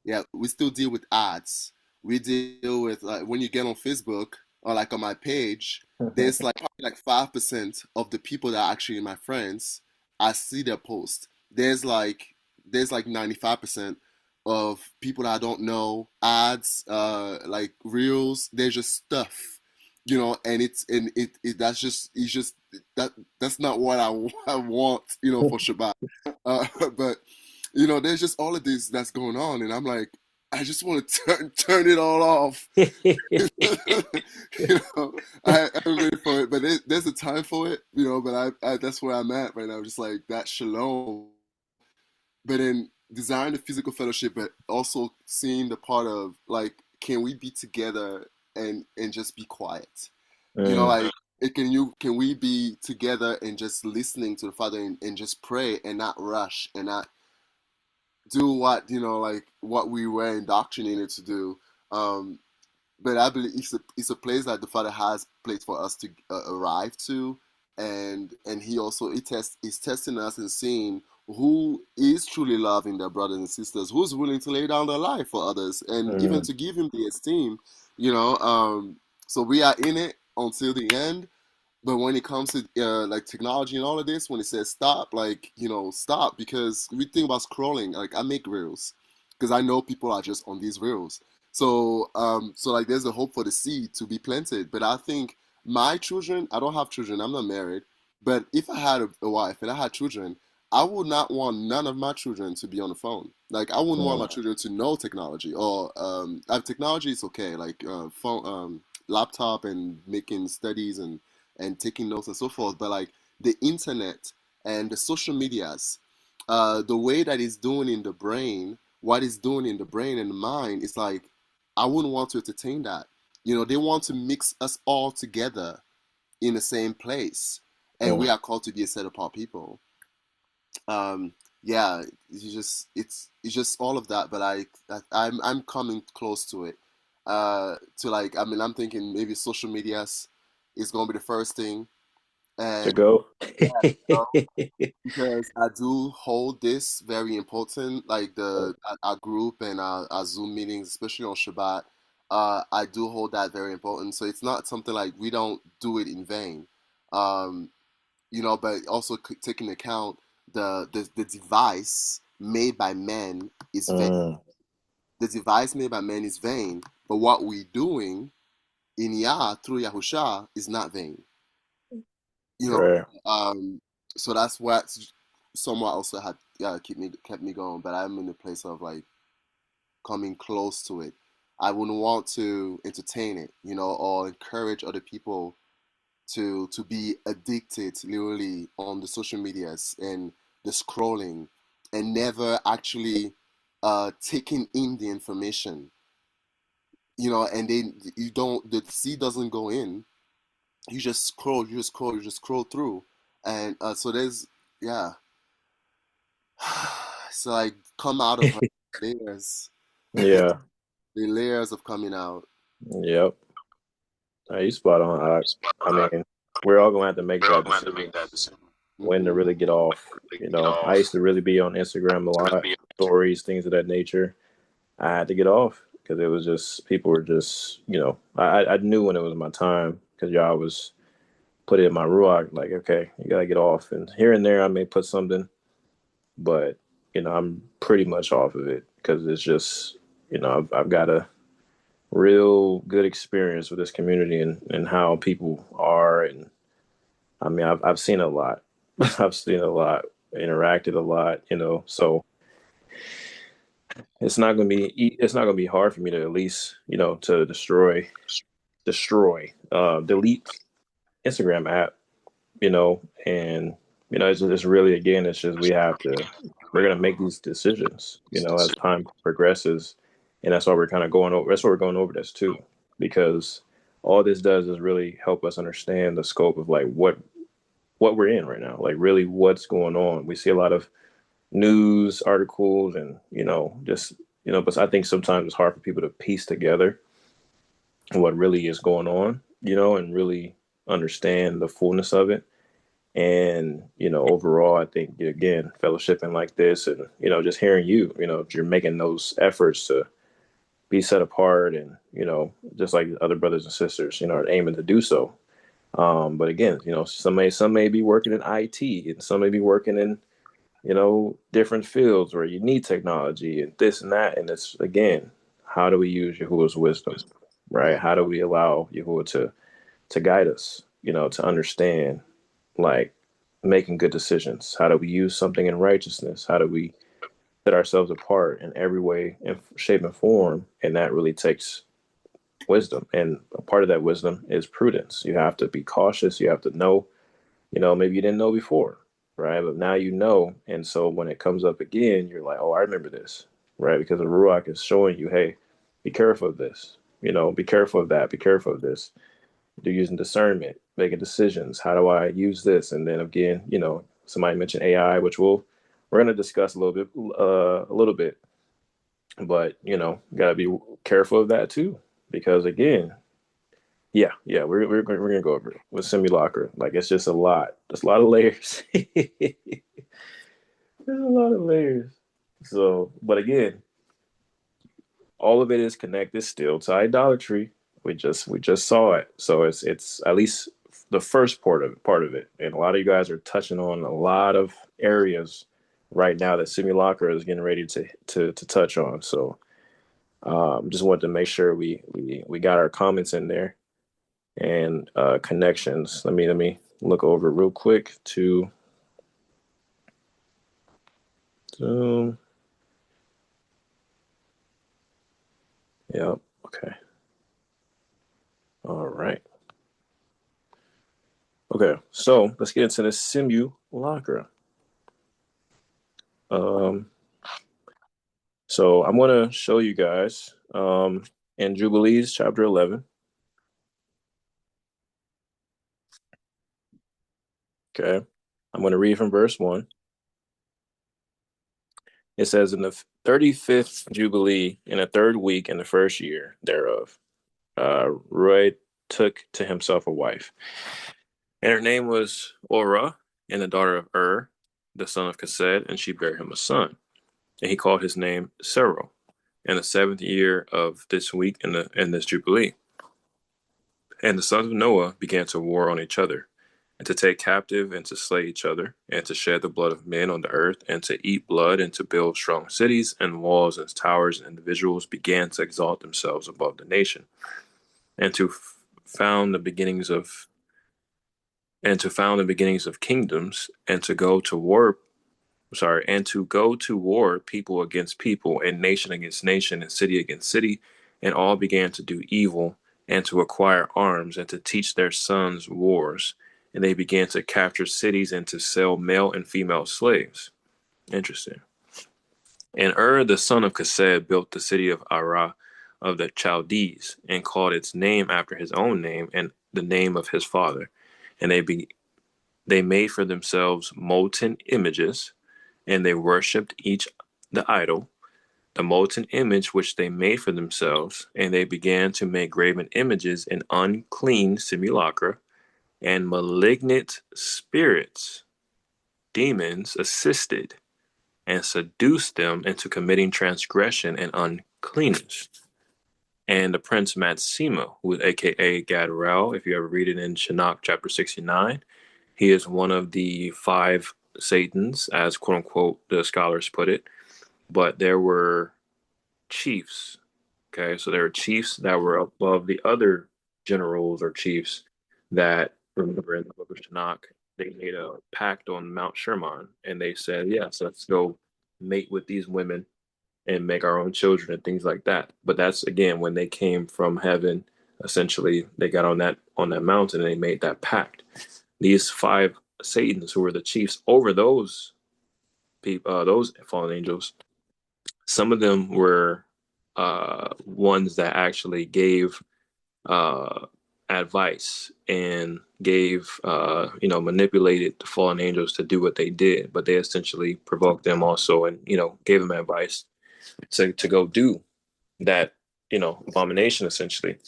Yeah, we still deal with ads. We deal with like when you get on Facebook or like on my page, there's like probably like 5% of the people that are actually my friends. I see their post. There's like 95%. of people I don't know, ads, like reels. There's just stuff, and that's just it's just that's not what I want, for Shabbat. But there's just all of this that's going on, and I'm like, I just want to turn it all off. I'm ready for it, but there's a time for it, But I that's where I'm at right now, just like that shalom, but then design the physical fellowship, but also seeing the part of like, can we be together and just be quiet? Like can we be together and just listening to the Father and just pray and not rush and not do what like what we were indoctrinated to do. Um, but I believe it's a place that the Father has placed for us to arrive to, and He also is testing us and seeing who is truly loving their brothers and sisters, who's willing to lay down their life for others, and even to give Him the esteem. So we are in it until the end. But when it comes to like technology and all of this, when it says stop, like stop, because we think about scrolling. Like I make reels because I know people are just on these reels. So like there's a hope for the seed to be planted. But I think my children, I don't have children, I'm not married. But if I had a wife and I had children, I would not want none of my children to be on the phone. Like I wouldn't want my children to know technology or technology is okay, like phone, laptop and making studies and taking notes and so forth. But like the internet and the social medias, the way that it's doing in the brain, what it's doing in the brain and the mind, it's like I wouldn't want to entertain that. They want to mix us all together in the same place, and we are called to be a set apart people. Yeah, it's just all of that. But I'm coming close to it. To like, I mean, I'm thinking maybe social medias is gonna be the first thing, to and go. yeah, because I do hold this very important, like our group and our Zoom meetings, especially on Shabbat. I do hold that very important. So it's not something like we don't do it in vain. Um, but also take into account the device made by men is vain. The device made by men is vain, but what we're doing in Yah through Yahusha is not vain. You know, Right. so that's what somewhat also had kept me going. But I'm in the place of like coming close to it. I wouldn't want to entertain it, or encourage other people to be addicted literally on the social medias and the scrolling and never actually taking in the information, and then the seed doesn't go in. You just scroll through, and so there's yeah, so like come out of her layers, Yeah. the layers of coming out. Yep. You spot on. I mean, we're all going to have to make that decision when to Hmm. really get off. I used to really be on Instagram a lot, stories, things of that nature. I had to get off because it was just people were just, I knew when it was my time because y'all was put it in my ruach like, okay, you gotta get off. And here and there, I may put something, but I'm pretty much off of it because it's just, I've got a real good experience with this community and how people are. And I mean, I've seen a lot. I've seen a lot, interacted a lot, so it's not gonna be hard for me to at least, to delete Instagram app, and it's really, again, it's just we're gonna make these decisions, as time progresses, and that's why we're kind of going over. That's what we're going over this too, because all this does is really help us understand the scope of like what we're in right now, like really what's going on. We see a lot of news articles and just but I think sometimes it's hard for people to piece together what really is going on, and really understand the fullness of it. And overall, I think, again, fellowshipping like this, and just hearing you're making those efforts to be set apart, and just like other brothers and sisters are aiming to do so. But again, some may be working in IT, and some may be working in different fields where you need technology and this and that. And it's, again, how do we use Yahuwah's wisdom, right? How do we allow Yahuwah to guide us, to understand, like, making good decisions? How do we use something in righteousness? How do we set ourselves apart in every way and shape and form? And that really takes wisdom. And a part of that wisdom is prudence. You have to be cautious. You have to know, maybe you didn't know before, right? But now you know. And so when it comes up again, you're like, oh, I remember this, right? Because the Ruach is showing you, hey, be careful of this, be careful of that, be careful of this. You're using discernment, making decisions. How do I use this? And then again, somebody mentioned AI, which we're going to discuss a little bit, but gotta be careful of that too, because again, yeah, we're gonna go over it with Simulacra. Like, it's just a lot. There's a lot of layers. There's a lot of layers. So, but again, all of it is connected still to idolatry. We just saw it. So it's at least the first part of it. And a lot of you guys are touching on a lot of areas right now that Simulacra is getting ready to touch on. So just wanted to make sure we got our comments in there and connections. Let me look over real quick to Zoom. Yep. Okay. All right. Okay. So let's get into the Simulacra. So I'm going to show you guys in Jubilees chapter 11. Okay. I'm going to read from verse 1. It says, in the 35th Jubilee, in the third week, in the first year thereof, Roy took to himself a wife, and her name was Orah, and the daughter of the son of Chesed, and she bare him a son, and he called his name Sarah, in the 7th year of this week in this Jubilee. And the sons of Noah began to war on each other, and to take captive, and to slay each other, and to shed the blood of men on the earth, and to eat blood, and to build strong cities, and walls, and towers, and individuals began to exalt themselves above the nation, and to found the beginnings of kingdoms, and to go to war people against people, and nation against nation, and city against city, and all began to do evil, and to acquire arms, and to teach their sons wars, and they began to capture cities, and to sell male and female slaves. Interesting. And the son of Chesed built the city of Arah of the Chaldees, and called its name after his own name and the name of his father. And they made for themselves molten images, and they worshipped each the idol, the molten image which they made for themselves, and they began to make graven images and unclean simulacra, and malignant spirits, demons, assisted and seduced them into committing transgression and uncleanness. And the prince Matsima, who is aka Gadarel, if you ever read it in Shinnach chapter 69, he is one of the 5 Satans, as quote unquote the scholars put it. But there were chiefs. Okay, so there were chiefs that were above the other generals or chiefs that, remember, in the book of Shinnach, they made a pact on Mount Sherman, and they said, yes, let's go mate with these women and make our own children and things like that. But that's, again, when they came from heaven. Essentially, they got on that mountain and they made that pact. These 5 Satans, who were the chiefs over those people, those fallen angels, some of them were ones that actually gave advice and manipulated the fallen angels to do what they did. But they essentially provoked them also, and gave them advice to go do that abomination, essentially.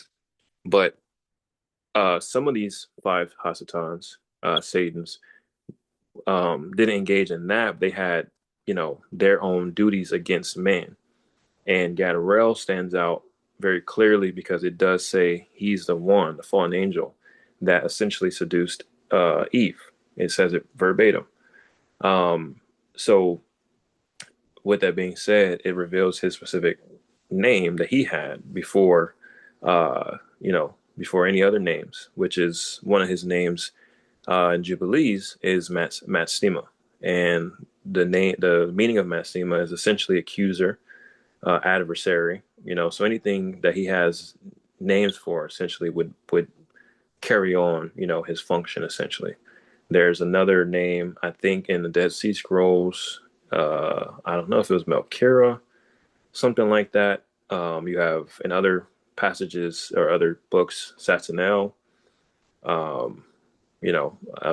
But some of these 5 Hasatans, Satans, didn't engage in that. They had their own duties against man. And Gadarel stands out very clearly because it does say he's the fallen angel, that essentially seduced Eve. It says it verbatim. So with that being said, it reveals his specific name that he had before, before any other names, which is one of his names in Jubilees is Matstima. And the meaning of Matstima is essentially accuser, adversary, so anything that he has names for essentially would carry on, his function essentially. There's another name, I think, in the Dead Sea Scrolls. I don't know if it was Melkira, something like that. You have in other passages or other books, Satanel. Um,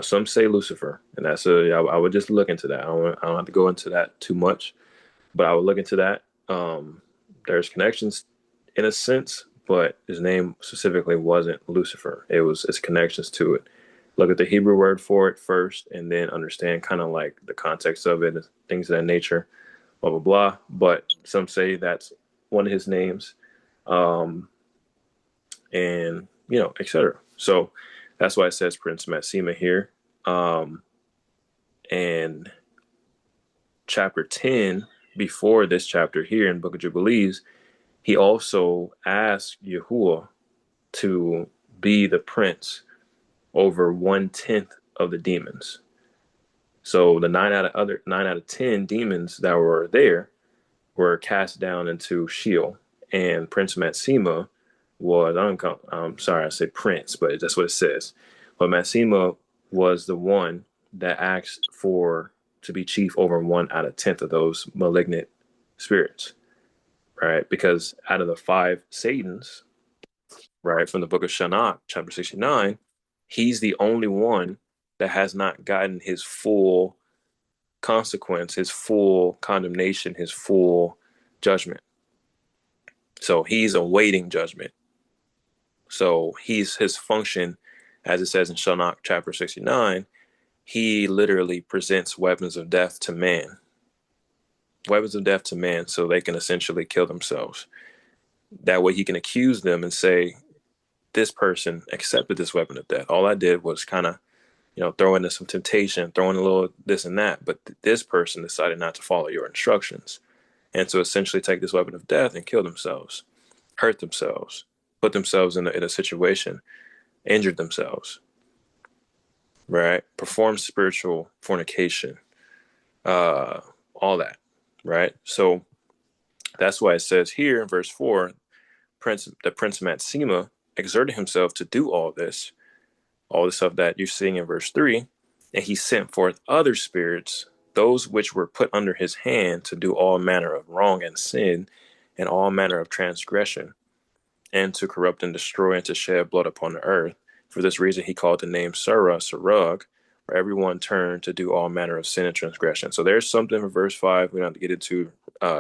some say Lucifer, and I would just look into that. I don't have to go into that too much, but I would look into that. There's connections in a sense, but his name specifically wasn't Lucifer. It's connections to it. Look at the Hebrew word for it first, and then understand kind of like the context of it, things of that nature, blah blah blah. But some say that's one of his names, and etc. So that's why it says Prince Matsima here. And chapter 10, before this chapter here in Book of Jubilees, he also asked Yahuwah to be the prince over 1/10 of the demons. So the nine out of 10 demons that were there were cast down into Sheol, and Prince Matsima was I'm sorry I said Prince, but that's what it says. But Matsima was the one that asked for to be chief over 1/10 of those malignant spirits, right? Because out of the 5 Satans, right, from the book of Shanach, chapter 69, he's the only one that has not gotten his full consequence, his full condemnation, his full judgment. So he's awaiting judgment. So his function, as it says in Shanach chapter 69, he literally presents weapons of death to man. Weapons of death to man so they can essentially kill themselves. That way he can accuse them and say, this person accepted this weapon of death. All I did was kind of, throw into some temptation, throw in a little this and that. But this person decided not to follow your instructions. And to essentially take this weapon of death and kill themselves, hurt themselves, put themselves in a situation, injured themselves, right? Perform spiritual fornication, all that, right? So that's why it says here in verse 4, the Prince Matsima exerted himself to do all this stuff that you're seeing in verse 3, and he sent forth other spirits, those which were put under his hand, to do all manner of wrong and sin and all manner of transgression, and to corrupt and destroy and to shed blood upon the earth. For this reason he called the name Sarug, where everyone turned to do all manner of sin and transgression. So there's something in verse 5 we don't have to get into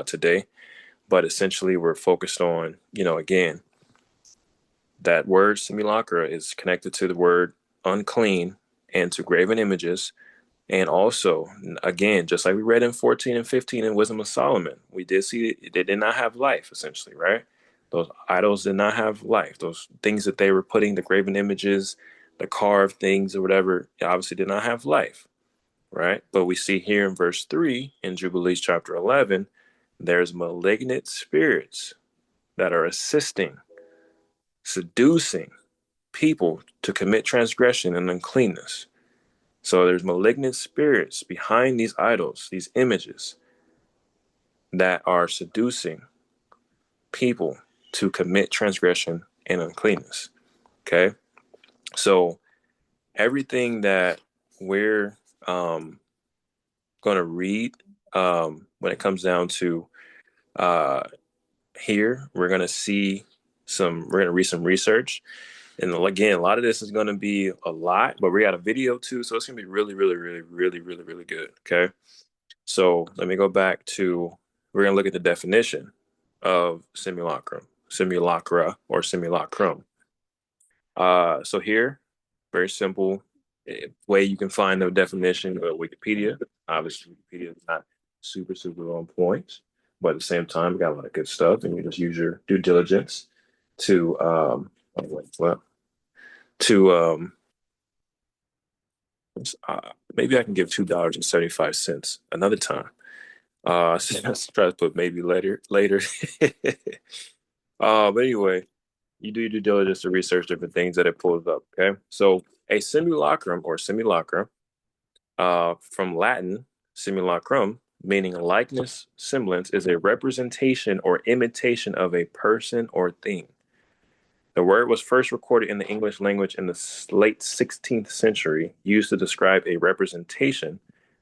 today, but essentially we're focused on, again, that word simulacra is connected to the word unclean and to graven images. And also, again, just like we read in 14 and 15 in Wisdom of Solomon, we did see they did not have life, essentially, right? Those idols did not have life. Those things that they were putting, the graven images, the carved things or whatever, obviously did not have life, right? But we see here in verse 3 in Jubilees chapter 11, there's malignant spirits that are assisting, seducing people to commit transgression and uncleanness. So there's malignant spirits behind these idols, these images that are seducing people to commit transgression and uncleanness. Okay. So everything that we're going to read when it comes down to here, we're going to read some research. And again, a lot of this is going to be a lot, but we got a video too. So it's going to be really, really, really, really, really, really good. Okay. So let me go back to, we're going to look at the definition of simulacra or simulacrum. So here, very simple way you can find the definition of Wikipedia. Obviously, Wikipedia is not super, super on point, but at the same time, we got a lot of good stuff, and you just use your due diligence to to Maybe I can give $2.75 another time. Let's try to put maybe later. But anyway, you do your due diligence to research different things that it pulls up. Okay, so a simulacrum or simulacra, from Latin simulacrum, meaning likeness, semblance, is a representation or imitation of a person or thing. The word was first recorded in the English language in the late 16th century, used to describe a representation,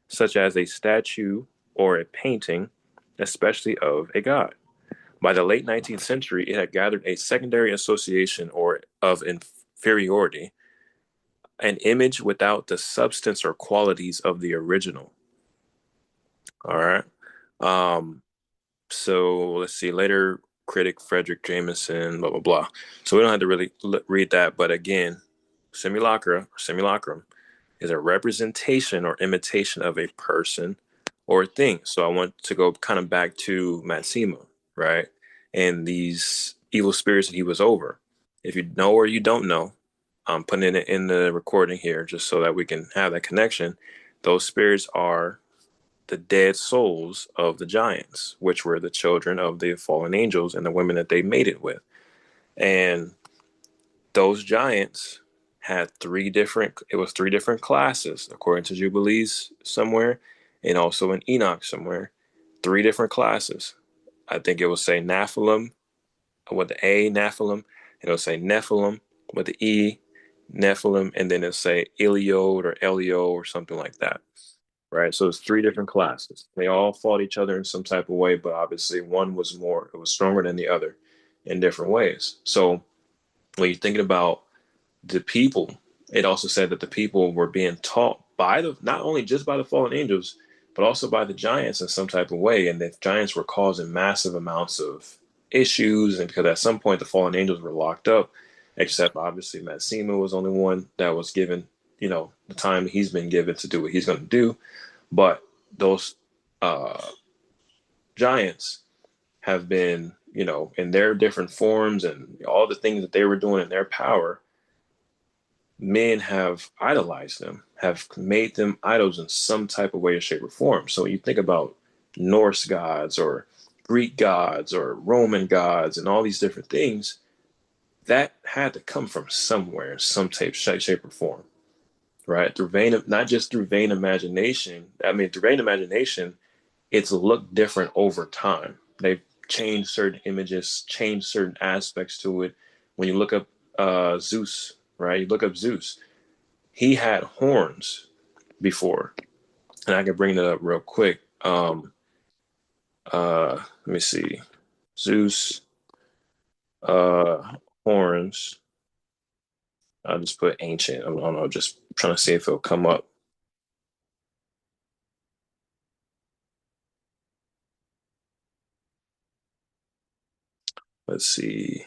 such as a statue or a painting, especially of a god. By the late 19th century, it had gathered a secondary association or of inferiority, an image without the substance or qualities of the original. All right. Um, so let's see. Later critic Frederick Jameson, blah blah blah. So we don't have to really read that, but again, simulacrum is a representation or imitation of a person or thing. So I want to go kind of back to Matsima, right? And these evil spirits that he was over. If you know or you don't know, I'm putting it in the recording here just so that we can have that connection. Those spirits are the dead souls of the giants, which were the children of the fallen angels and the women that they mated with. And those giants had three different classes, according to Jubilees somewhere, and also in Enoch somewhere. Three different classes. I think it will say Nephilim with the A, Nephilim, and it'll say Nephilim with the E, Nephilim, and then it'll say Eliod or Elio or something like that. Right. So it's three different classes. They all fought each other in some type of way, but obviously one was stronger than the other in different ways. So when you're thinking about the people, it also said that the people were being taught by not only just by the fallen angels, but also by the giants in some type of way. And the giants were causing massive amounts of issues. And because at some point the fallen angels were locked up, except obviously Matsima was the only one that was given, the time he's been given to do what he's going to do. But those giants have been, in their different forms and all the things that they were doing in their power, men have idolized them, have made them idols in some type of way or shape or form. So you think about Norse gods or Greek gods or Roman gods and all these different things, that had to come from somewhere, some shape or form, right? Not just through vain imagination. I mean, through vain imagination, it's looked different over time. They've changed certain images, changed certain aspects to it. When you look up Zeus, right? You look up Zeus. He had horns before, and I can bring that up real quick. Let me see. Zeus, horns. I'll just put ancient. I don't know, just trying to see if it'll come up. Let's see.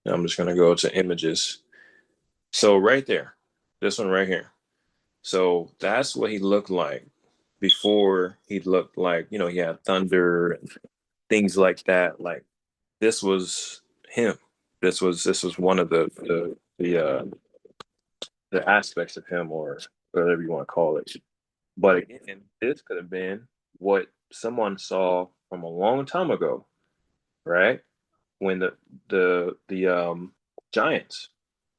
I'm just gonna go to images. So right there, this one right here. So that's what he looked like before. He looked like, he had thunder and things like that. Like this was him. This was one of the aspects of him, or whatever you want to call it. But again, this could have been what someone saw from a long time ago, right? When the giants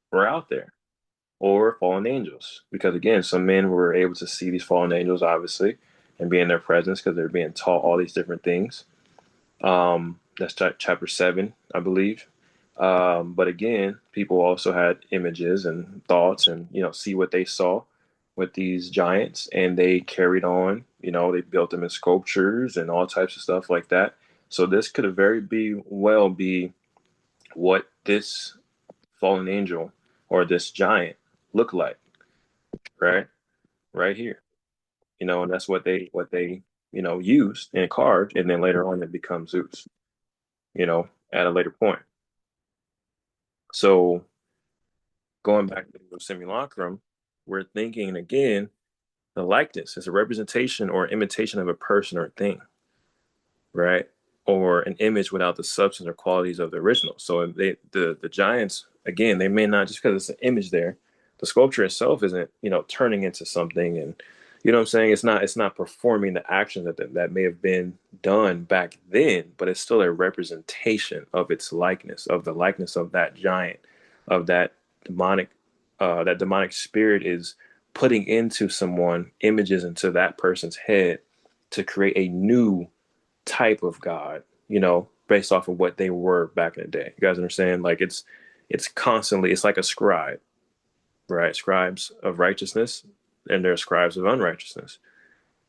were out there, or fallen angels. Because again, some men were able to see these fallen angels, obviously, and be in their presence because they're being taught all these different things. That's chapter 7, I believe. But again, people also had images and thoughts and, see what they saw with these giants, and they carried on, they built them in sculptures and all types of stuff like that. So this could have well be what this fallen angel or this giant looked like, right? Right here. And that's what they used and carved, and then later on it becomes Zeus, at a later point. So going back to the simulacrum, we're thinking again, the likeness is a representation or imitation of a person or thing, right? Or an image without the substance or qualities of the original. So the giants, again, they may not, just because it's an image there, The sculpture itself isn't, turning into something, and you know what I'm saying. It's not performing the actions that may have been done back then, but it's still a representation of its likeness, of the likeness of that giant, of demonic, that demonic spirit is putting into someone images into that person's head to create a new type of God, based off of what they were back in the day. You guys understand? Like it's constantly, it's like a scribe, right? Scribes of righteousness, and there are scribes of unrighteousness,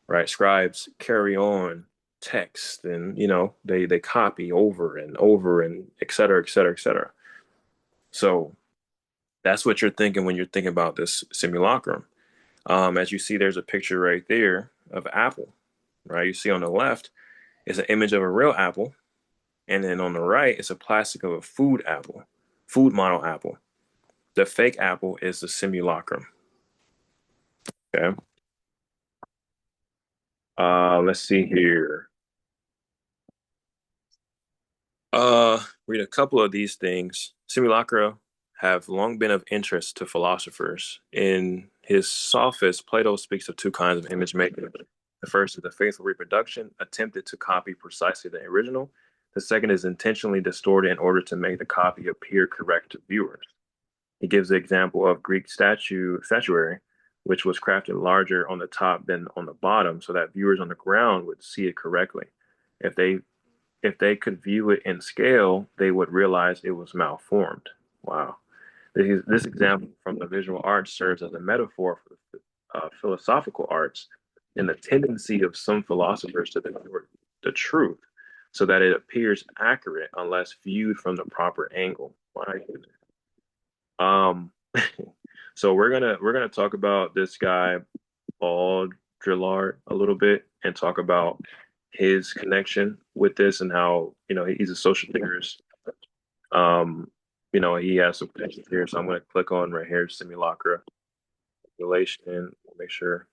right? Scribes carry on text, and they copy over and over, and et cetera, et cetera, et cetera. So that's what you're thinking when you're thinking about this simulacrum. As you see, there's a picture right there of apple, right? You see on the left is an image of a real apple, and then on the right is a plastic of a food model apple. The fake apple is the simulacrum. Okay. Let's see here. Read a couple of these things. Simulacra have long been of interest to philosophers. In his Sophists, Plato speaks of two kinds of image making. The first is the faithful reproduction, attempted to copy precisely the original. The second is intentionally distorted in order to make the copy appear correct to viewers. He gives the example of Greek statuary, which was crafted larger on the top than on the bottom, so that viewers on the ground would see it correctly. If they could view it in scale, they would realize it was malformed. Wow. This example from the visual arts serves as a metaphor for the philosophical arts and the tendency of some philosophers to distort the truth so that it appears accurate unless viewed from the proper angle. My goodness. Um, so we're gonna talk about this guy Paul Drillard a little bit and talk about his connection with this and how he's a social theorist. He has some connections here, so I'm gonna click on right here simulacra relation. Make sure.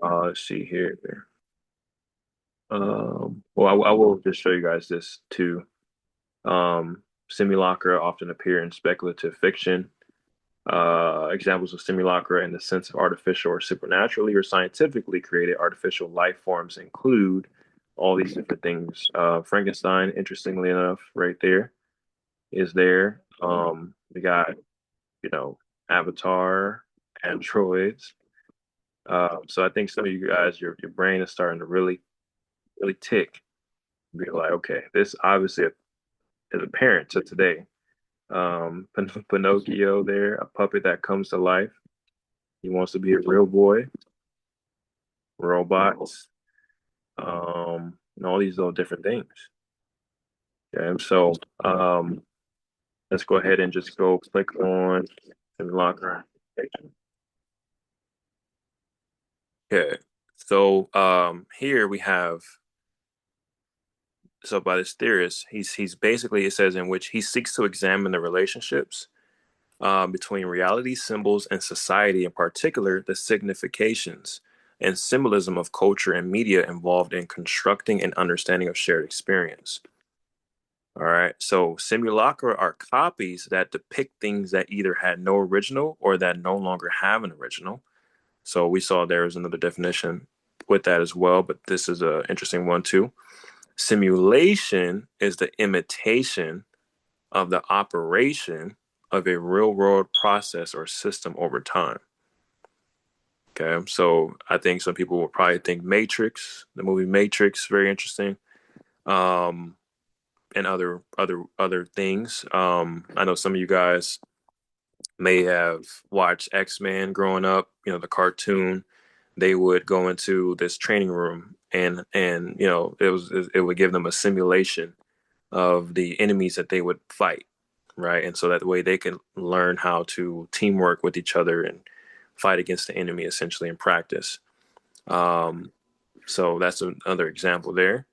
Let's see here. Well, I will just show you guys this too. Simulacra often appear in speculative fiction. Examples of simulacra in the sense of artificial or supernaturally or scientifically created artificial life forms include all these different things. Frankenstein, interestingly enough, right there is there. We got, Avatar, androids. So I think some of you guys, your brain is starting to really, really tick. Be like, okay, this obviously is apparent to today. Pinocchio there, a puppet that comes to life. He wants to be a real boy. Robots, and all these little different things. Okay, so let's go ahead and just go click on Simulacra. Okay, so here we have, so by this theorist, he's basically, it says, in which he seeks to examine the relationships between reality, symbols, and society, in particular, the significations and symbolism of culture and media involved in constructing an understanding of shared experience. All right, so simulacra are copies that depict things that either had no original or that no longer have an original. So we saw there was another definition with that as well, but this is an interesting one too. Simulation is the imitation of the operation of a real world process or system over time. Okay, so I think some people will probably think Matrix, the movie Matrix, very interesting, and other things. I know some of you guys may have watched X-Men growing up. The cartoon. They would go into this training room, and it would give them a simulation of the enemies that they would fight, right? And so that way they can learn how to teamwork with each other and fight against the enemy essentially in practice. So that's another example there.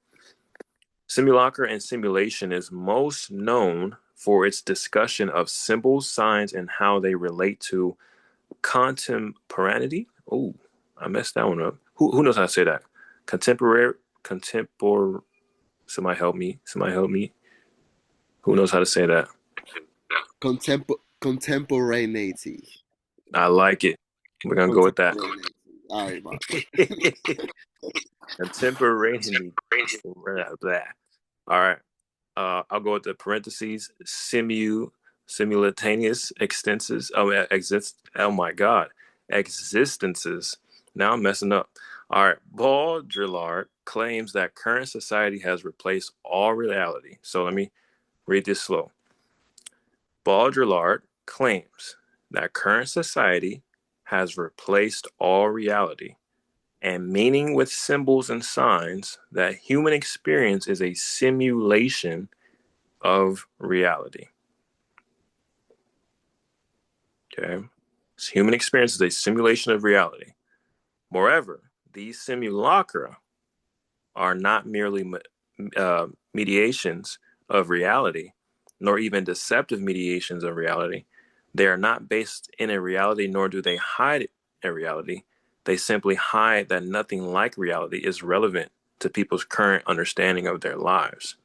Simulacra and simulation is most known for its discussion of symbols, signs, and how they relate to contemporaneity. Oh, I messed that one up. Who knows how to say that? Contemporary. Somebody help me. Who knows how to say that? Contemporaneity. I like it. We're gonna go with that. All right, man. Contemporaneity. That. All right. I'll go with the parentheses. Simultaneous extenses. Oh my God, existences. Now I'm messing up. All right. Baudrillard claims that current society has replaced all reality. So let me read this slow. Baudrillard claims that current society has replaced all reality and meaning with symbols and signs, that human experience is a simulation of reality. Okay. So human experience is a simulation of reality. Moreover, these simulacra are not merely mediations of reality, nor even deceptive mediations of reality. They are not based in a reality, nor do they hide a reality. They simply hide that nothing like reality is relevant to people's current understanding of their lives.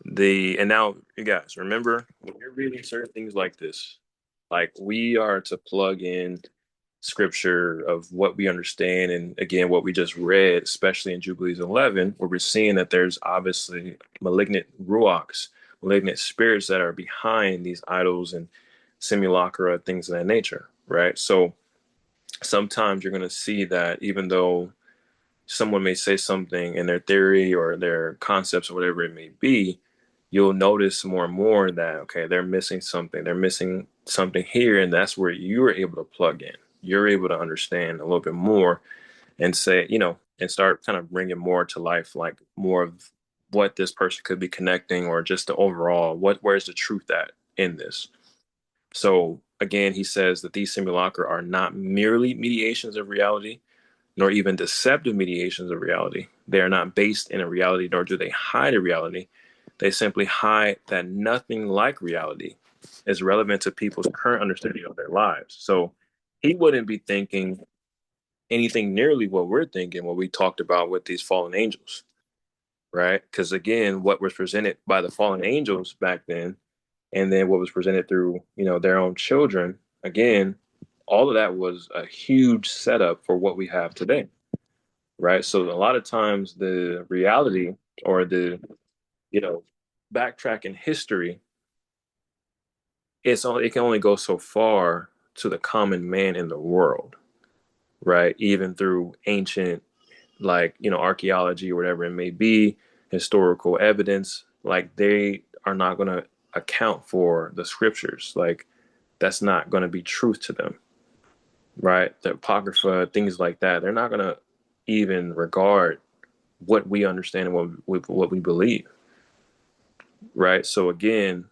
And now you guys remember when you're reading certain things like this, like we are to plug in scripture of what we understand, and again what we just read, especially in Jubilees 11, where we're seeing that there's obviously malignant ruachs, malignant spirits that are behind these idols and simulacra, things of that nature, right? So sometimes you're going to see that even though someone may say something in their theory or their concepts or whatever it may be, you'll notice more and more that, okay, they're missing something. They're missing something here. And that's where you're able to plug in. You're able to understand a little bit more and say, and start kind of bringing more to life, like more of what this person could be connecting, or just the overall, where's the truth at in this? So again, he says that these simulacra are not merely mediations of reality, nor even deceptive mediations of reality. They are not based in a reality, nor do they hide a reality. They simply hide that nothing like reality is relevant to people's current understanding of their lives. So he wouldn't be thinking anything nearly what we're thinking, what we talked about with these fallen angels, right? Because again, what was presented by the fallen angels back then, and then what was presented through, their own children, again, all of that was a huge setup for what we have today, right? So a lot of times the reality, or the, you know, backtrack in history, it can only go so far to the common man in the world, right? Even through ancient, like, archaeology or whatever it may be, historical evidence, like they are not going to account for the scriptures. Like that's not going to be truth to them, right? The Apocrypha, things like that, they're not going to even regard what we understand and what we believe, right? So again,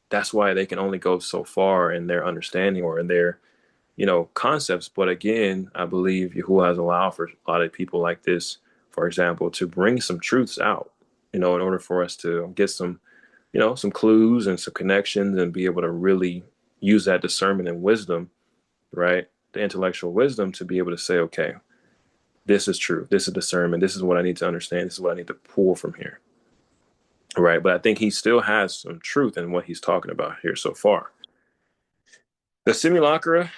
that's why they can only go so far in their understanding or in their, concepts. But again, I believe Yahuwah has allowed for a lot of people like this, for example, to bring some truths out, in order for us to get some, some clues and some connections, and be able to really use that discernment and wisdom, right? The intellectual wisdom to be able to say, okay, this is true. This is discernment. This is what I need to understand. This is what I need to pull from here. Right. But I think he still has some truth in what he's talking about here so far. The simulacra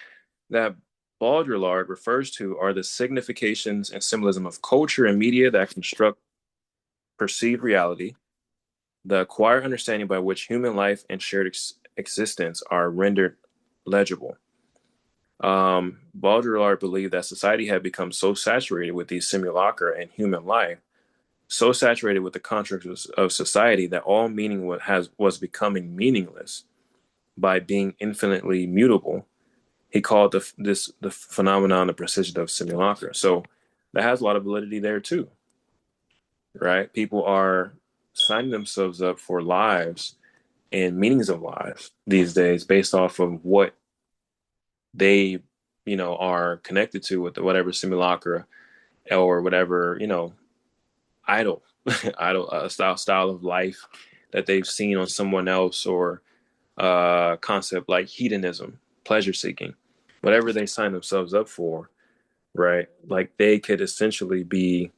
that Baudrillard refers to are the significations and symbolism of culture and media that construct perceived reality, the acquired understanding by which human life and shared existence are rendered legible. Baudrillard believed that society had become so saturated with these simulacra and human life, so saturated with the constructs of society, that all meaning was becoming meaningless by being infinitely mutable. He called the phenomenon the precision of simulacra. So that has a lot of validity there too, right? People are signing themselves up for lives and meanings of lives these days based off of what they, are connected to with whatever simulacra or whatever, idol, idol style of life that they've seen on someone else, or concept like hedonism, pleasure seeking, whatever they sign themselves up for, right? Like they could essentially be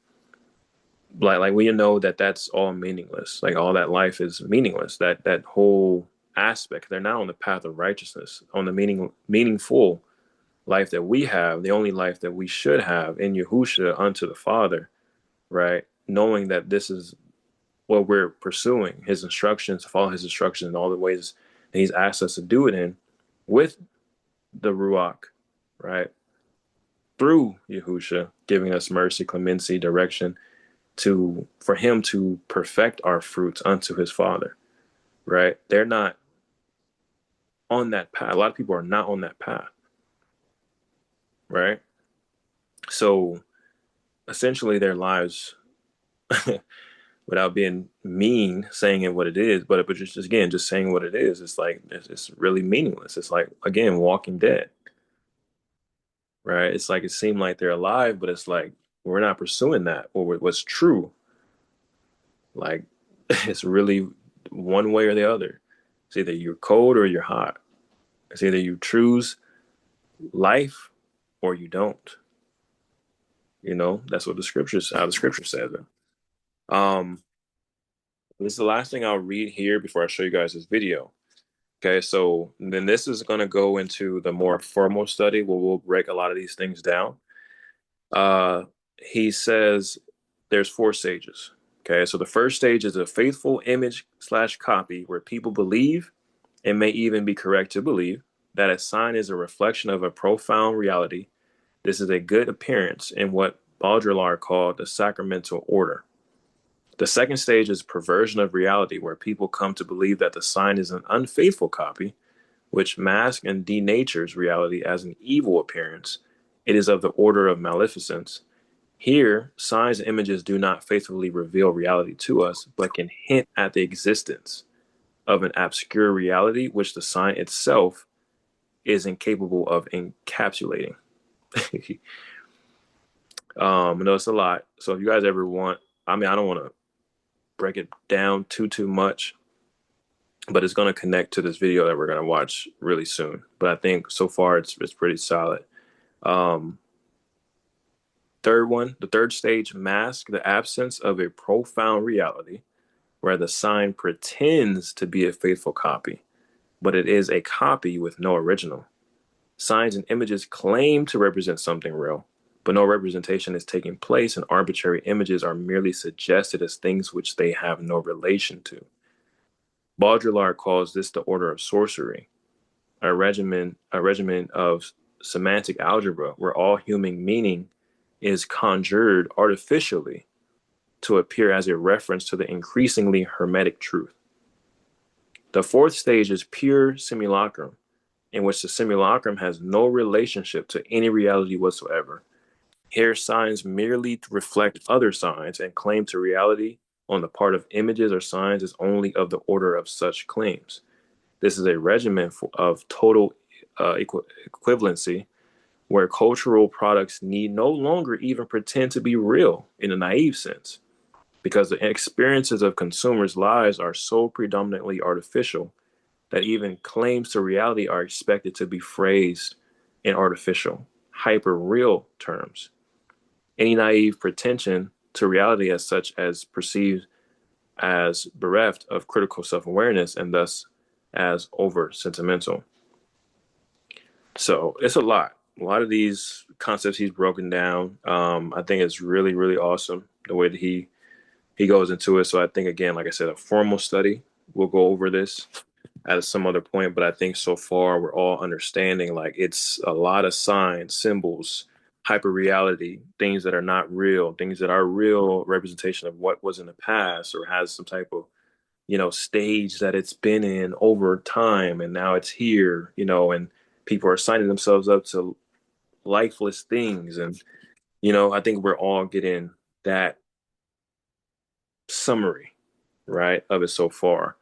like we know that that's all meaningless. Like all that life is meaningless. That whole aspect. They're not on the path of righteousness, on the meaningful life that we have, the only life that we should have in Yahusha unto the Father, right? Knowing that this is what we're pursuing, his instructions, to follow his instructions in all the ways that he's asked us to do it in with the Ruach, right? Through Yahusha, giving us mercy, clemency, direction for him to perfect our fruits unto his Father, right? They're not on that path. A lot of people are not on that path, right? So essentially their lives, without being mean, saying it what it is, but just again, just saying what it is, it's like it's really meaningless. It's like, again, Walking Dead, right? It's like it seemed like they're alive, but it's like we're not pursuing that or what's true. Like it's really one way or the other. It's either you're cold or you're hot. It's either you choose life or you don't. You know, that's what how the scripture says it. Um, this is the last thing I'll read here before I show you guys this video. Okay, so then this is going to go into the more formal study where we'll break a lot of these things down. He says there's 4 stages. Okay, so the first stage is a faithful image / copy where people believe, and may even be correct to believe, that a sign is a reflection of a profound reality. This is a good appearance in what Baudrillard called the sacramental order. The second stage is perversion of reality, where people come to believe that the sign is an unfaithful copy, which masks and denatures reality as an evil appearance. It is of the order of maleficence. Here, signs and images do not faithfully reveal reality to us, but can hint at the existence of an obscure reality which the sign itself is incapable of encapsulating. I know it's a lot. So if you guys ever want, I mean, I don't want to break it down too much, but it's going to connect to this video that we're going to watch really soon. But I think so far it's pretty solid. Um, the third stage, masks the absence of a profound reality, where the sign pretends to be a faithful copy, but it is a copy with no original. Signs and images claim to represent something real, but no representation is taking place, and arbitrary images are merely suggested as things which they have no relation to. Baudrillard calls this the order of sorcery, a regimen of semantic algebra where all human meaning is conjured artificially to appear as a reference to the increasingly hermetic truth. The fourth stage is pure simulacrum, in which the simulacrum has no relationship to any reality whatsoever. Here, signs merely reflect other signs, and claim to reality on the part of images or signs is only of the order of such claims. This is a regimen of total equivalency, where cultural products need no longer even pretend to be real in a naive sense, because the experiences of consumers' lives are so predominantly artificial that even claims to reality are expected to be phrased in artificial, hyper real terms. Any naive pretension to reality as such as perceived as bereft of critical self-awareness, and thus as over sentimental. So it's a lot of these concepts he's broken down. I think it's really, really awesome the way that he goes into it. So I think, again, like I said, a formal study, we'll go over this at some other point, but I think so far we're all understanding, like, it's a lot of signs, symbols, hyper reality, things that are not real, things that are real representation of what was in the past or has some type of, stage that it's been in over time, and now it's here, and people are signing themselves up to lifeless things. And, I think we're all getting that summary, right, of it so far.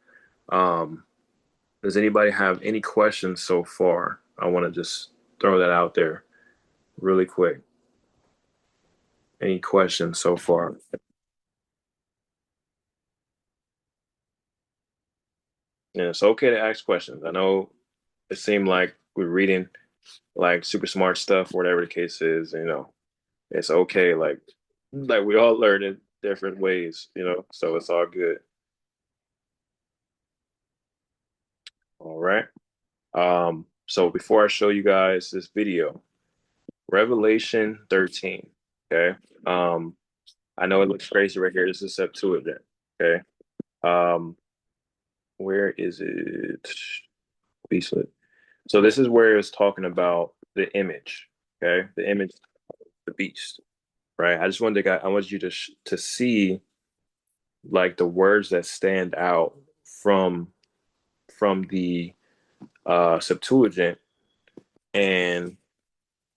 Um, does anybody have any questions so far? I want to just throw that out there really quick. Any questions so far? Yeah, it's okay to ask questions. I know it seemed like we're reading like super smart stuff, whatever the case is, it's okay. Like we all learn in different ways, so it's all good. All right. So before I show you guys this video, Revelation 13. Okay. I know it looks crazy right here. This is Septuagint. Okay. Um, where is it? Beastlet. So this is where it's talking about the image. Okay, the image, the beast. Right. I just wanted to, I want you to see like the words that stand out from the Septuagint. And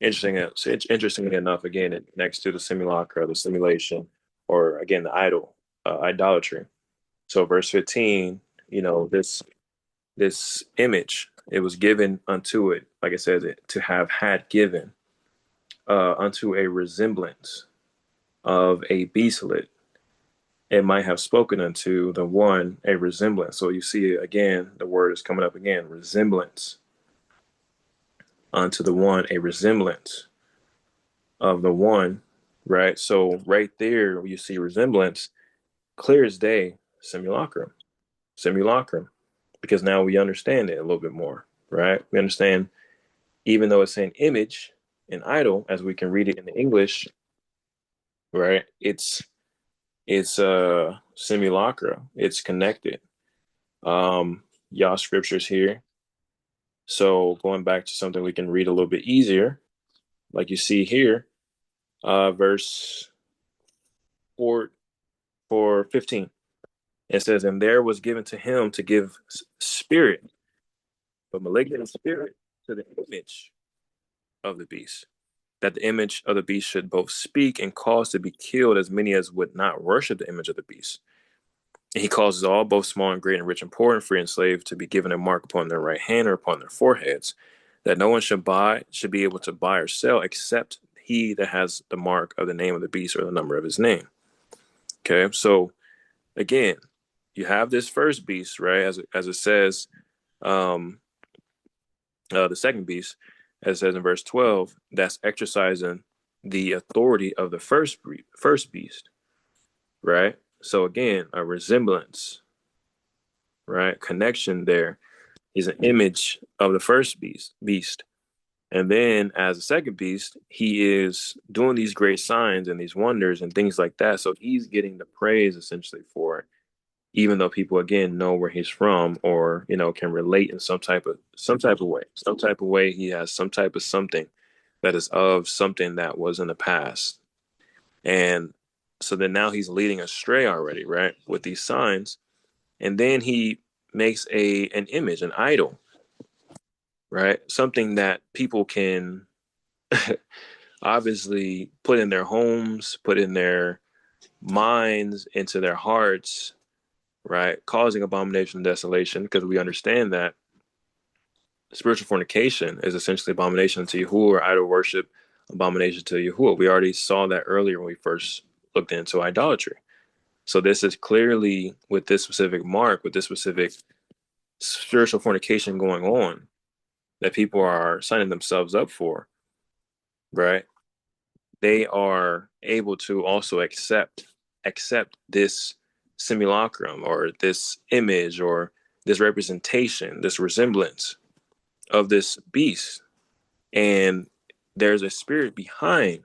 interestingly enough, again, next to the simulacra, the simulation, or again the idol, idolatry. So verse 15, this image, it was given unto it, like it says, it to have had given unto a resemblance of a beastlet. It might have spoken unto the one a resemblance. So you see again, the word is coming up again, resemblance unto the one a resemblance of the one, right? So right there, you see resemblance, clear as day, simulacrum, because now we understand it a little bit more, right? We understand, even though it's an image, an idol, as we can read it in the English, right? It's simulacra. It's connected. Y'all scriptures here. So going back to something we can read a little bit easier, like you see here, verse 4 for 15. It says, and there was given to him to give spirit, but malignant spirit, to the image of the beast, that the image of the beast should both speak and cause to be killed as many as would not worship the image of the beast. And he causes all, both small and great, and rich and poor, and free and slave, to be given a mark upon their right hand or upon their foreheads, that no one should be able to buy or sell except he that has the mark of the name of the beast or the number of his name. Okay, so again, you have this first beast, right? As it says, the second beast, as it says in verse 12, that's exercising the authority of the first beast, right? So again, a resemblance, right? Connection there is an image of the first beast. And then as a second beast, he is doing these great signs and these wonders and things like that. So he's getting the praise essentially for it, even though people again know where he's from, or can relate in some type of way. He has some type of something that is of something that was in the past. And so then now he's leading astray already, right, with these signs. And then he makes an image, an idol, right, something that people can obviously put in their homes, put in their minds, into their hearts, right? Causing abomination and desolation, because we understand that spiritual fornication is essentially abomination to Yahuwah, or idol worship, abomination to Yahuwah. We already saw that earlier when we first looked into idolatry. So this is clearly, with this specific mark, with this specific spiritual fornication going on, that people are signing themselves up for, right? They are able to also accept this simulacrum, or this image, or this representation, this resemblance of this beast. And there's a spirit behind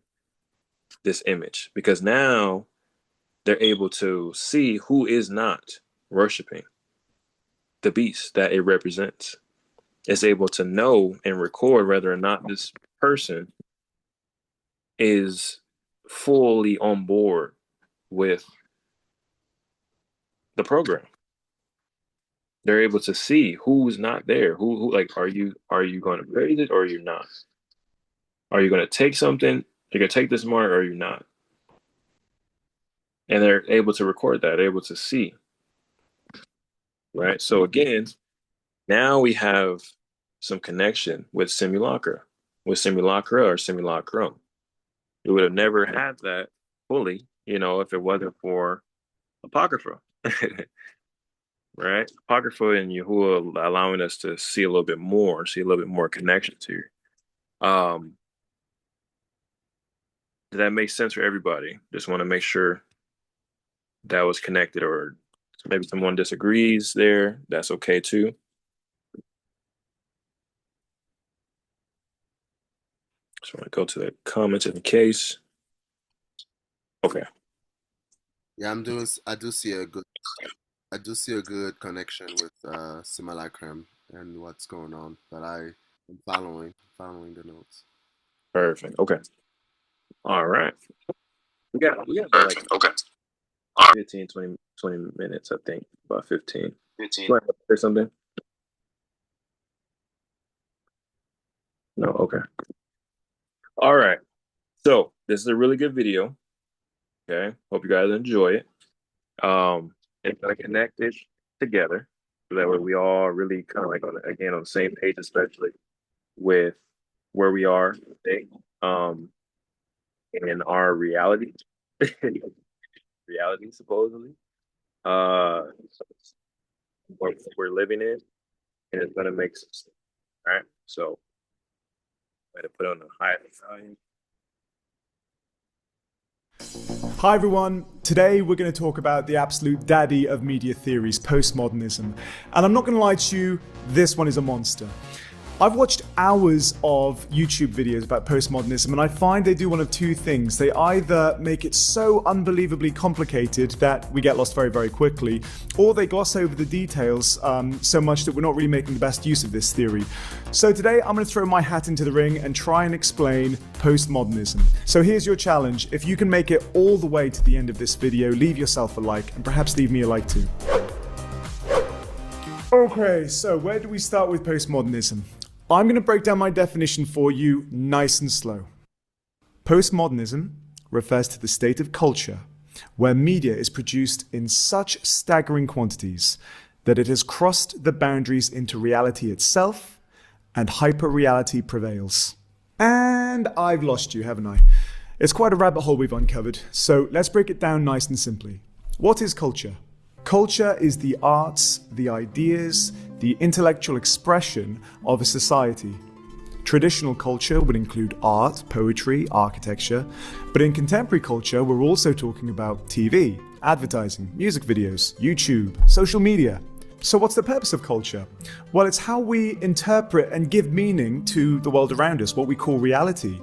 this image, because now they're able to see who is not worshiping the beast that it represents. It's able to know and record whether or not this person is fully on board with the program. They're able to see who's not there. Who like, are you going to praise it, or are you not? Are you going to take something? You're going to take this mark, or are you not? And they're able to record that. They're able to see, right? So again, now we have some connection with simulacra or simulacrum. We would have never had that fully, if it wasn't for Apocrypha, right? Apocrypha and Yahuwah allowing us to see a little bit more, connections here. Did that make sense for everybody? Just want to make sure that was connected, or maybe someone disagrees there. That's okay too. So I go to the comments in case. Okay. Yeah, I do see a good connection with Simulacrum and what's going on. But I am following the notes. Perfect. Okay. All right. We got about like Okay. 15, 20 minutes, I think. About 15. 15. Want to say something? No, okay. All right. So this is a really good video. Okay. Hope you guys enjoy it. It's gonna connect it together. So that way we all really kind of like on the same page, especially with where we are today. In our reality. Reality supposedly. What we're living in, and it's gonna make sense. All right. So I'm gonna put on the high volume. Hi everyone, today we're going to talk about the absolute daddy of media theories, postmodernism. And I'm not going to lie to you, this one is a monster. I've watched hours of YouTube videos about postmodernism and I find they do one of two things. They either make it so unbelievably complicated that we get lost very, very quickly, or they gloss over the details so much that we're not really making the best use of this theory. So today I'm going to throw my hat into the ring and try and explain postmodernism. So here's your challenge. If you can make it all the way to the end of this video, leave yourself a like and perhaps leave me a like too. Okay, so where do we start with postmodernism? I'm going to break down my definition for you nice and slow. Postmodernism refers to the state of culture where media is produced in such staggering quantities that it has crossed the boundaries into reality itself and hyper-reality prevails. And I've lost you, haven't I? It's quite a rabbit hole we've uncovered, so let's break it down nice and simply. What is culture? Culture is the arts, the ideas, the intellectual expression of a society. Traditional culture would include art, poetry, architecture, but in contemporary culture, we're also talking about TV, advertising, music videos, YouTube, social media. So what's the purpose of culture? Well, it's how we interpret and give meaning to the world around us, what we call reality.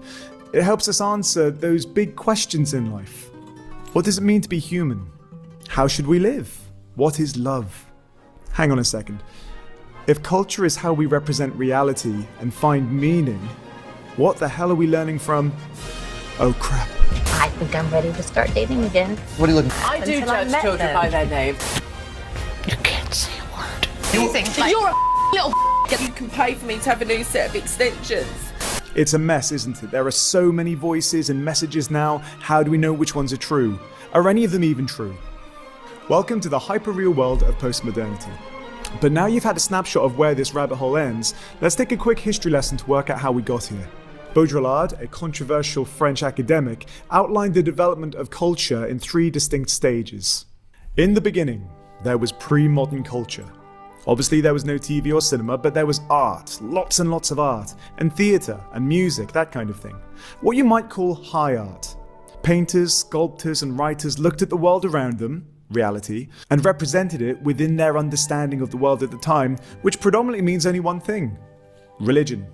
It helps us answer those big questions in life. What does it mean to be human? How should we live? What is love? Hang on a second. If culture is how we represent reality and find meaning, what the hell are we learning from? Oh crap. I think I'm ready to start dating again. What are you looking for? I do judge children by their names. You can't say a word. You think you're a little you can pay for me to have a new set of extensions. It's a mess, isn't it? There are so many voices and messages now. How do we know which ones are true? Are any of them even true? Welcome to the hyper-real world of postmodernity. But now you've had a snapshot of where this rabbit hole ends, let's take a quick history lesson to work out how we got here. Baudrillard, a controversial French academic, outlined the development of culture in three distinct stages. In the beginning, there was pre-modern culture. Obviously there was no TV or cinema, but there was art, lots and lots of art, and theatre and music, that kind of thing. What you might call high art. Painters, sculptors, and writers looked at the world around them, reality, and represented it within their understanding of the world at the time, which predominantly means only one thing: religion.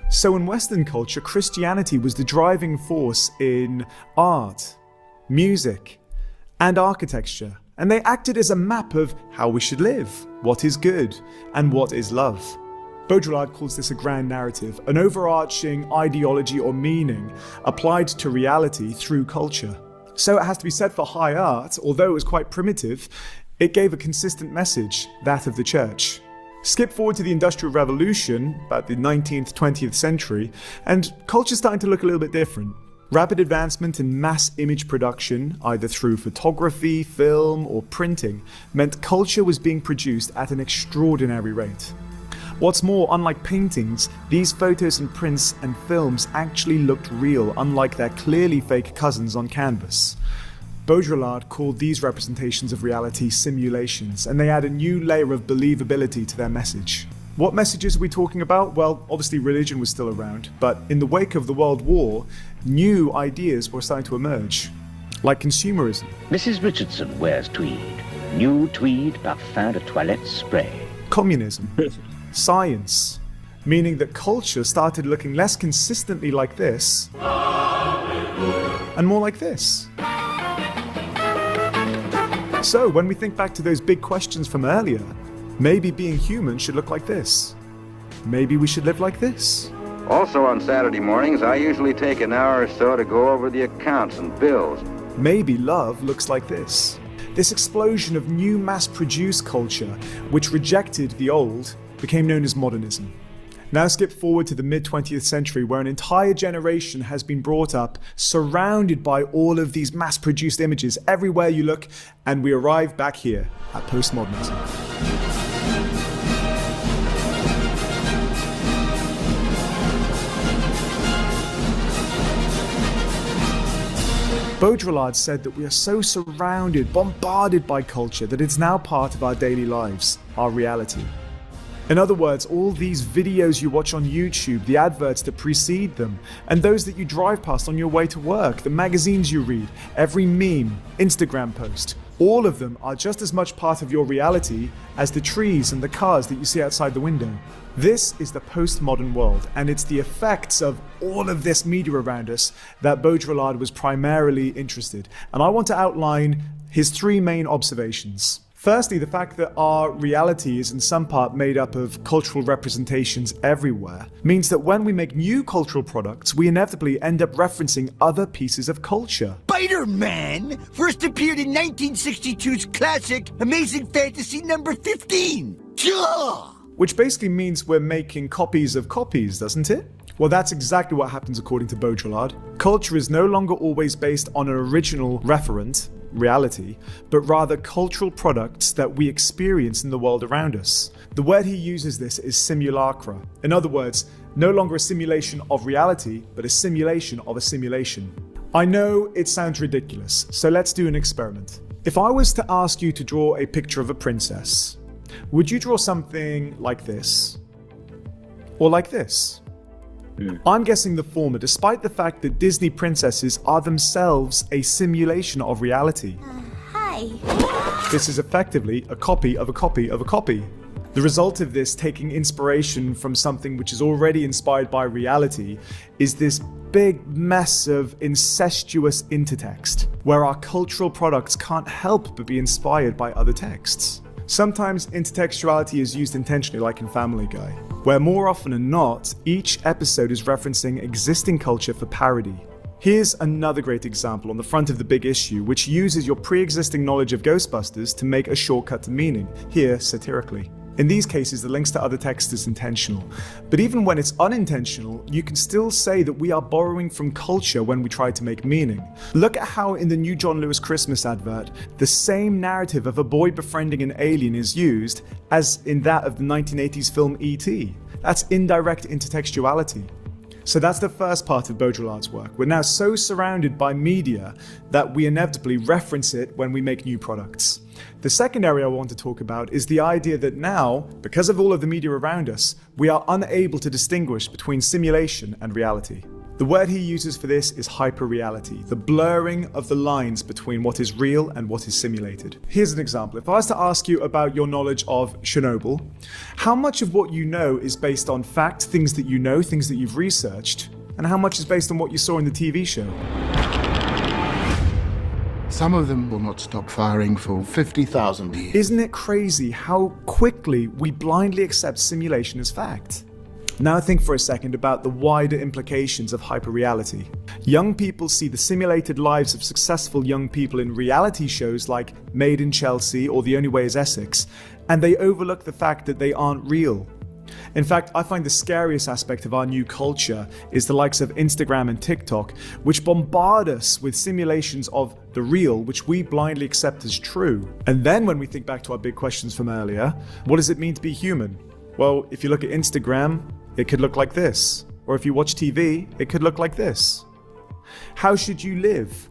So in Western culture, Christianity was the driving force in art, music, and architecture, and they acted as a map of how we should live, what is good, and what is love. Baudrillard calls this a grand narrative, an overarching ideology or meaning applied to reality through culture. So it has to be said for high art, although it was quite primitive, it gave a consistent message, that of the church. Skip forward to the Industrial Revolution, about the 19th, 20th century, and culture's starting to look a little bit different. Rapid advancement in mass image production, either through photography, film, or printing, meant culture was being produced at an extraordinary rate. What's more, unlike paintings, these photos and prints and films actually looked real, unlike their clearly fake cousins on canvas. Baudrillard called these representations of reality simulations, and they add a new layer of believability to their message. What messages are we talking about? Well, obviously religion was still around, but in the wake of the World War, new ideas were starting to emerge, like consumerism. Mrs. Richardson wears tweed. New tweed parfum de toilette spray. Communism. Science. meaning that culture started looking less consistently like this and more like this. So when we think back to those big questions from earlier, maybe being human should look like this. Maybe we should live like this. Also on Saturday mornings, I usually take an hour or so to go over the accounts and bills. Maybe love looks like this. This explosion of new mass-produced culture, which rejected the old, became known as modernism. Now skip forward to the mid-20th century, where an entire generation has been brought up, surrounded by all of these mass-produced images everywhere you look, and we arrive back here at postmodernism. Baudrillard said that we are so surrounded, bombarded by culture that it's now part of our daily lives, our reality. In other words, all these videos you watch on YouTube, the adverts that precede them, and those that you drive past on your way to work, the magazines you read, every meme, Instagram post, all of them are just as much part of your reality as the trees and the cars that you see outside the window. This is the postmodern world, and it's the effects of all of this media around us that Baudrillard was primarily interested. And I want to outline his three main observations. Firstly, the fact that our reality is in some part made up of cultural representations everywhere means that when we make new cultural products, we inevitably end up referencing other pieces of culture. Spider-Man first appeared in 1962's classic Amazing Fantasy number 15. Duh! Which basically means we're making copies of copies, doesn't it? Well, that's exactly what happens according to Baudrillard. Culture is no longer always based on an original referent, reality, but rather cultural products that we experience in the world around us. The word he uses this is simulacra. In other words, no longer a simulation of reality, but a simulation of a simulation. I know it sounds ridiculous, so let's do an experiment. If I was to ask you to draw a picture of a princess, would you draw something like this? Or like this? I'm guessing the former, despite the fact that Disney princesses are themselves a simulation of reality. Hi. This is effectively a copy of a copy of a copy. The result of this, taking inspiration from something which is already inspired by reality, is this big mess of incestuous intertext, where our cultural products can't help but be inspired by other texts. Sometimes intertextuality is used intentionally, like in Family Guy, where more often than not, each episode is referencing existing culture for parody. Here's another great example on the front of the big issue, which uses your pre-existing knowledge of Ghostbusters to make a shortcut to meaning, here satirically. In these cases, the links to other text is intentional. But even when it's unintentional, you can still say that we are borrowing from culture when we try to make meaning. Look at how in the new John Lewis Christmas advert, the same narrative of a boy befriending an alien is used as in that of the 1980s film E.T. That's indirect intertextuality. So that's the first part of Baudrillard's work. We're now so surrounded by media that we inevitably reference it when we make new products. The second area I want to talk about is the idea that now, because of all of the media around us, we are unable to distinguish between simulation and reality. The word he uses for this is hyperreality, the blurring of the lines between what is real and what is simulated. Here's an example. If I was to ask you about your knowledge of Chernobyl, how much of what you know is based on fact, things that you know, things that you've researched, and how much is based on what you saw in the TV show? Some of them will not stop firing for 50,000 years. Isn't it crazy how quickly we blindly accept simulation as fact? Now think for a second about the wider implications of hyperreality. Young people see the simulated lives of successful young people in reality shows like Made in Chelsea or The Only Way is Essex, and they overlook the fact that they aren't real. In fact, I find the scariest aspect of our new culture is the likes of Instagram and TikTok, which bombard us with simulations of the real, which we blindly accept as true. And then when we think back to our big questions from earlier, what does it mean to be human? Well, if you look at Instagram, it could look like this. Or if you watch TV, it could look like this. How should you live?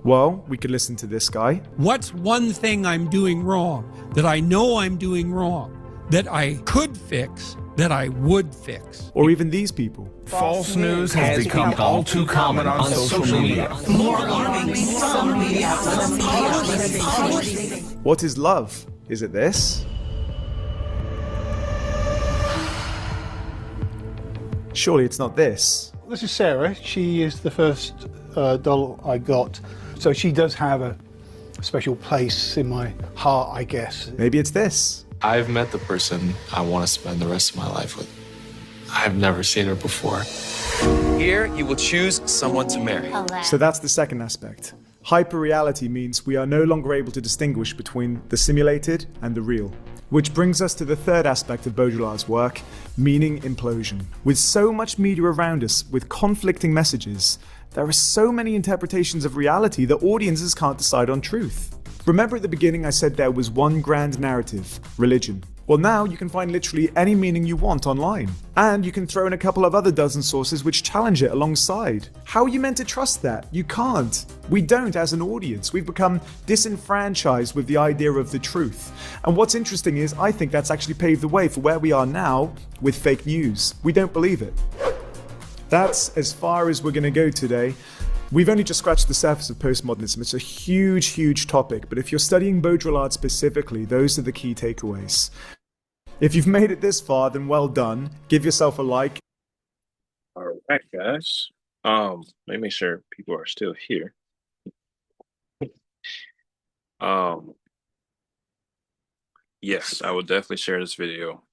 Well, we could listen to this guy. What's one thing I'm doing wrong, that I know I'm doing wrong, that I could fix, that I would fix? Or even these people. False news has become all too common on social media. More alarming, some media outlets. What is love? Is it this? Surely it's not this. This is Sarah. She is the first doll I got. So she does have a special place in my heart, I guess. Maybe it's this. I've met the person I want to spend the rest of my life with. I've never seen her before. Here, you will choose someone to marry. So that's the second aspect. Hyperreality means we are no longer able to distinguish between the simulated and the real. Which brings us to the third aspect of Baudelard's work, meaning implosion. With so much media around us, with conflicting messages, there are so many interpretations of reality that audiences can't decide on truth. Remember at the beginning I said there was one grand narrative, religion. Well, now you can find literally any meaning you want online. And you can throw in a couple of other dozen sources which challenge it alongside. How are you meant to trust that? You can't. We don't as an audience. We've become disenfranchised with the idea of the truth. And what's interesting is I think that's actually paved the way for where we are now with fake news. We don't believe it. That's as far as we're going to go today. We've only just scratched the surface of postmodernism. It's a huge, huge topic, but if you're studying Baudrillard specifically, those are the key takeaways. If you've made it this far, then well done. Give yourself a like. All right, guys. Let me make sure people are still here. Yes, I will definitely share this video.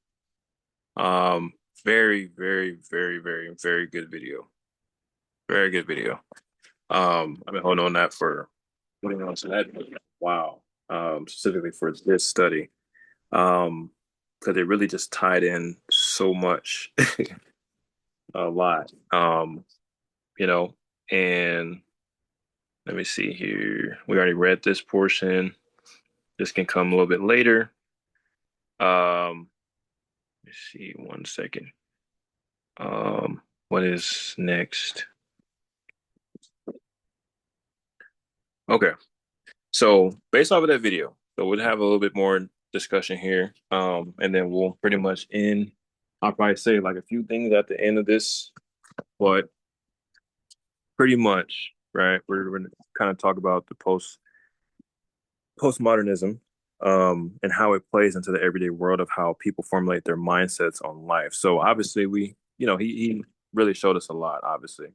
Very, very, very, very, very good video. Very good video. I've been holding on that for putting on to that. Wow. Specifically for this study. Because it really just tied in so much, a lot. You know, and let me see here. We already read this portion. This can come a little bit later. Let's see, 1 second. What is next? Okay. So based off of that video, so we'll have a little bit more discussion here. And then we'll pretty much end. I'll probably say like a few things at the end of this, but pretty much, right? We're going to kind of talk about the postmodernism, and how it plays into the everyday world of how people formulate their mindsets on life. So obviously he really showed us a lot, obviously,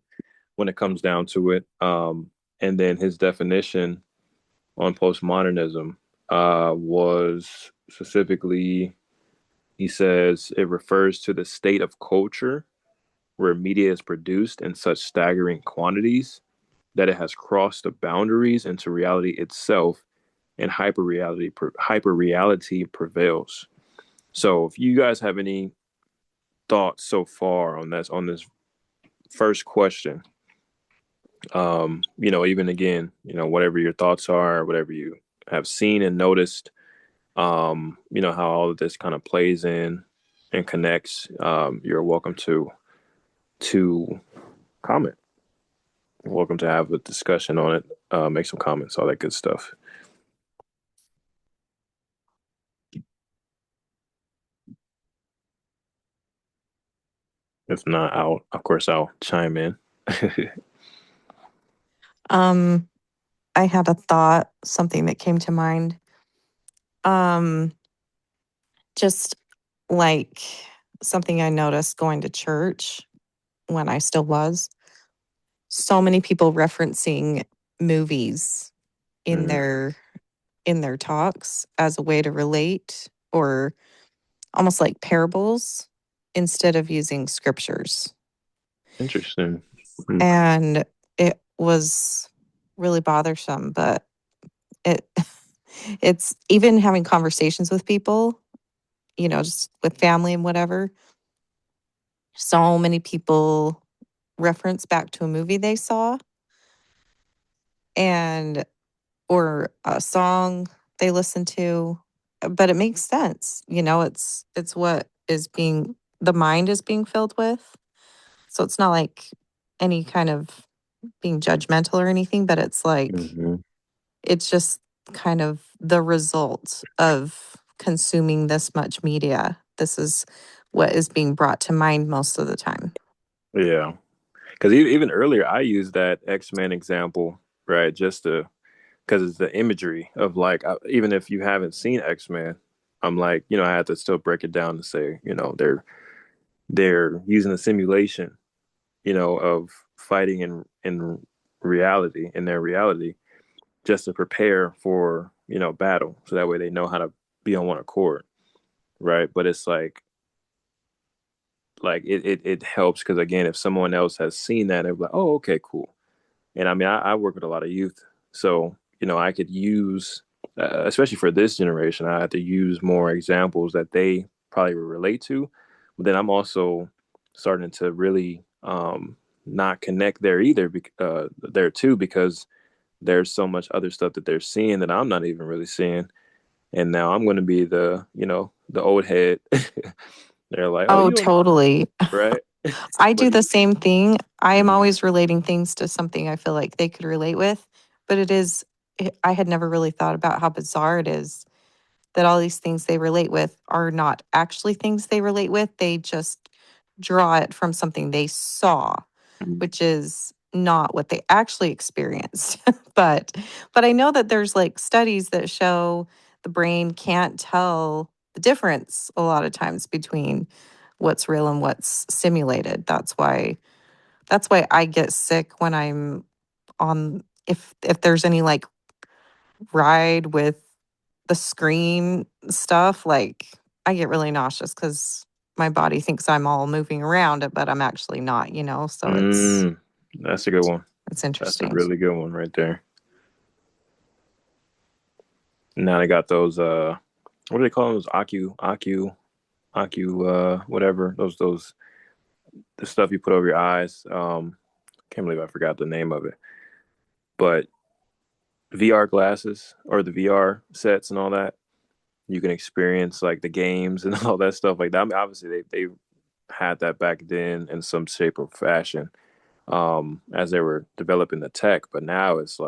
when it comes down to it. And then his definition on postmodernism was specifically, he says, it refers to the state of culture where media is produced in such staggering quantities that it has crossed the boundaries into reality itself, and hyperreality prevails. So if you guys have any thoughts so far on this first question, even again, whatever your thoughts are, whatever you have seen and noticed, how all of this kind of plays in and connects, you're welcome to comment. You're welcome to have a discussion on it, make some comments, all that good stuff. If not, I'll chime in. I had a thought, something that came to mind. Just like something I noticed going to church when I still was. So many people referencing movies in their talks as a way to relate, or almost like parables instead of using scriptures. Interesting. And it was really bothersome, but it's even having conversations with people, just with family and whatever. So many people reference back to a movie they saw or a song they listened to, but it makes sense. It's what the mind is being filled with. So it's not like any kind of being judgmental or anything, but it's like, it's just kind of the result of consuming this much media. This is what is being brought to mind most of the time. Yeah. Because even earlier, I used that X-Men example, right? Just because it's the imagery of like, even if you haven't seen X-Men, I'm like, I had to still break it down to say, they're using a simulation, of fighting in reality, in their reality, just to prepare for, battle. So that way they know how to be on one accord. Right. But it's like it helps because again, if someone else has seen that, they're like, oh, okay, cool. And I mean, I work with a lot of youth, so I could use, especially for this generation, I have to use more examples that they probably will relate to. But then I'm also starting to really not connect there either, there too, because there's so much other stuff that they're seeing that I'm not even really seeing. And now I'm going to be the old head. They're like, oh, Oh, you don't, totally. right? I But do the same thing. I am mhm. always relating things to something I feel like they could relate with, but I had never really thought about how bizarre it is that all these things they relate with are not actually things they relate with. They just draw it from something they saw, which is not what they actually experienced. but I know that there's like studies that show the brain can't tell the difference a lot of times between what's real and what's simulated. That's why I get sick when I'm on if there's any like ride with the screen stuff, like I get really nauseous because my body thinks I'm all moving around it, but I'm actually not. So That's a good one. it's That's a interesting. really good one right there. Now they got those what do they call those? Whatever. Those the stuff you put over your eyes. Can't believe I forgot the name of it. But VR glasses or the VR sets and all that, you can experience like the games and all that stuff like that. I mean, obviously they had that back then in some shape or fashion, as they were developing the tech, but now it's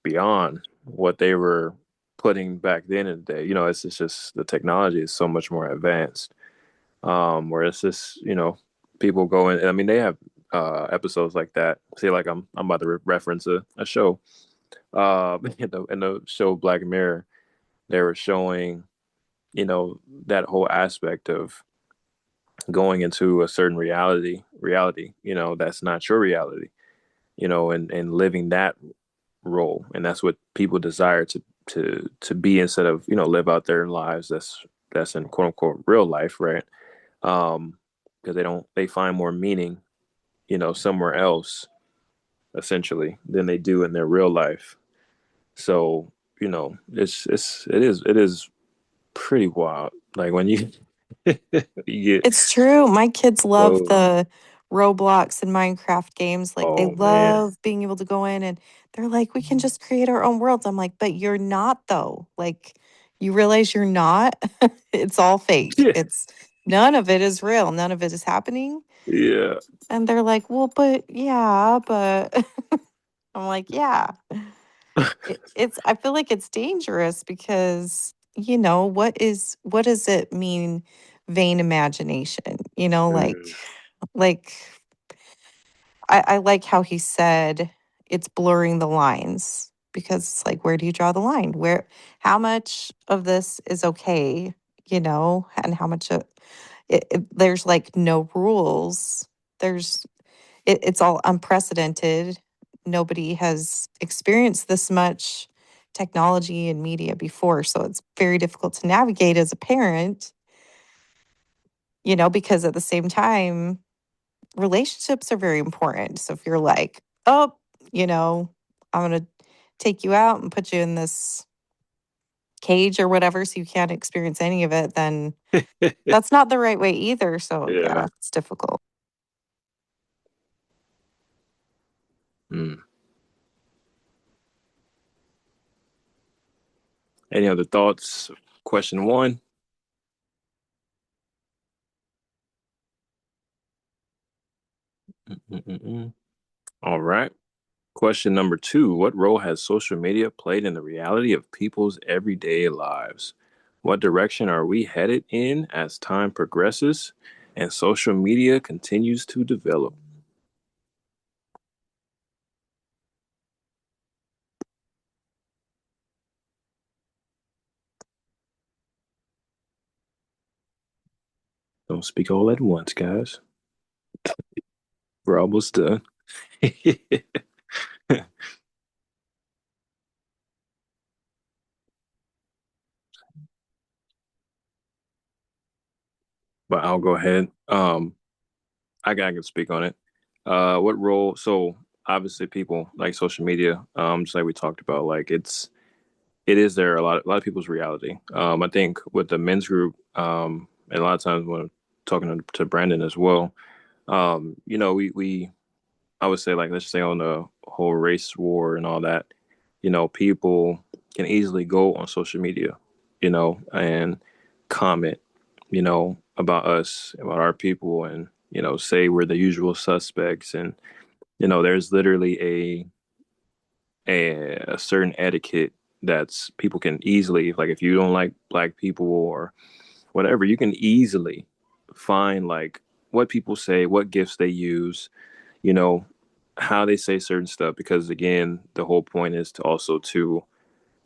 beyond what they were putting back then in the day. It's just the technology is so much more advanced. Where it's just, people go in. I mean, they have episodes like that. Say, like I'm about to reference a show. In the show Black Mirror, they were showing, that whole aspect of going into a certain reality, that's not your reality, and living that role, and that's what people desire to be instead of live out their lives that's in quote unquote real life, right? Because they find more meaning somewhere else essentially than they do in their real life. So it is pretty wild, like when you you get It's true. My kids love exposed. the Roblox and Minecraft games. Like they Oh man. love being able to go in and they're like, we can just create our own worlds. I'm like, but you're not though. Like you realize you're not. It's all fake. Yeah. It's none of it is real. None of it is happening. Yeah. And they're like, well, but yeah, but I'm like, yeah. I feel like it's dangerous because, what does it mean, vain imagination? Like I like how he said it's blurring the lines because it's like, where do you draw the line? How much of this is okay, and how much of there's like no rules. It's all unprecedented. Nobody has experienced this much technology and media before. So it's very difficult to navigate as a parent, because at the same time, relationships are very important. So if you're like, oh, I'm going to take you out and put you in this cage or whatever so you can't experience any of it, then that's not the right way either. So yeah, Yeah. it's difficult. Mm. Any other thoughts? Question one. Mm-mm-mm. All right. Question number two. What role has social media played in the reality of people's everyday lives? What direction are we headed in as time progresses and social media continues to develop? Don't speak all at once, guys. We're almost done. But I'll go ahead. I can speak on it. What role? So obviously, people like social media. Just like we talked about, like it is there a lot of people's reality. I think with the men's group, and a lot of times when I'm talking to Brandon as well, we I would say, like, let's say on the whole race war and all that, people can easily go on social media, and comment, about us, about our people, and, say we're the usual suspects. And, there's literally a certain etiquette that's people can easily, like, if you don't like black people or whatever, you can easily find, like, what people say, what gifts they use, you know, how they say certain stuff, because again, the whole point is to also to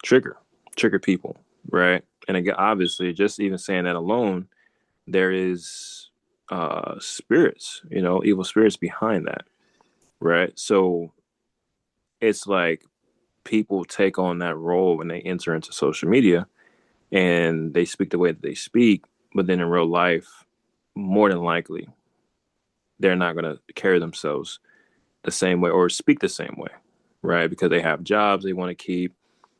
trigger trigger people, right? And again, obviously, just even saying that alone, there is spirits, evil spirits behind that, right? So it's like people take on that role when they enter into social media and they speak the way that they speak, but then in real life, more than likely, they're not going to carry themselves the same way or speak the same way, right? Because they have jobs they want to keep.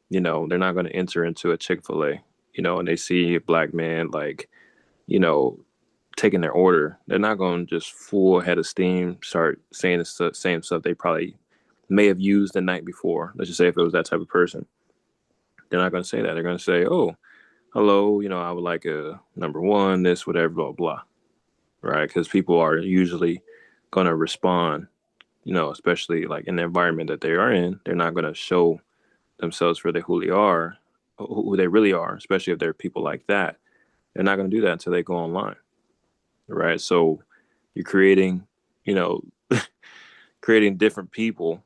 They're not going to enter into a Chick-fil-A, and they see a black man, like, you know, taking their order. They're not going to just full head of steam start saying the same stuff they probably may have used the night before. Let's just say if it was that type of person, they're not going to say that. They're going to say, "Oh, hello, I would like a number one, this, whatever, blah, blah," right? Because people are usually going to respond, especially like in the environment that they are in. They're not going to show themselves for who they are, who they really are, especially if they're people like that. They're not going to do that until they go online, right? So you're creating, you know, creating different people.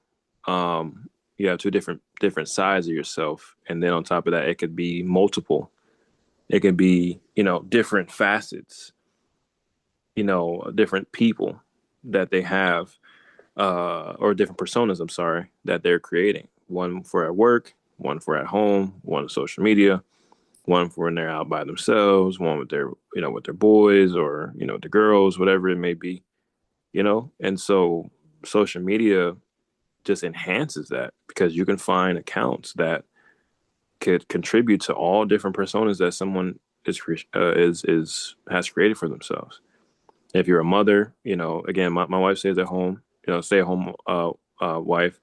You have two different sides of yourself, and then on top of that, it could be multiple. It could be, different facets, different people that they have, or different personas, I'm sorry, that they're creating. One for at work, one for at home, one on social media, one for when they're out by themselves, one with their boys or, the girls, whatever it may be, And so social media just enhances that because you can find accounts that could contribute to all different personas that someone is has created for themselves. If you're a mother, again, my wife stays at home, stay at home wife,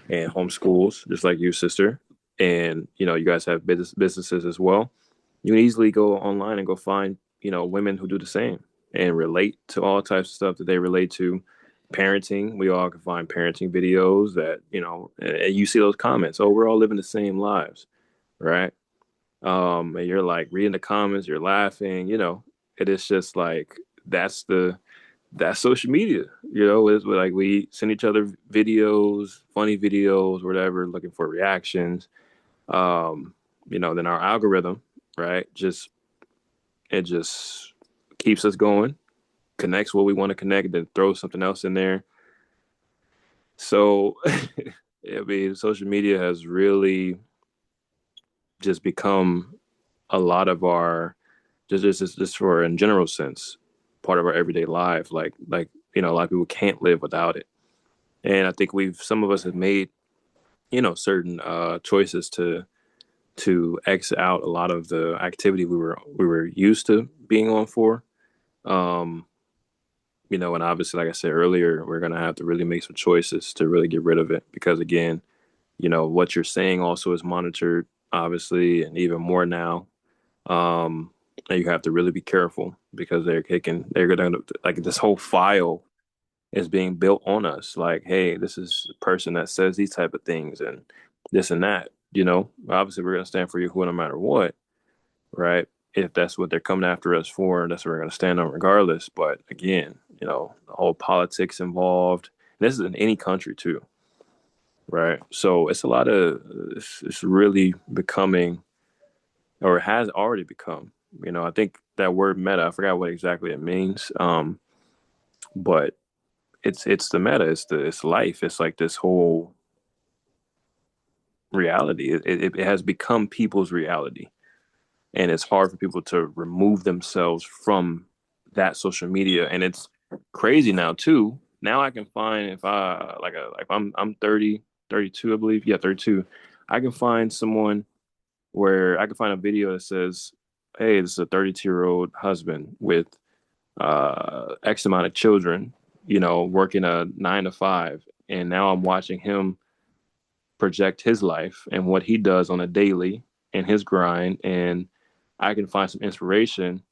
and homeschools just like you, sister. And, you guys have businesses as well. You can easily go online and go find, women who do the same and relate to all types of stuff that they relate to. Parenting, we all can find parenting videos that, and you see those comments. Oh, we're all living the same lives, right? And you're like reading the comments, you're laughing, it is just like that's social media, it's like we send each other videos, funny videos, whatever, looking for reactions. Then our algorithm, right, it just keeps us going, connects what we want to connect, then throws something else in there. So I mean, social media has really just become a lot of our just for in general sense, part of our everyday life. Like a lot of people can't live without it. And I think some of us have made, certain choices to exit out a lot of the activity we were used to being on for. Um, and obviously, like I said earlier, we're gonna have to really make some choices to really get rid of it because again, what you're saying also is monitored, obviously, and even more now. And you have to really be careful because they're gonna, like, this whole file is being built on us. Like, hey, this is a person that says these type of things and this and that. Obviously, we're gonna stand for Yahuwah no matter what, right? If that's what they're coming after us for, that's what we're gonna stand on regardless. But again, the whole politics involved. This is in any country too, right? So it's a lot of it's really becoming, or it has already become. I think that word meta. I forgot what exactly it means. But it's the meta. It's life. It's like this whole reality. It has become people's reality, and it's hard for people to remove themselves from that social media. And it's crazy now too. Now I can find, if I like I'm 30, 32, I believe. Yeah, 32. I can find someone where I can find a video that says, "Hey, this is a 32-year-old husband with X amount of children, working a 9 to 5, and now I'm watching him project his life and what he does on a daily and his grind, and I can find some inspiration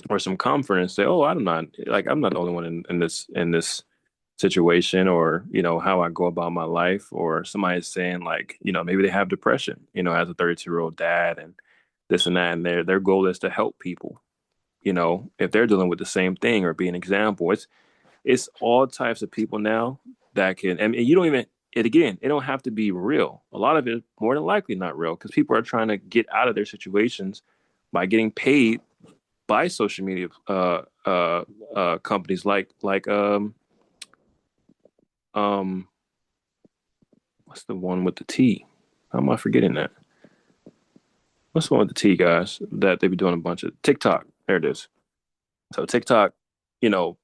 or some comfort and say, oh, I'm not the only one in this situation, or how I go about my life, or somebody's saying, like, maybe they have depression, as a 32-year-old dad, and this and that, and their goal is to help people, if they're dealing with the same thing, or be an example. It's all types of people now that can, and you don't even, it don't have to be real. A lot of it more than likely not real, because people are trying to get out of their situations by getting paid by social media companies um what's the one with the T? How am I forgetting that? What's the one with the T, guys? That they be doing a bunch of TikTok. There it is. So TikTok, you know,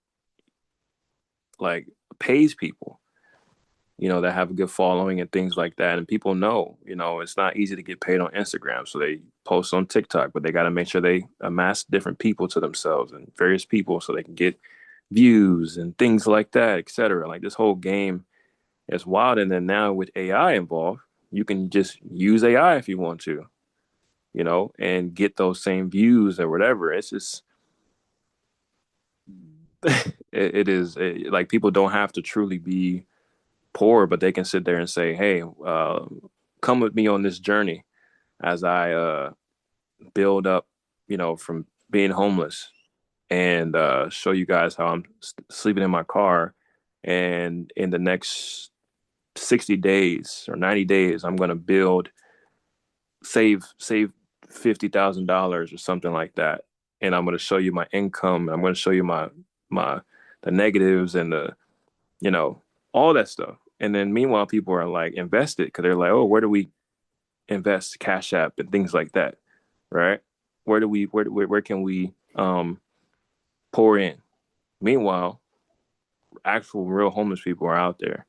like pays people, that have a good following and things like that. And people know, it's not easy to get paid on Instagram. So they post on TikTok, but they got to make sure they amass different people to themselves and various people so they can get views and things like that, etc. Like, this whole game is wild. And then now with AI involved, you can just use AI if you want to, and get those same views or whatever. It's just, like, people don't have to truly be poor, but they can sit there and say, hey, come with me on this journey as I build up, from being homeless, and show you guys how I'm sleeping in my car. And in the next 60 days or 90 days, I'm going to save $50,000 or something like that. And I'm going to show you my income. I'm going to show you the negatives and you know, all that stuff. And then meanwhile, people are like invested because they're like, oh, where do we invest? Cash App and things like that, right? Where can we pour in? Meanwhile, actual real homeless people are out there,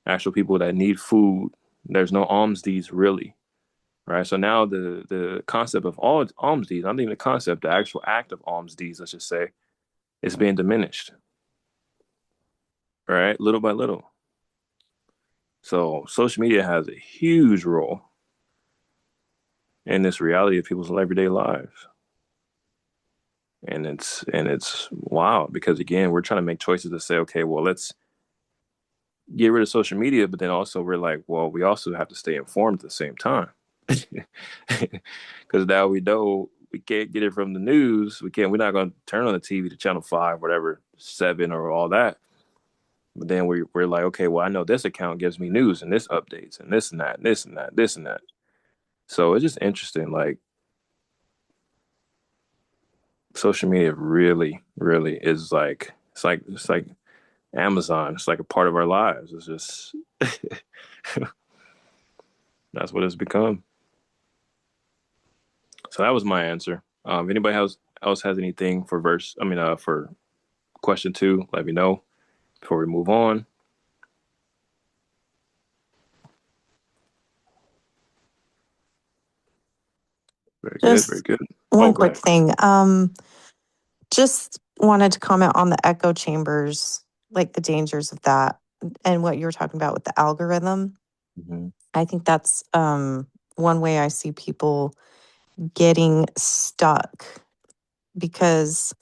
actual people that need food. There's no alms deeds really, right? So now the concept of all alms deeds, not even the concept, the actual act of alms deeds, let's just say, is being diminished, right? Little by little. So social media has a huge role in this reality of people's everyday lives. And it's wild because, again, we're trying to make choices to say, okay, well, let's get rid of social media, but then also we're like, well, we also have to stay informed at the same time. Because now we know we can't get it from the news. We're not going to turn on the TV to channel 5, whatever, 7 or all that. But then we're like, okay, well, I know this account gives me news and this updates and this and that, and this and that, this and that. So it's just interesting. Like, social media really, really is like, it's like Amazon. It's like a part of our lives. It's just, that's what it's become. So that was my answer. If anybody else has anything for for question 2, let me know before we move on. Very good, very good. One quick thing. Just wanted to comment on the echo chambers, like the dangers of that, and what you were talking about with the algorithm. Mm-hmm. I think that's one way I see people getting stuck because,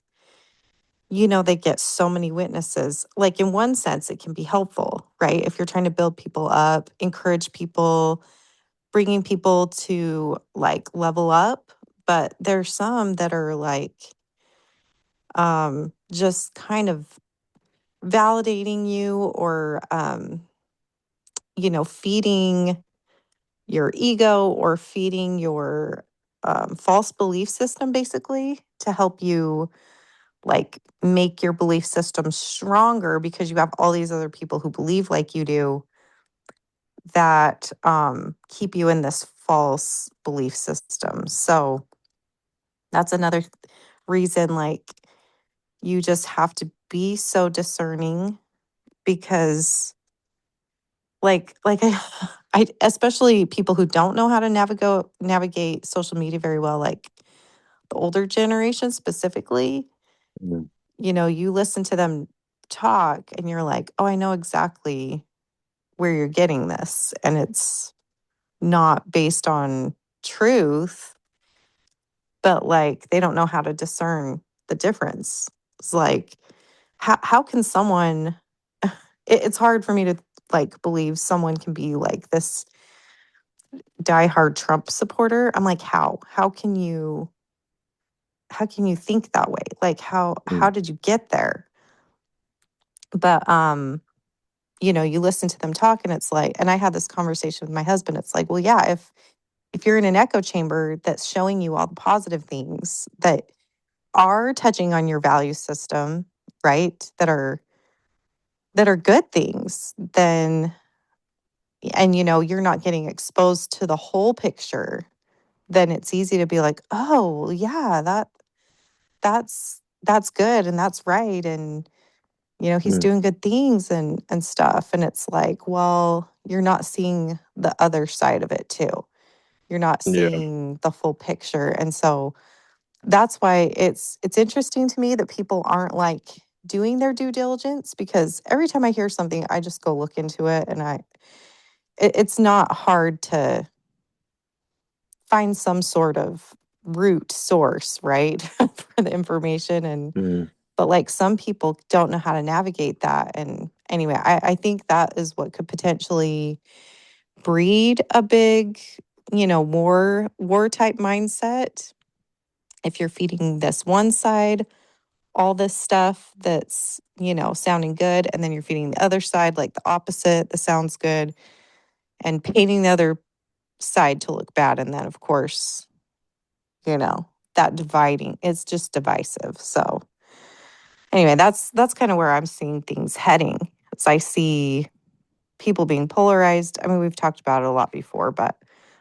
they get so many witnesses. Like, in one sense, it can be helpful, right? If you're trying to build people up, encourage people, bringing people to like level up. But there's some that are like just kind of validating you or, feeding your ego or feeding your false belief system, basically, to help you like make your belief system stronger because you have all these other people who believe like you do that keep you in this false belief system. So that's another reason, like, you just have to be so discerning because I especially people who don't know how to navigate social media very well, like the older generation specifically, Mm. you listen to them talk and you're like, oh, I know exactly where you're getting this. And it's not based on truth, but like they don't know how to discern the difference. It's like, how can someone, it's hard for me to like believe someone can be like this diehard Trump supporter. I'm like, how can you think that way? Like how Mm. did you get there? But you listen to them talk and it's like, and I had this conversation with my husband. It's like, well, yeah, if you're in an echo chamber that's showing you all the positive things that are touching on your value system, right? That are good things, then and you're not getting exposed to the whole picture, then it's easy to be like, oh yeah, that's good and that's right. And he's Mm. doing good things and stuff. And it's like, well, you're not seeing the other side of it too. You're not Yeah. seeing the full picture. And so that's why it's interesting to me that people aren't like doing their due diligence, because every time I hear something, I just go look into it, and it's not hard to find some sort of root source, right? For the information. And Mm. but like some people don't know how to navigate that. And anyway, I think that is what could potentially breed a big, war type mindset. If you're feeding this one side all this stuff that's, sounding good, and then you're feeding the other side like the opposite that sounds good, and painting the other side to look bad. And then of course, that dividing is just divisive. So anyway, that's kind of where I'm seeing things heading. As I see people being polarized. I mean, we've talked about it a lot before, but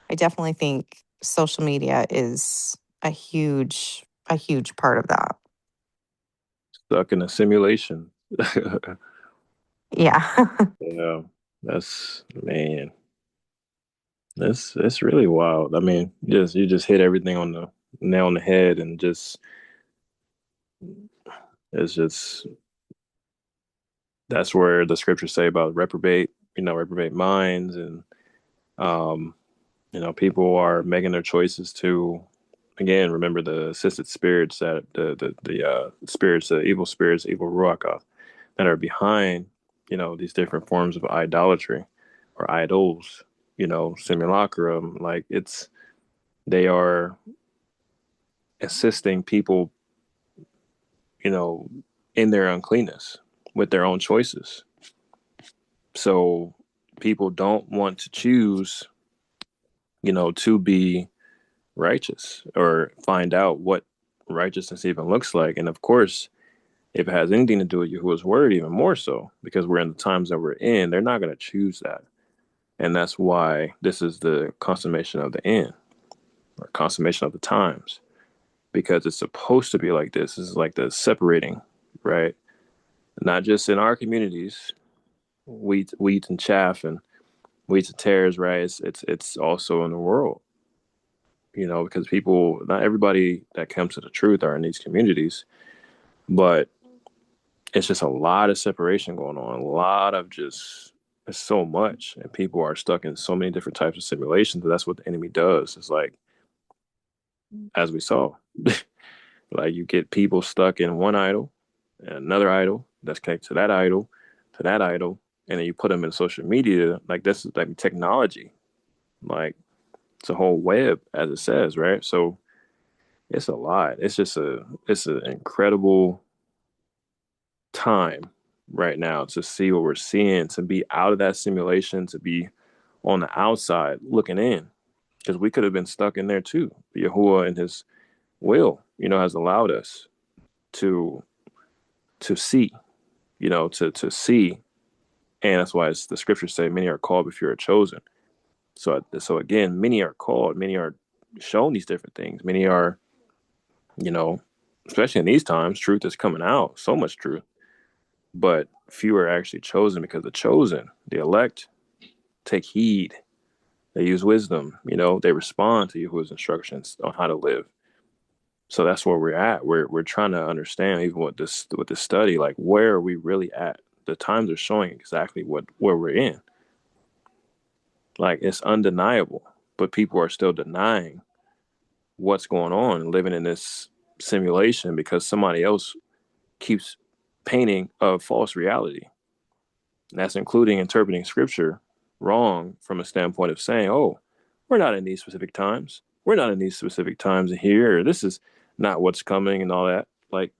I definitely think social media is a huge part of that. Stuck in a simulation. Yeah. Yeah, that's man. That's really wild. I mean, you just hit everything on the nail on the head, and just it's just that's where the scriptures say about reprobate minds, and um, people are making their choices to, again, remember the assisted spirits, that the spirits, the evil spirits, evil ruach that are behind, these different forms of idolatry or idols, simulacrum. Like they are assisting people, you know, in their uncleanness with their own choices. So people don't want to choose, to be righteous or find out what righteousness even looks like. And of course, if it has anything to do with Yahuwah's word, even more so, because we're in the times that we're in, they're not going to choose that. And that's why this is the consummation of the end, or consummation of the times, because it's supposed to be like this. This is like the separating, right? Not just in our communities, wheat and chaff, and wheat and tares, right? It's also in the world, because people, not everybody that comes to the truth are in these communities, but it's just a lot of separation going on, a lot of just, it's so much, and people are stuck in so many different types of simulations. That's what the enemy does. It's like, as we saw, like you get people stuck in one idol and another idol that's connected to that idol, and then you put them in social media. Like this is like technology, like it's a whole web, as it says, right? So it's a lot. It's an incredible time right now to see what we're seeing, to be out of that simulation, to be on the outside looking in. because we could have been stuck in there too. Yahuwah in his will, has allowed us to see, to see. And that's why the scriptures say many are called but few are chosen. So again, many are called, many are shown these different things. Many are, especially in these times, truth is coming out, so much truth. But few are actually chosen, because the chosen, the elect, take heed. They use wisdom, they respond to Yahuwah's instructions on how to live. So that's where we're at. We're trying to understand, even with this study, like, where are we really at? The times are showing exactly where we're in. Like, it's undeniable, but people are still denying what's going on and living in this simulation because somebody else keeps painting a false reality. And that's including interpreting scripture wrong from a standpoint of saying, oh, we're not in these specific times. We're not in these specific times here. Or this is not what's coming and all that. Like,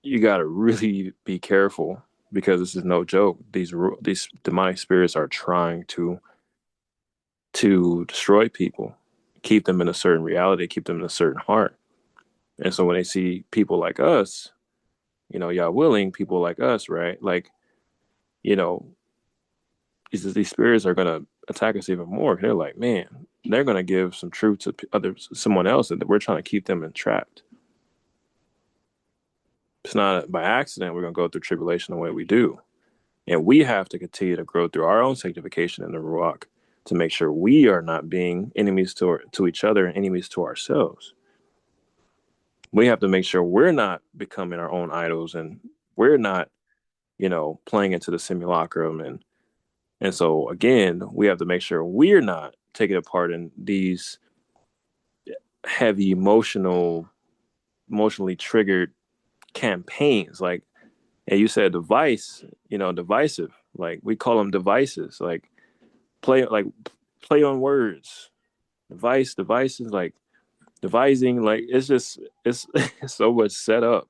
you got to really be careful, because this is no joke. These demonic spirits are trying to destroy people, keep them in a certain reality, keep them in a certain heart. And so when they see people like us, y'all willing people like us, right? Like, these spirits are going to attack us even more. They're like, man, they're going to give some truth to someone else, and we're trying to keep them entrapped. It's not by accident we're going to go through tribulation the way we do. And we have to continue to grow through our own sanctification in the Ruach to make sure we are not being enemies to each other and enemies to ourselves. We have to make sure we're not becoming our own idols, and we're not, playing into the simulacrum. And so, again, we have to make sure we're not taking a part in these heavy emotionally triggered campaigns. Like, and you said divisive. Like, we call them devices. Like, play on words. Devices, like devising. Like, it's so much set up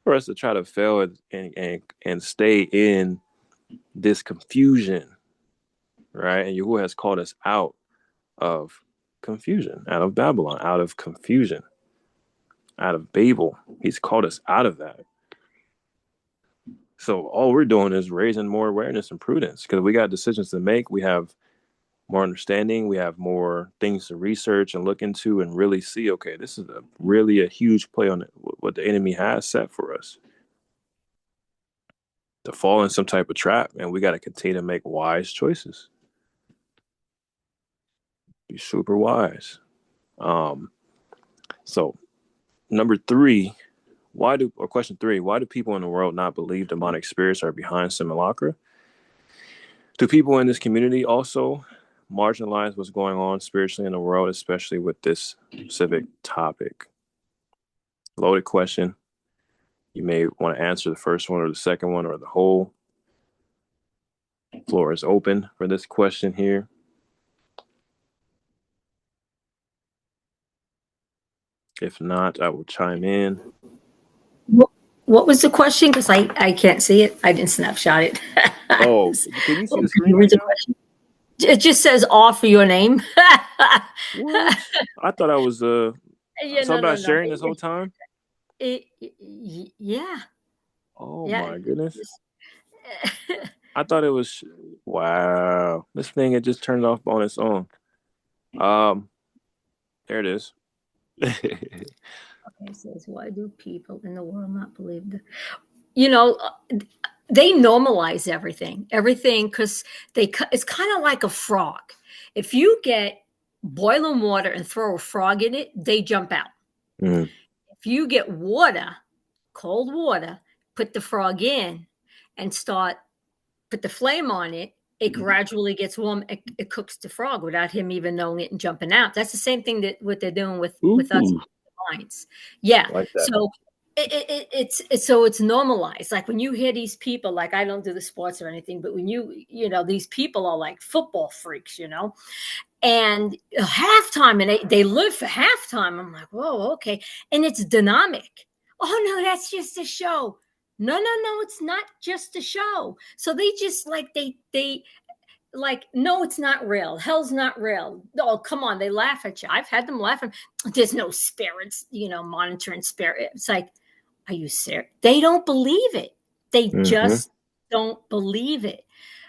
for us to try to fail and stay in this confusion, right? And Yahuwah has called us out of confusion, out of Babylon, out of confusion, out of Babel. He's called us out of that. So all we're doing is raising more awareness and prudence, because we got decisions to make. We have more understanding. We have more things to research and look into and really see, okay, this is really a huge play on what the enemy has set for us, to fall in some type of trap. And we got to continue to make wise choices. Be super wise. So number three, question three, why do people in the world not believe demonic spirits are behind simulacra? Do people in this community also marginalize what's going on spiritually in the world, especially with this specific topic? Loaded question. You may want to answer the first one or the second one or the whole. Floor is open for this question here. If not, I will chime in. What was the question? Because I can't see it. I didn't snapshot it. Oh, can you see the screen right now? It just says offer your name. What? I thought I was so I'm not sharing this whole time? Yeah. Oh my goodness. I thought it was wow. This thing, it just turned off on its own. There it is. Okay, it says, why do people in the world not believe that? They normalize everything, because it's kind of like a frog. If you get boiling water and throw a frog in it, they jump out. Mm-hmm. If you get water, cold water, put the frog in and put the flame on it, it gradually gets warm. It cooks the frog without him even knowing it and jumping out. That's the same thing what they're doing with us minds. Yeah. Like that. So it's normalized. Like when you hear these people, like I don't do the sports or anything, but when these people are like football freaks, and halftime, and they live for halftime. I'm like, whoa, okay. And it's dynamic. Oh no, that's just a show. No, it's not just a show. So they just like they like, no, it's not real. Hell's not real. Oh, come on. They laugh at you. I've had them laugh at me. There's no spirits, monitoring spirit. It's like, are you serious? They don't believe it. They Mm-hmm. just don't believe it.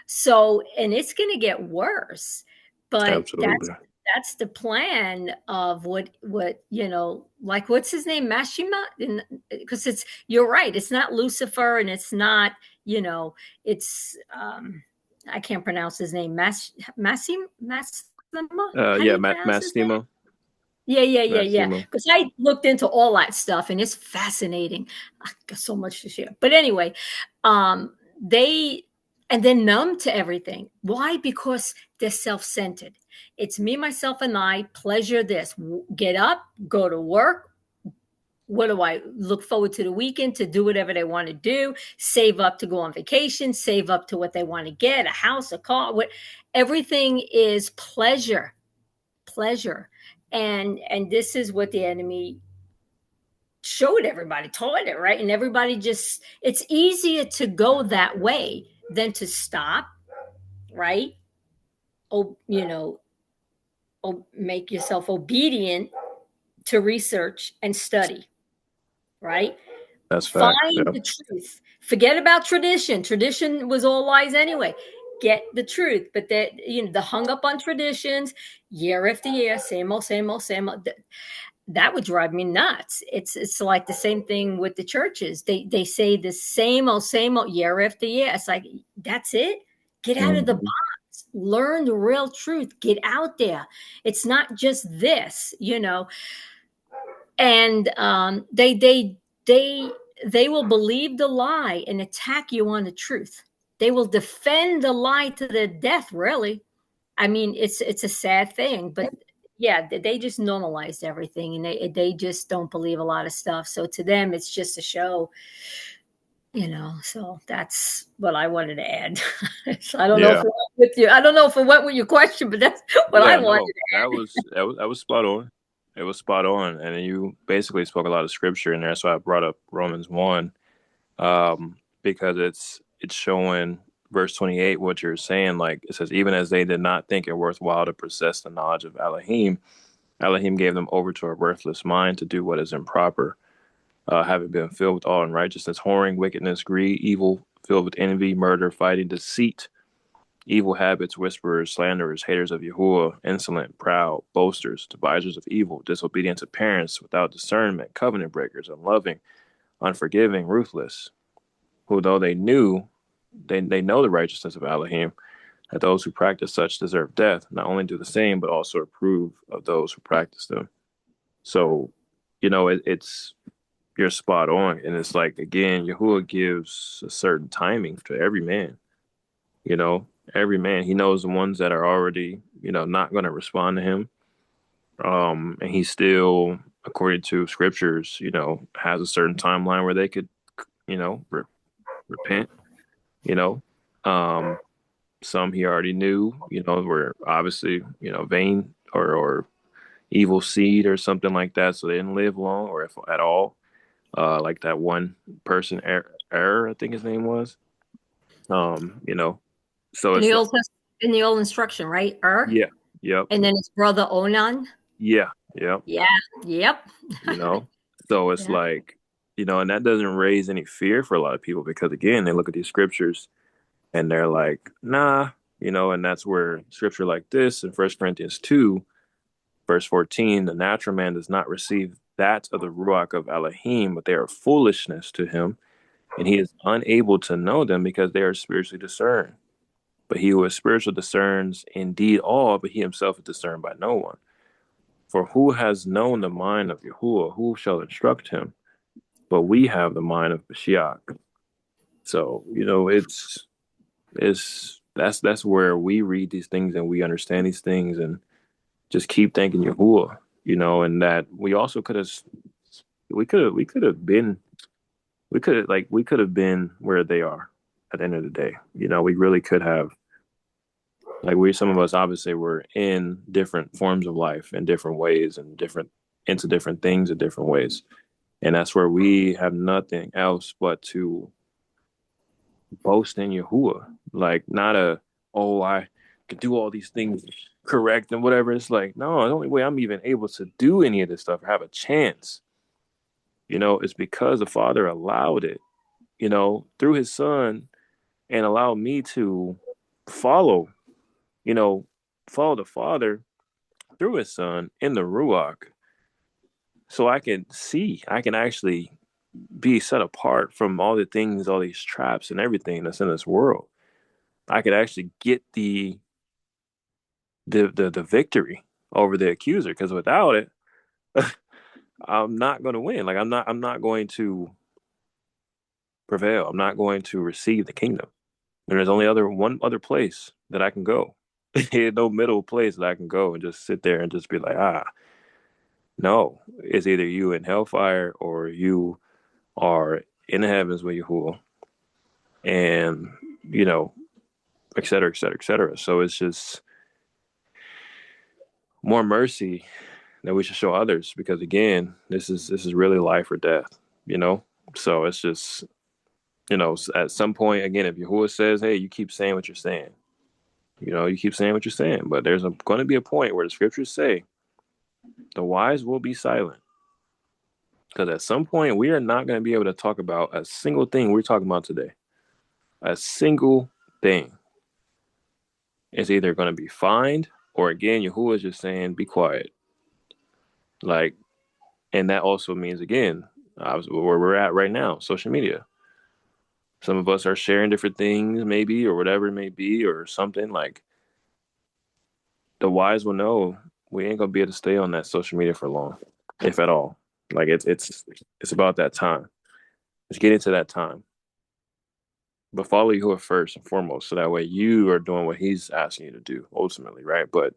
So, and it's going to get worse. But Absolutely. that's the plan of what like, what's his name, Mashima, because you're right, it's not Lucifer, and it's not, it's I can't pronounce his name, Massima, how do Yeah, you pronounce his name? Mastimo. Yeah. Mastimo. Because I looked into all that stuff, and it's fascinating. I got so much to share. But anyway, they and they're numb to everything. Why? Because they're self-centered. It's me, myself, and I. Pleasure this. Get up, go to work. What do I look forward to the weekend to do whatever they want to do? Save up to go on vacation. Save up to what they want to get, a house, a car. Everything is pleasure. And this is what the enemy showed everybody, taught it, right? And everybody it's easier to go that way than to stop, right? Make yourself obedient to research and study, right? That's Find fact. Yeah. the truth. Forget about tradition. Tradition was all lies anyway. Get the truth. But the hung up on traditions year after year, same old, same old, same old. That would drive me nuts. It's like the same thing with the churches. They say the same old year after year. It's like, that's it. Get out of the Mm-hmm. box. Learn the real truth. Get out there. It's not just this, And they will believe the lie and attack you on the truth. They will defend the lie to the death. Really, I mean, it's a sad thing, but yeah, they just normalized everything, and they just don't believe a lot of stuff. So to them, it's just a show, So that's what I wanted to add. So I don't know if Yeah. it went with you. I don't know if it went with your question, but that's what I Yeah. wanted No, to add. that was spot on. It was spot on, and you basically spoke a lot of scripture in there. So I brought up Romans 1, because it's showing verse 28 what you're saying. Like it says, even as they did not think it worthwhile to possess the knowledge of Elohim, Elohim gave them over to a worthless mind to do what is improper, having been filled with all unrighteousness, whoring, wickedness, greed, evil, filled with envy, murder, fighting, deceit, evil habits, whisperers, slanderers, haters of Yahuwah, insolent, proud, boasters, devisers of evil, disobedient to parents, without discernment, covenant breakers, unloving, unforgiving, ruthless, who though they know the righteousness of Elohim, that those who practice such deserve death, not only do the same, but also approve of those who practice them. So, it's you're spot on. And it's like, again, Yahuwah gives a certain timing to every man, every man. He knows the ones that are already, not going to respond to him. And he still, according to scriptures, has a certain timeline where they could, repent, you know. Some he already knew, were obviously, vain or evil seed or something like that. So they didn't live long or if at all. Like that one person, I think his name was. So In it's the like, in the old instruction, right? yeah, yep, And then his brother Onan. yeah, yep, Yeah, yep. So it's Yeah. like, and that doesn't raise any fear for a lot of people because again, they look at these scriptures and they're like, nah, and that's where scripture like this in 1 Corinthians 2, verse 14, the natural man does not receive that of the Ruach of Elohim, but they are foolishness to him, and he is unable to know them because they are spiritually discerned. But he who is spiritual discerns indeed all, but he himself is discerned by no one. For who has known the mind of Yahuwah? Who shall instruct him? But we have the mind of Mashiach. So, that's where we read these things and we understand these things and just keep thanking Yahuwah, and that we also we could have been where they are at the end of the day. We really could have, like some of us obviously were in different forms of life in different ways and into different things in different ways. And that's where we have nothing else but to boast in Yahuwah. Like not oh, can do all these things correct and whatever. It's like, no, the only way I'm even able to do any of this stuff or have a chance, is because the Father allowed it, through his Son, and allowed me to follow, follow the Father through his Son in the Ruach. So I can actually be set apart from all the things, all these traps and everything that's in this world. I could actually get the victory over the accuser, because without it, I'm not going to win. Like I'm not going to prevail. I'm not going to receive the kingdom. And there's only one other place that I can go. No middle place that I can go and just sit there and just be like, no, it's either you in hellfire or you are in the heavens with Yahuwah, and et cetera, et cetera, et cetera. So it's just more mercy that we should show others, because again, this is really life or death, So it's just, at some point, again, if Yahuwah says, hey, you keep saying what you're saying, you keep saying what you're saying, but there's going to be a point where the scriptures say the wise will be silent, because at some point we are not going to be able to talk about a single thing we're talking about today. A single thing. It's either going to be fined, or again, Yahuwah is just saying, be quiet. Like, and that also means, again, where we're at right now, social media. Some of us are sharing different things, maybe, or whatever it may be, or something. Like, the wise will know we ain't gonna be able to stay on that social media for long, if at all. Like, it's about that time. It's getting to that time. But follow Yahuwah first and foremost, so that way you are doing what he's asking you to do ultimately, right? But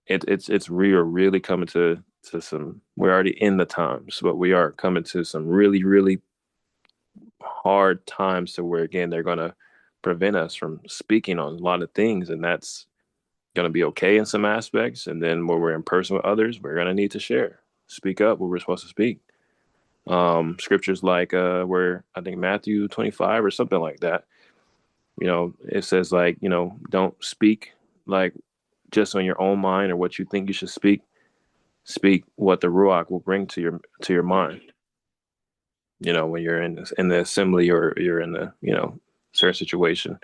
we are really coming to some, we're already in the times, but we are coming to some really, really hard times, to where, again, they're going to prevent us from speaking on a lot of things, and that's going to be okay in some aspects. And then when we're in person with others, we're going to need to speak up where we're supposed to speak. Scriptures like where I think Matthew 25 or something like that, it says, like, don't speak like just on your own mind or what you think you should speak. Speak what the Ruach will bring to your mind. When you're in the assembly, or you're in the certain situation,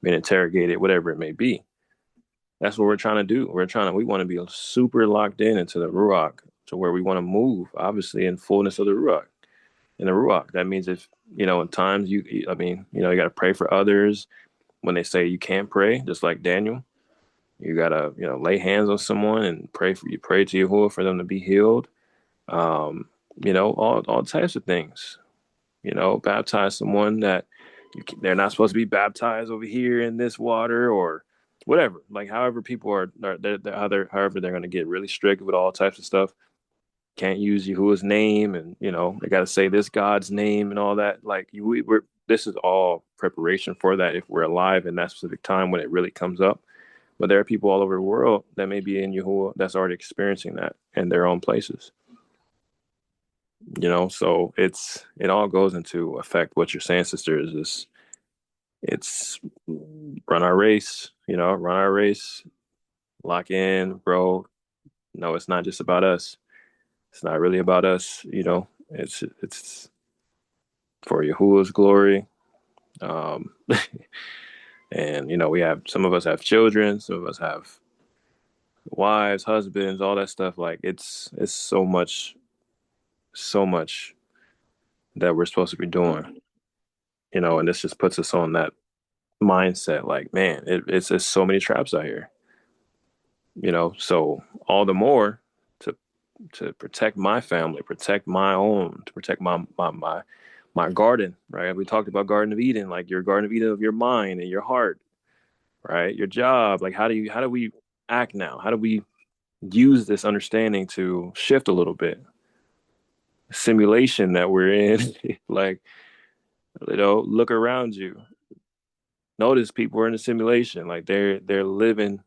being interrogated, whatever it may be. That's what we're trying to do. We want to be super locked into the Ruach, to where we want to move, obviously, in fullness of the Ruach. In the Ruach, that means, if in times you got to pray for others when they say you can't pray, just like Daniel. You gotta, lay hands on someone and pray to Yahuwah for them to be healed. All types of things. Baptize someone that they're not supposed to be baptized over here in this water, or whatever. Like, however people however they're going to get really strict with all types of stuff. Can't use Yahuwah's name, and they got to say this God's name and all that. Like, this is all preparation for that, if we're alive in that specific time when it really comes up. But there are people all over the world that may be in Yahuwah that's already experiencing that in their own places. So it all goes into effect. What you're saying, sister, is it's run our race, lock in, bro. No, it's not just about us. It's not really about us. It's for Yahuwah's glory. And, we have, some of us have children, some of us have wives, husbands, all that stuff. Like, it's so much that we're supposed to be doing, and this just puts us on that mindset. Like, man, it's so many traps out here, so all the more to protect my family, protect my own, to protect my garden, right? We talked about Garden of Eden, like your Garden of Eden of your mind and your heart, right? Your job, like how do we act now? How do we use this understanding to shift a little bit? Simulation that we're in, like, look around you. Notice people are in a simulation, like they're living,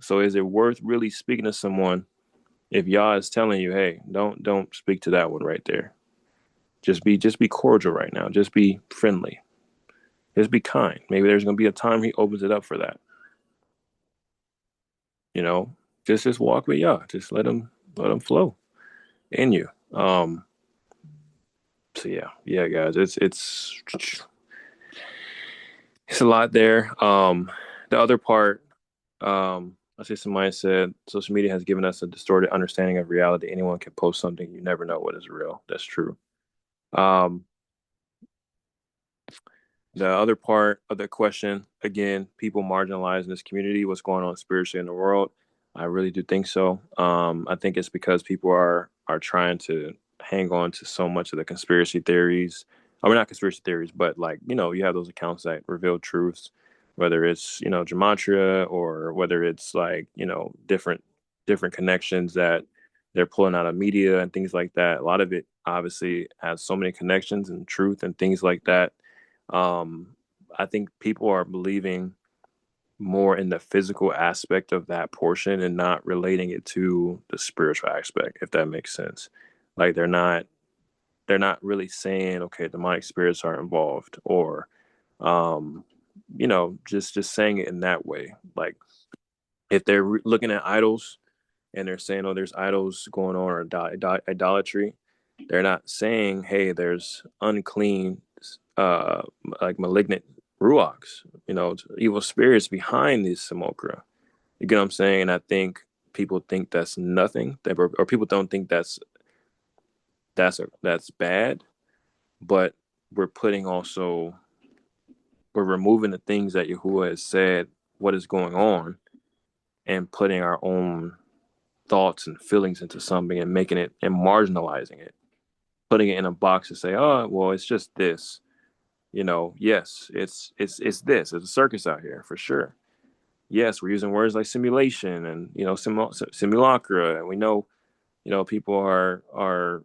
So is it worth really speaking to someone if Yah is telling you, hey, don't speak to that one right there? Just be cordial right now. Just be friendly. Just be kind. Maybe there's going to be a time he opens it up for that. You know, just walk with Yah. Just let him flow in you. So yeah, guys, it's a lot there. The other part, I see somebody said social media has given us a distorted understanding of reality. Anyone can post something. You never know what is real. That's true. Um, The other part of the question, again, people marginalized in this community, what's going on spiritually in the world. I really do think so. I think it's because people are trying to hang on to so much of the conspiracy theories. I mean, not conspiracy theories, but like, you have those accounts that reveal truths, whether it's, gematria or whether it's like, different connections that they're pulling out of media and things like that. A lot of it obviously has so many connections and truth and things like that. um, I think people are believing more in the physical aspect of that portion and not relating it to the spiritual aspect, if that makes sense. Like they're not really saying, okay, demonic spirits are involved, or um, just saying it in that way. Like if they're looking at idols and they're saying, oh, there's idols going on, or idolatry, they're not saying, hey, there's unclean, uh, like malignant ruachs, evil spirits behind these simulacra. You get what I'm saying? And I think people think that's nothing, or people don't think that's bad, but we're putting also we're removing the things that Yahuwah has said, what is going on, and putting our own thoughts and feelings into something and making it and marginalizing it, putting it in a box to say, oh, well, it's just this. Yes, it's this. It's a circus out here for sure. Yes, we're using words like simulation and simulacra, and we know people are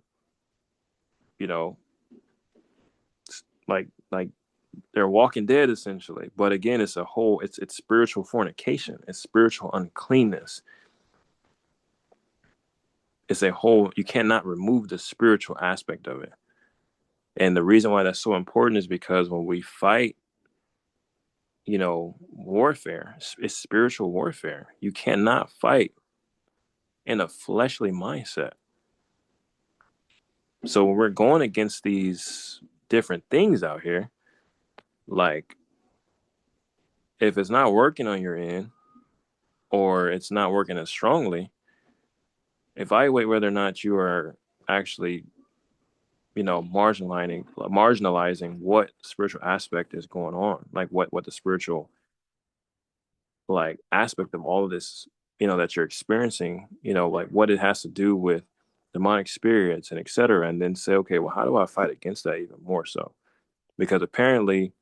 you know like they're walking dead essentially. But again, it's spiritual fornication. It's spiritual uncleanness. It's a whole. You cannot remove the spiritual aspect of it. And the reason why that's so important is because when we fight, warfare, it's spiritual warfare. You cannot fight in a fleshly mindset. So when we're going against these different things out here, like if it's not working on your end or it's not working as strongly, evaluate whether or not you are actually, marginalizing what spiritual aspect is going on, like what the spiritual like aspect of all of this, that you're experiencing, like what it has to do with demonic spirits and etc. And then say, okay, well, how do I fight against that even more so? Because apparently,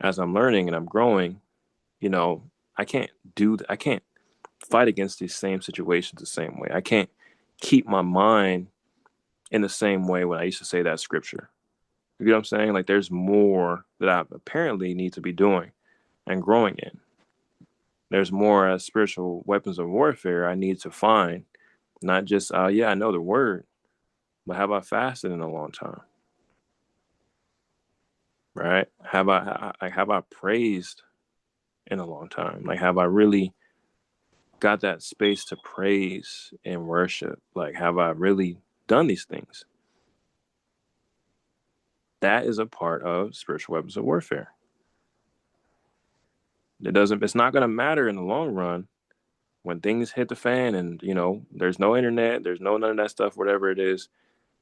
as I'm learning and I'm growing, I can't I can't fight against these same situations the same way. I can't keep my mind in the same way when I used to say that scripture. You know what I'm saying? Like there's more that I apparently need to be doing and growing in. There's more spiritual weapons of warfare I need to find, not just, I know the word, but have I fasted in a long time? Right? Have I praised in a long time? Like, have I really got that space to praise and worship? Like, have I really done these things? That is a part of spiritual weapons of warfare. It's not going to matter in the long run when things hit the fan and, there's no internet, there's none of that stuff, whatever it is.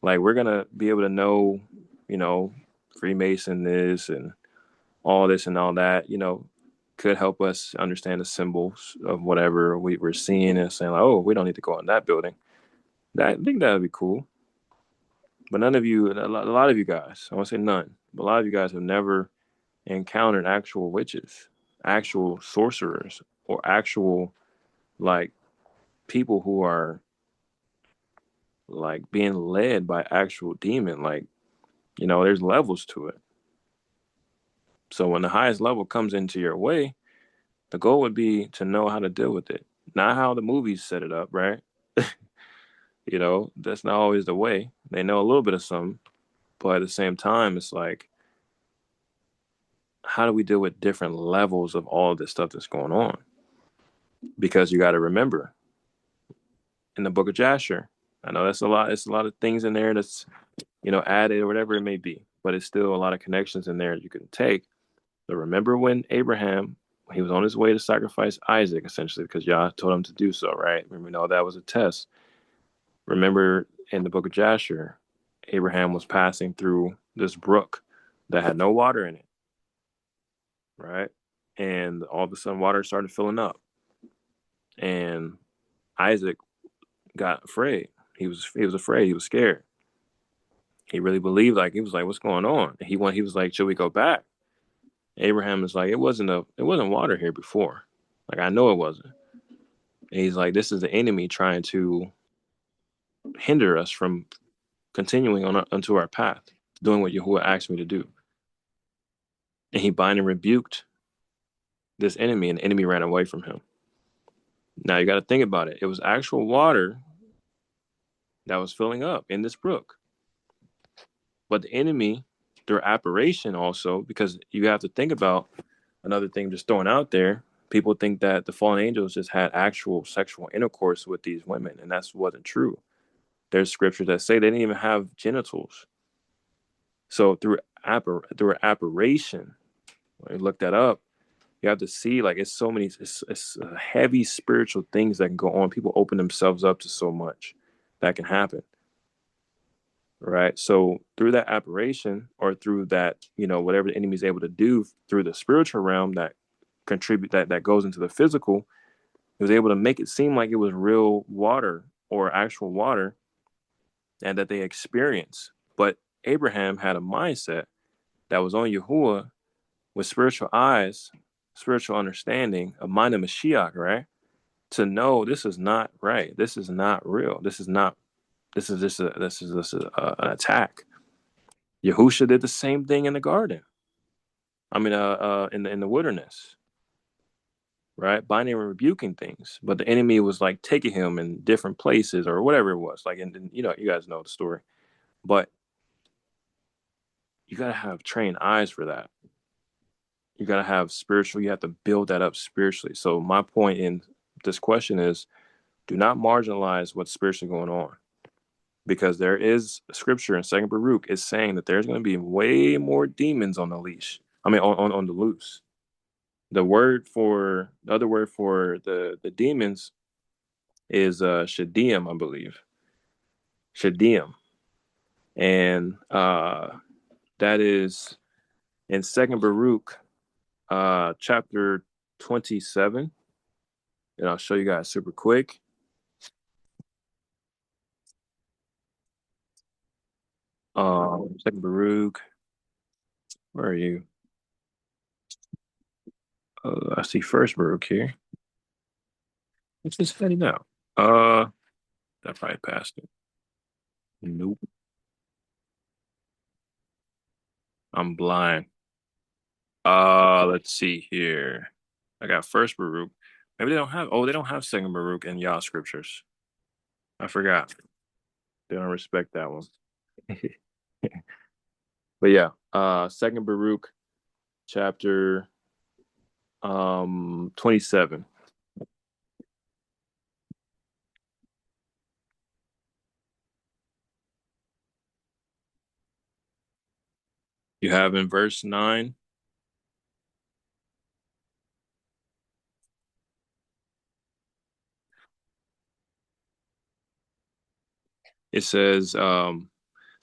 Like, we're going to be able to know, Freemason this and all this and all that, could help us understand the symbols of whatever we were seeing and saying, like, oh, we don't need to go in that building. I think that would be cool. But a lot of you guys, I won't say none, but a lot of you guys have never encountered actual witches, actual sorcerers, or actual, like, people who are, like, being led by actual demon. Like, there's levels to it. So when the highest level comes into your way, the goal would be to know how to deal with it, not how the movies set it up, right? That's not always the way. They know a little bit of something, but at the same time, it's like how do we deal with different levels of all of this stuff that's going on? Because you got to remember, in the book of Jasher, I know that's a lot. It's a lot of things in there that's, added or whatever it may be, but it's still a lot of connections in there you can take. So remember when Abraham, he was on his way to sacrifice Isaac, essentially, because Yah told him to do so, right? We know that was a test. Remember in the book of Jasher, Abraham was passing through this brook that had no water in it, right? And all of a sudden, water started filling up, and Isaac got afraid. He was afraid. He was scared. He really believed, like, he was like, "What's going on?" And he was like, "Should we go back?" Abraham is like, "It wasn't water here before. Like, I know it wasn't." And he's like, "This is the enemy trying to hinder us from continuing onto our path, doing what Yahuwah asked me to do." And he bind and rebuked this enemy, and the enemy ran away from him. Now you got to think about it. It was actual water that was filling up in this brook. But the enemy, through apparition also, because you have to think about another thing just throwing out there, people think that the fallen angels just had actual sexual intercourse with these women, and that wasn't true. There's scriptures that say they didn't even have genitals. So through apparition, when you look that up, you have to see, like, it's so many, it's heavy spiritual things that can go on. People open themselves up to so much that can happen. Right. So through that apparition, or through that, whatever the enemy is able to do through the spiritual realm that contribute that goes into the physical, he was able to make it seem like it was real water or actual water and that they experience. But Abraham had a mindset that was on Yahuwah with spiritual eyes, spiritual understanding, a mind of Mashiach, right? To know this is not right. This is not real. This is just an attack. Yahusha did the same thing in the garden. I mean, in the wilderness, right? Binding and rebuking things, but the enemy was like taking him in different places or whatever it was. Like, and you guys know the story, but you gotta have trained eyes for that. You gotta have spiritual. You have to build that up spiritually. So my point in this question is, do not marginalize what's spiritually going on. Because there is scripture in Second Baruch is saying that there's going to be way more demons on the leash. I mean, on the loose. The other word for the demons is shadim, I believe. Shadim, and that is in Second Baruch, chapter 27, and I'll show you guys super quick. Second Baruch, where are you? I see First Baruch here. What's this fading out? That probably passed it. Nope. I'm blind. Let's see here. I got First Baruch. Maybe they don't have Second Baruch in Yah scriptures. I forgot. They don't respect that one. But yeah, Second Baruch, chapter 27. You have in verse 9. It says,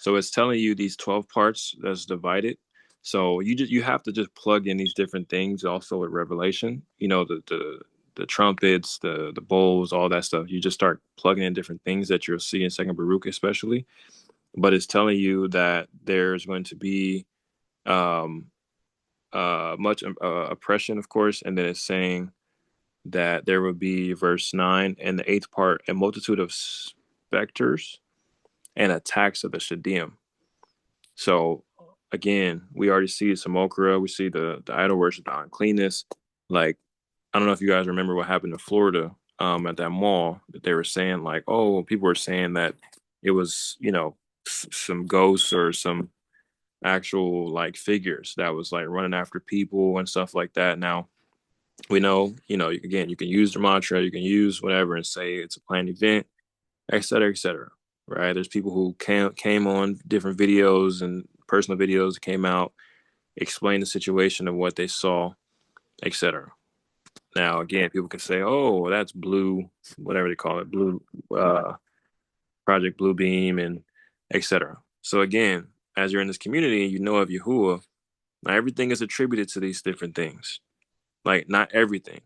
so it's telling you these 12 parts that's divided. So you have to just plug in these different things also with Revelation. The trumpets, the bowls, all that stuff. You just start plugging in different things that you'll see in Second Baruch especially. But it's telling you that there's going to be much oppression, of course, and then it's saying that there will be, verse 9, and the eighth part, a multitude of specters and attacks of the Shadim. So again, we already see Samokra, we see the idol worship, the uncleanness. Like, I don't know if you guys remember what happened in Florida at that mall, that they were saying, like, oh, people were saying that it was, some ghosts or some actual like figures that was like running after people and stuff like that. Now we know, again, you can use the mantra, you can use whatever and say it's a planned event, et cetera, et cetera. Right? There's people who came on different videos and personal videos that came out, explain the situation of what they saw, et cetera. Now, again, people can say, "Oh, that's blue, whatever they call it, blue Project Blue Beam, and et cetera." So again, as you're in this community and you know of Yahuwah, not everything is attributed to these different things. Like not everything.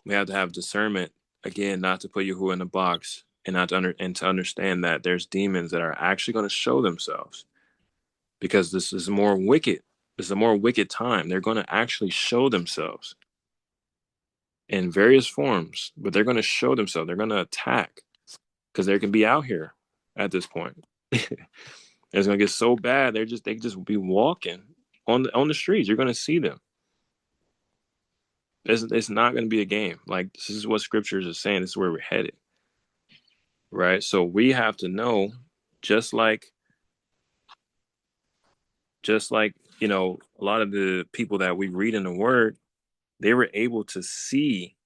We have to have discernment again, not to put Yahuwah in a box, and not to understand that there's demons that are actually going to show themselves, because this is more wicked. This is a more wicked time. They're going to actually show themselves in various forms, but they're going to show themselves. They're going to attack because they can be out here at this point. It's going to get so bad. They just be walking on the streets. You're going to see them. It's not going to be a game. Like, this is what scriptures are saying. This is where we're headed. Right. So we have to know, just like, a lot of the people that we read in the word, they were able to see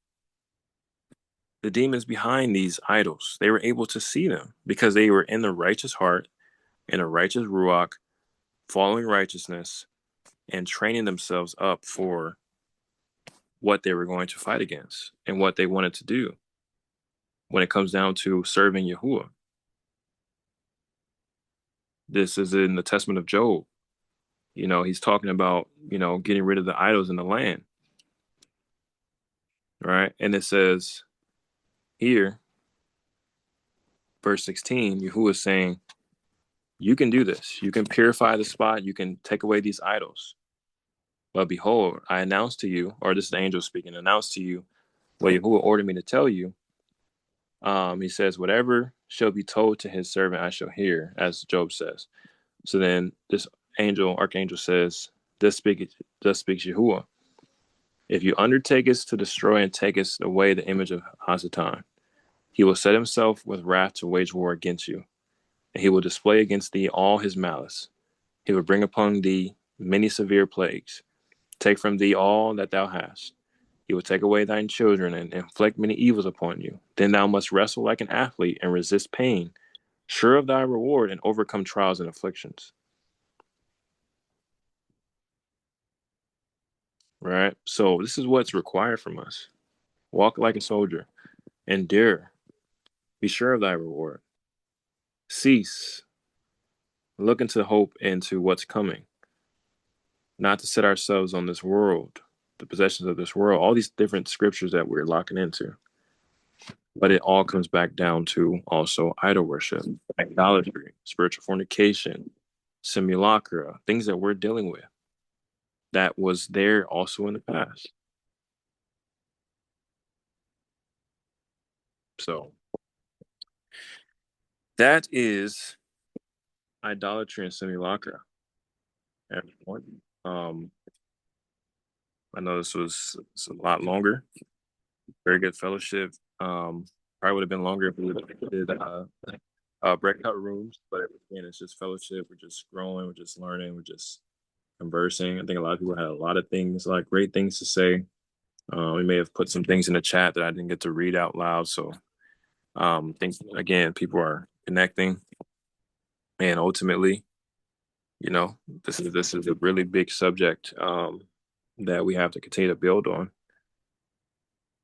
the demons behind these idols. They were able to see them because they were in the righteous heart, in a righteous ruach, following righteousness, and training themselves up for what they were going to fight against and what they wanted to do when it comes down to serving Yahuwah. This is in the Testament of Job. He's talking about, getting rid of the idols in the land. Right? And it says here, verse 16, Yahuwah is saying, you can do this. You can purify the spot. You can take away these idols. But behold, I announce to you, or this is the angel speaking, announce to you what Yahuwah ordered me to tell you. He says, whatever shall be told to his servant, I shall hear, as Job says. So then this archangel says, thus speaks Yahuwah. If you undertake us to destroy and take us away the image of Hasatan, he will set himself with wrath to wage war against you, and he will display against thee all his malice. He will bring upon thee many severe plagues, take from thee all that thou hast. He will take away thine children and inflict many evils upon you. Then thou must wrestle like an athlete and resist pain, sure of thy reward, and overcome trials and afflictions. Right? So this is what's required from us. Walk like a soldier. Endure. Be sure of thy reward. Cease. Look into hope into what's coming. Not to set ourselves on this world, the possessions of this world, all these different scriptures that we're locking into. But it all comes back down to also idol worship, idolatry, spiritual fornication, simulacra, things that we're dealing with that was there also in the past. So that is idolatry and simulacra. Everyone. I know it's a lot longer. Very good fellowship. Probably would have been longer if we did breakout rooms, but again, it's just fellowship. We're just growing. We're just learning. We're just conversing. I think a lot of people had a lot of things, like great things to say. We may have put some things in the chat that I didn't get to read out loud. So I think, again, people are connecting, and ultimately, this is a really big subject that we have to continue to build on.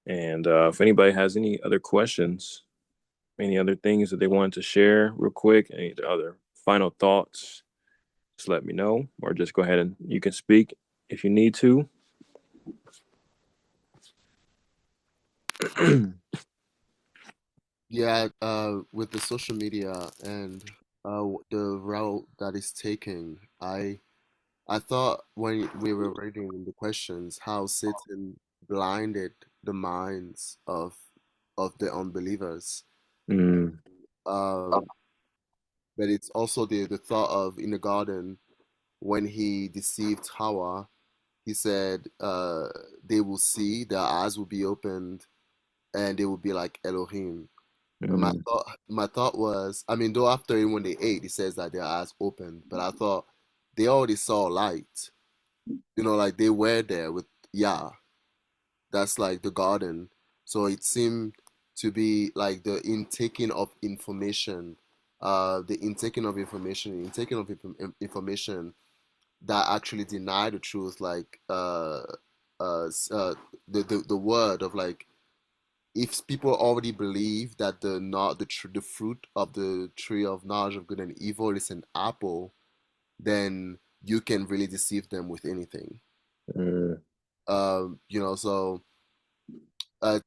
And if anybody has any other questions, any other things that they wanted to share real quick, any other final thoughts, just let me know, or just go ahead and you can speak if you need to. Yeah, with the social media and the route that it's taking, I thought when we were reading the questions how Satan blinded the minds of the unbelievers. Mm. But it's also the thought of in the garden when he deceived Hawa, he said they will see, their eyes will be opened, and they will be like Elohim. But my thought was, I mean, though after when they ate, he says that their eyes opened, but I thought they already saw light. Like they were there with Yah. That's like the garden. So it seemed to be like the intaking of information, information that actually deny the truth, like the word of like, if people already believe that the fruit of the tree of knowledge of good and evil is an apple, then you can really deceive them with anything. Mm. So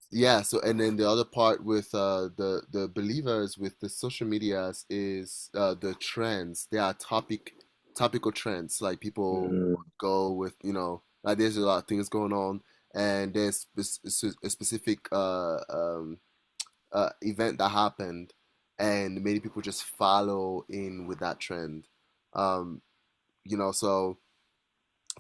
yeah. So, and then the other part with the believers with the social medias is the trends. There are topical trends, like people Mm. go with, like there's a lot of things going on, and there's a specific event that happened, and many people just follow in with that trend. Um, so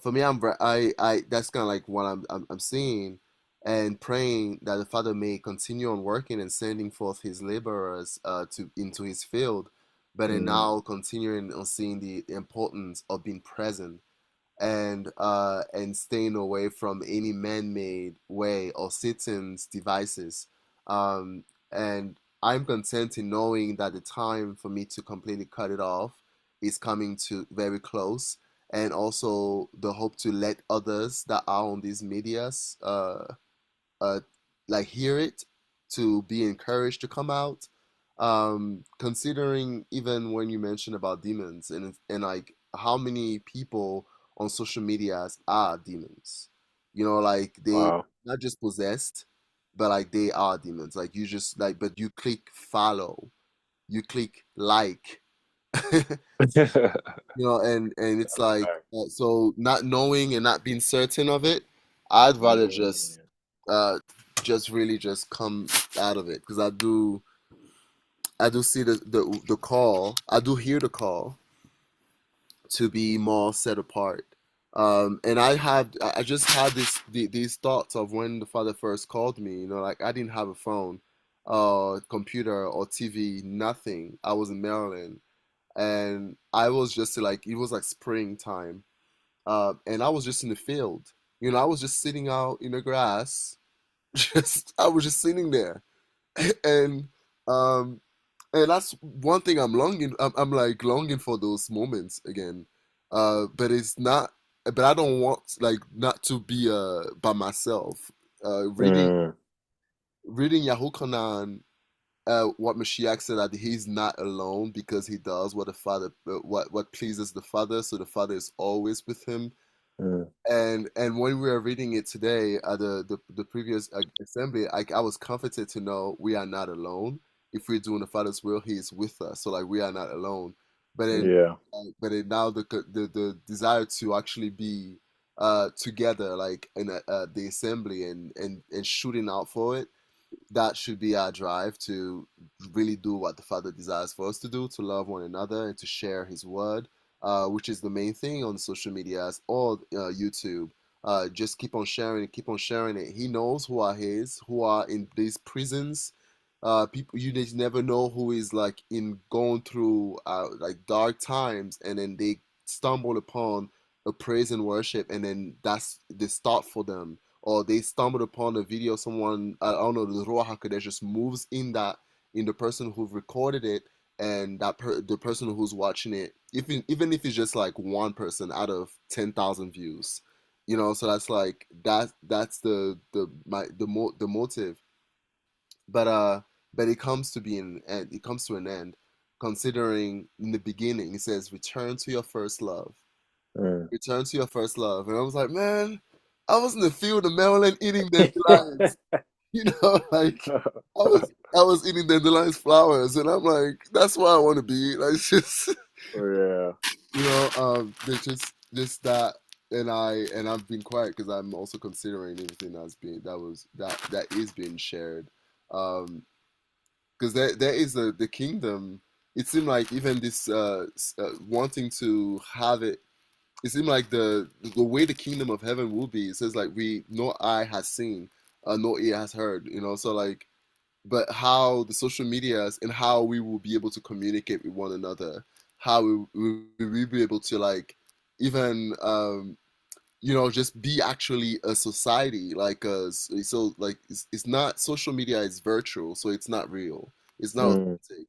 for me, I that's kind of like what I'm seeing, and praying that the Father may continue on working and sending forth His laborers to into His field, but then Mm. now continuing on seeing the importance of being present, and staying away from any man-made way or Satan's devices. Um, and I'm content in knowing that the time for me to completely cut it off is coming to very close, and also the hope to let others that are on these medias uh, like hear it, to be encouraged to come out. Considering even when you mentioned about demons, and like how many people on social medias are demons, like they Wow. not just possessed, but like they are demons. Like you just like, but you click follow, you click like, and it's like, so not knowing and not being certain of it, I'd rather uh just really just come out of it, because I do see the call, I do hear the call to be more set apart. And I just had these thoughts of when the Father first called me. Like I didn't have a phone, computer or TV, nothing. I was in Maryland, and I was just like, it was like springtime, and I was just in the field. I was just sitting out in the grass, just I was just sitting there, and um, and that's one thing I'm longing. I'm like longing for those moments again, but it's not. But I don't want like not to be by myself. Reading Mm. Yahukanan, what Mashiach said, that he's not alone, because he does what the Father, what pleases the Father. So the Father is always with him. Mm. And when we were reading it today at the previous assembly, I was comforted to know we are not alone. If we're doing the Father's will, He is with us. So like we are not alone. Yeah. But then now the desire to actually be together, like in the assembly, and shooting out for it, that should be our drive to really do what the Father desires for us to do, to love one another and to share His word, which is the main thing on social medias or YouTube. Just keep on sharing it, keep on sharing it. He knows who are His, who are in these prisons. People, you just never know who is like in going through like dark times, and then they stumble upon a praise and worship, and then that's the start for them, or they stumbled upon a video, someone, I don't know, the Ruach HaKodesh just moves in the person who recorded it, and the person who's watching it, even if it's just like one person out of 10,000 views, so that's like that's the motive. But it comes to being, and it comes to an end, considering in the beginning it says, return to your first love. Mm. Return to your first love. And I was like, man, I was in the field of Maryland eating dandelions. Like I was eating dandelions flowers, and I'm like, that's where I want to be. Like it's just Yeah. there's just that, and I've been quiet because I'm also considering everything that is being shared. Because there is the kingdom. It seemed like even this wanting to have it. It seemed like the way the kingdom of heaven will be. It says like, we no eye has seen, no ear has heard. So like, but how the social medias and how we will be able to communicate with one another, how we will be able to like even just be actually a society, like so like it's not, social media is virtual, so it's not real, it's not Mm, authentic.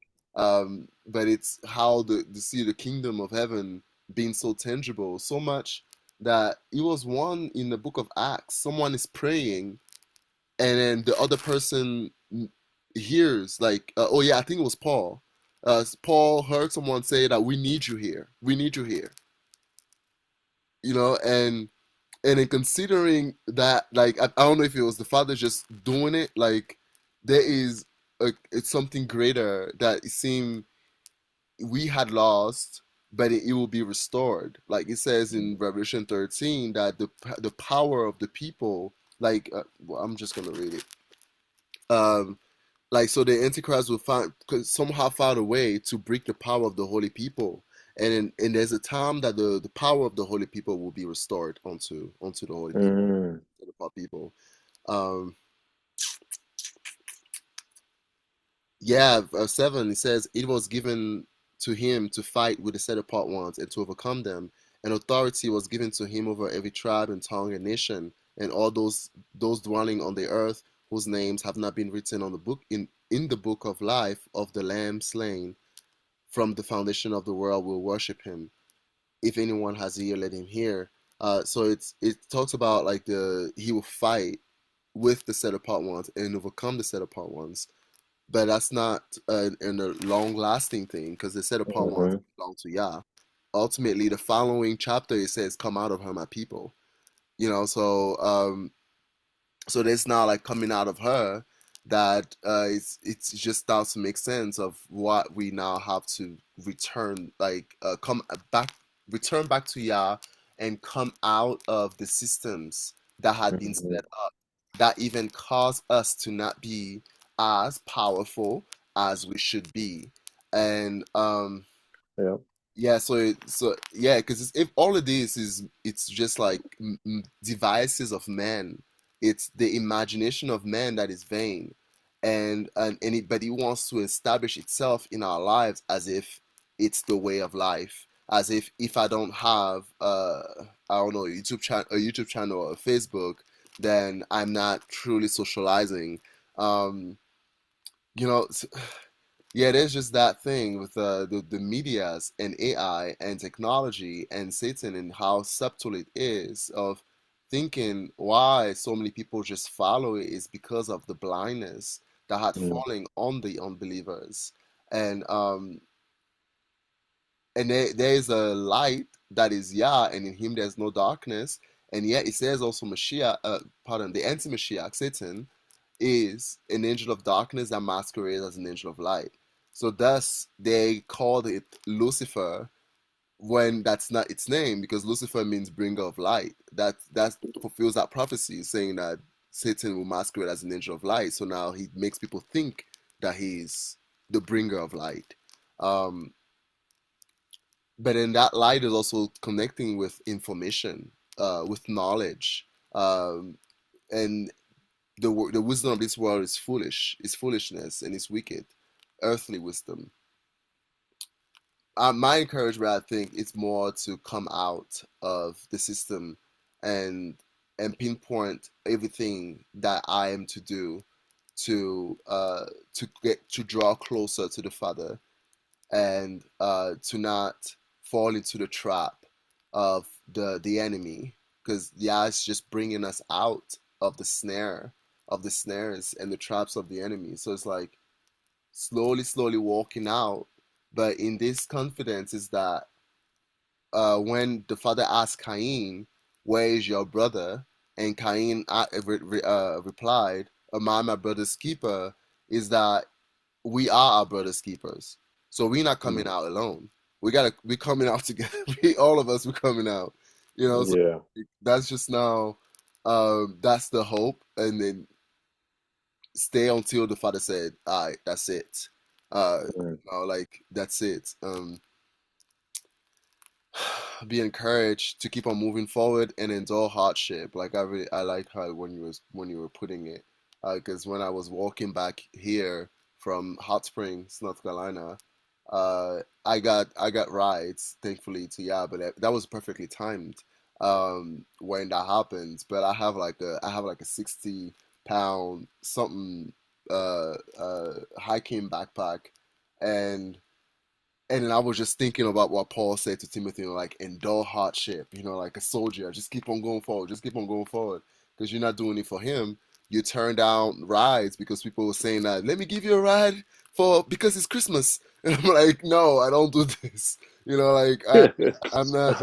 But it's how the see the kingdom of heaven being so tangible, so much that it was one in the book of Acts, someone is praying, and then the other person hears, like, oh yeah, I think it was Paul. Paul heard someone say that we need you here, we need you here, and in considering that, like, I don't know if it was the father just doing it, like there is it's something greater that it seemed we had lost, but it will be restored. Like it says in Revelation 13 that the power of the people, like, well, I'm just gonna read it. Um, like, so the Antichrist will somehow find a way to break the power of the holy people, and there's a time that the power of the holy people will be restored onto the holy people, mm, to the people. Um, yeah, verse 7, it says, it was given to him to fight with the set apart ones and to overcome them, and authority was given to him over every tribe and tongue and nation, and all those dwelling on the earth whose names have not been written on the book in the book of life of the Lamb slain from the foundation of the world will worship him. If anyone has ear, let him hear. So it talks about like he will fight with the set apart ones and overcome the set apart ones, but that's not in a long lasting thing, because the set apart ones mhm, belong to Yah. Ultimately, the following chapter it says, "Come out of her, my people." So there's now like coming out of her that it's just starts to make sense of what we now have to return, like come back, return back to Yah, and come out of the systems that had been mhm. set up that even cause us to not be as powerful as we should be. And Yep. yeah, so yeah, because if all of this is, it's just like devices of man. It's the imagination of man that is vain, but it wants to establish itself in our lives as if it's the way of life. As if I don't have I don't know, a YouTube channel or a Facebook, then I'm not truly socializing. Um, you know, yeah, there's just that thing with the medias and AI and technology and Satan, and how subtle it is of thinking why so many people just follow it is because of the blindness that had Mm, fallen on the unbelievers. And there is a light that is Yah, and in him there's no darkness. And yet it says also Mashiach, the anti-Mashiach, Satan, is an angel of darkness that masquerades as an angel of light. So thus they called it Lucifer when that's not its name, because Lucifer means bringer of light. That fulfills that prophecy, saying that Satan will masquerade as an angel of light. So now he makes people think that he's the bringer of light. Um, but then that light is also connecting with information, with knowledge, and the wisdom of this world is foolish, is foolishness, and it's wicked, earthly wisdom. My encouragement, I think, is more to come out of the system and pinpoint everything that I am to do to draw closer to the Father, and to not fall into the trap of the enemy, because yeah, it's just bringing us out of the snares and the traps of the enemy. So it's like slowly walking out, but in this confidence is that when the father asked Cain, "Where is your brother?" and Cain replied, "Am I my brother's keeper?" is that we are our brother's keepers. So we're not coming mm. out alone. We're coming out together. All of us, we're coming out. So Yeah. that's just now, that's the hope, and then stay until the father said, "All right, that's it." Mm, Like that's it. Be encouraged to keep on moving forward and endure hardship. Like I like how when you were putting it, because when I was walking back here from Hot Springs, North Carolina, I got rides, thankfully, to yeah, but that was perfectly timed when that happens. But I have like a 60 pound something hiking backpack, and and then I was just thinking about what Paul said to Timothy, like endure hardship, like a soldier, just keep on going forward, just keep on going forward, because you're not doing it for him. You turn down rides because people were saying that, let me give you a ride because it's Christmas, and I'm like, no, I don't do this. Like I'm not,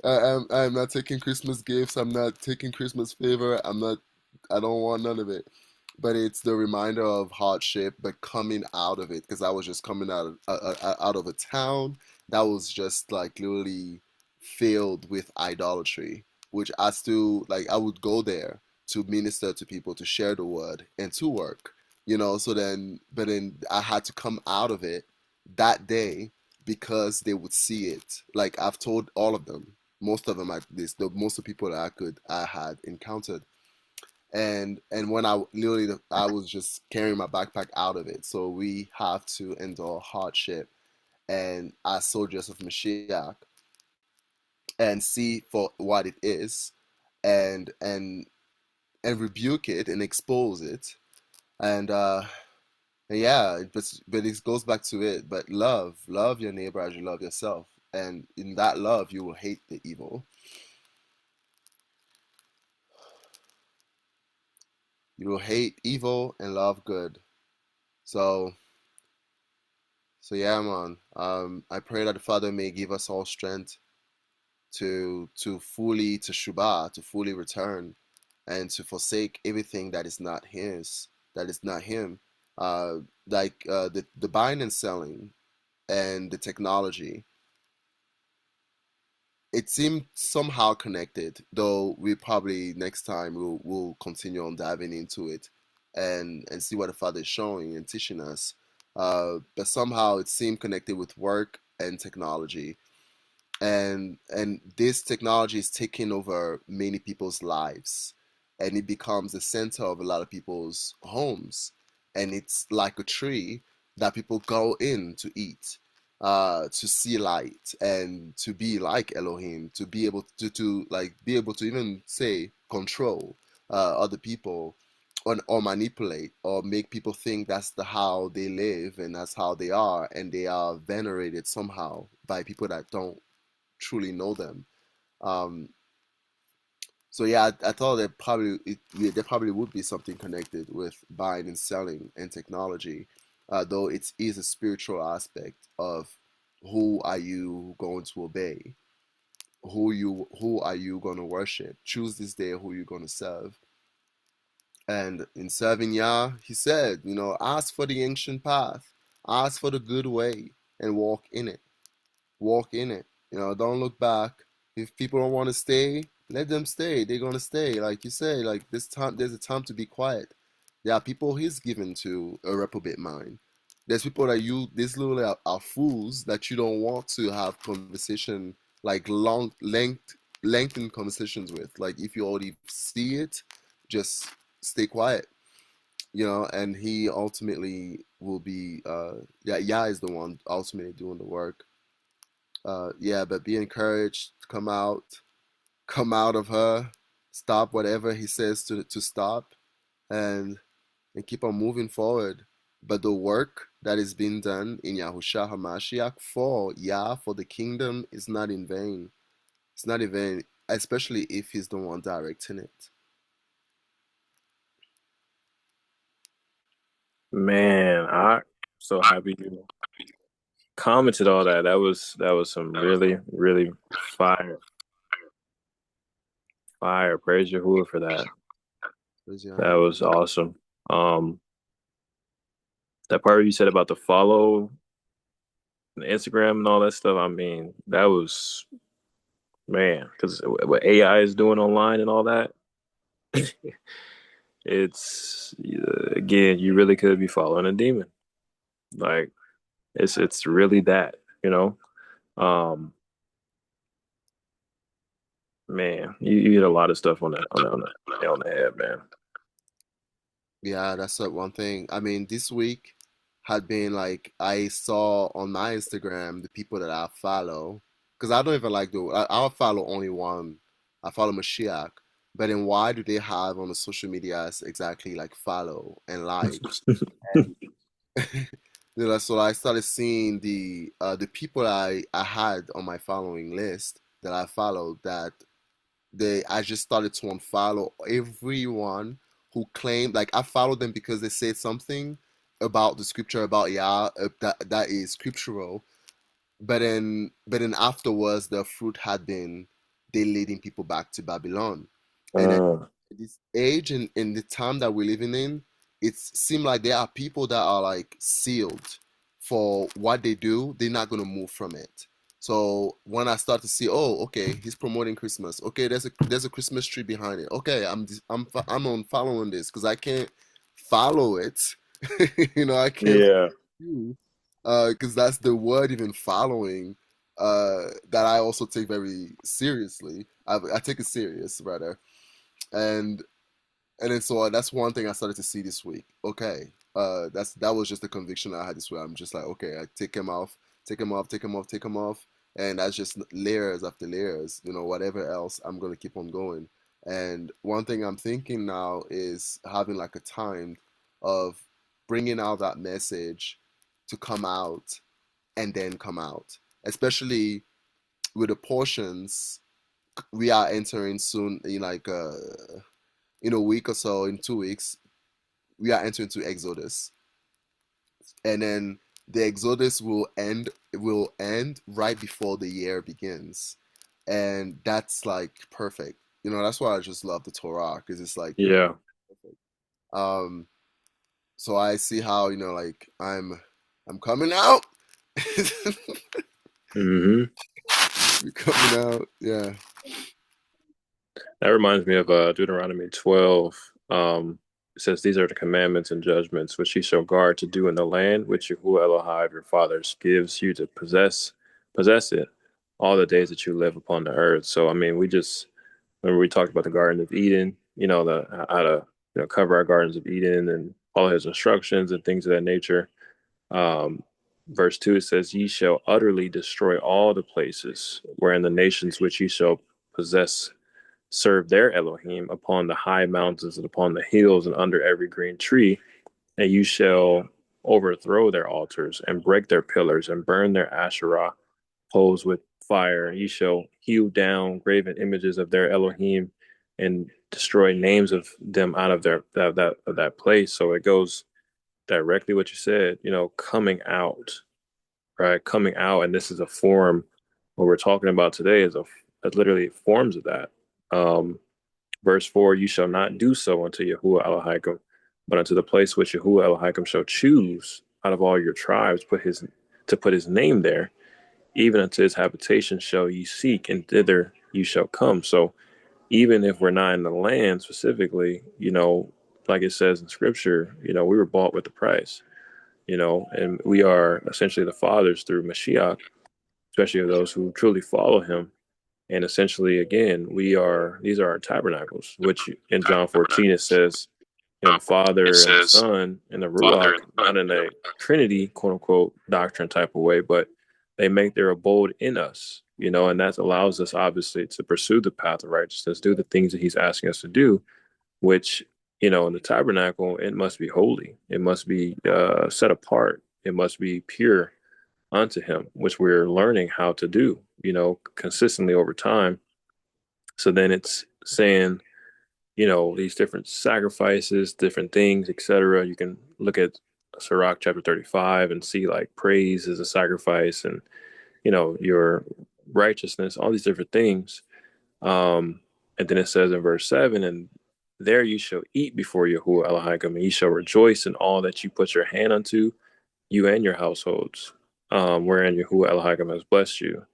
I'm not taking Christmas gifts. I'm not taking Christmas favor. I don't want none of it. But it's the reminder of hardship, but coming out of it, because I was just coming out of a town that was just like literally filled with idolatry, which I still like. I would go there to minister to people, to share the word, and to work. But then I had to come out of it that day because they would see it. Like I've told all of them, most of them at this, the most of the people that I had encountered, and when I was just carrying my backpack out of it. So we have to endure hardship and as soldiers of Mashiach and see for what it is, and and rebuke it and expose it, and yeah, but it goes back to it. But love your neighbor as you love yourself, and in that love you will hate the evil. You will hate evil and love good. So So yeah, man. I pray that the Father may give us all strength to fully to Shubah, to fully return, and to forsake everything that is not His, that is not Him. Uh, the buying and selling and the technology, it seemed somehow connected. Though we probably next time we'll continue on diving into it, and see what the Father is showing and teaching us. But somehow it seemed connected with work and technology, and this technology is taking over many people's lives, and it becomes the center of a lot of people's homes, and it's like a tree that people go in to eat, to see light and to be like Elohim, to be able to like be able to even say control other people, or manipulate or make people think that's the how they live and that's how they are, and they are venerated somehow by people that don't truly know them. Um, so yeah, I thought that there probably would be something connected with buying and selling and technology, though it is a spiritual aspect of who are you going to obey, who are you going to worship. Choose this day who you're going to serve. And in serving Yah, he said, ask for the ancient path, ask for the good way, and walk in it. Walk in it. Don't look back. If people don't want to stay, let them stay. They're gonna stay. Like you say, like this time, there's a time to be quiet. There are people he's given to a reprobate mind. There's people that these little are fools that you don't want to have conversation, like lengthened conversations with. Like if you already see it, just stay quiet. And he ultimately will be yeah is the one ultimately doing the work. Yeah, but be encouraged. Come out of her. Stop whatever he says to stop, and keep on moving forward. But the work that is being done in Yahushua Hamashiach for for the kingdom is not in vain. It's not in vain, especially if he's the one directing it. Man, I'm so happy you commented all that. That was some really, really fire. Fire. Praise Yahuwah for that. That was awesome. That part you said about the follow and Instagram and all that stuff, I mean, that was, man, because what AI is doing online and all that, it's again, you really could be following a demon. Like it's really that, you know. Um, Man, you hit a lot of stuff on the head, man. Yeah, that's one thing. I mean, this week had been like I saw on my Instagram the people that I follow, because I don't even like I follow only one. I follow Mashiach, but then why do they have on the social medias exactly like follow and like? And so I started seeing the people I had on my following list that I followed that I just started to unfollow everyone who claimed like I followed them because they said something about the scripture about Yah that is scriptural, but then afterwards the fruit had been they leading people back to Babylon, and then Uh, this age and in the time that we're living in, it seems like there are people that are like sealed for what they do. They're not gonna move from it. So when I start to see, oh, okay, he's promoting Christmas. Okay, there's a Christmas tree behind it. Okay, I'm on following this because I can't follow it. I can't yeah. because that's the word even following that I also take very seriously. I take it serious rather, and then so that's one thing I started to see this week. Okay, that was just the conviction I had this week. I'm just like, okay, I take him off, take him off, take him off, take him off, and that's just layers after layers. Whatever else, I'm gonna keep on going. And one thing I'm thinking now is having like a time of bringing out that message to come out and then come out, especially with the portions we are entering soon in like in a week or so, in 2 weeks, we are entering into Exodus, and then the Exodus will end right before the year begins, and that's like perfect. That's why I just love the Torah because it's like Yeah. perfect. Um, so I see how like I'm coming out. Hmm. We're coming out, yeah. That reminds me of Deuteronomy 12. It says, "These are the commandments and judgments which ye shall guard to do in the land which Yahuwah Elohai of your fathers gives you to possess it all the days that you live upon the earth." So, I mean, we just remember we talked about the Garden of Eden, the how to cover our gardens of Eden and all his instructions and things of that nature. Um, Verse 2, it says, "Ye shall utterly destroy all the places wherein the nations which ye shall possess serve their Elohim upon the high mountains and upon the hills and under every green tree, and you shall overthrow their altars and break their pillars and burn their Asherah poles with fire. And you shall hew down graven images of their Elohim and destroy names of them out of that place." So it goes directly what you said, coming out, right? Coming out, and this is a form. What we're talking about today is literally forms of that. Verse 4, "You shall not do so unto Yahuwah Elohim, but unto the place which Yahuwah Elohim shall choose out of all your tribes, to put his name there, even unto his habitation shall ye seek, and thither you shall come." So even if we're not in the land specifically, like it says in scripture, we were bought with a price, and we are essentially the fathers through Mashiach, especially of those who truly follow him. And essentially, again, these are our tabernacles, which in John 14 it says, the It Father and the says, Son and the Father Ruach, and not Son. in a Trinity, quote unquote, doctrine type of way, but they make their abode in us, and that allows us obviously to pursue the path of righteousness, do the things that He's asking us to do, which, in the tabernacle, it must be holy, it must be set apart, it must be pure unto Him, which we're learning how to do, consistently over time. So then it's saying, these different sacrifices, different things, etc. You can look at Sirach chapter 35 and see like praise is a sacrifice, and your righteousness, all these different things. And then it says in verse 7, "And there you shall eat before Yahuwah Elohim, and ye shall rejoice in all that you put your hand unto, you and your households, wherein Yahuwah Elohim has blessed you.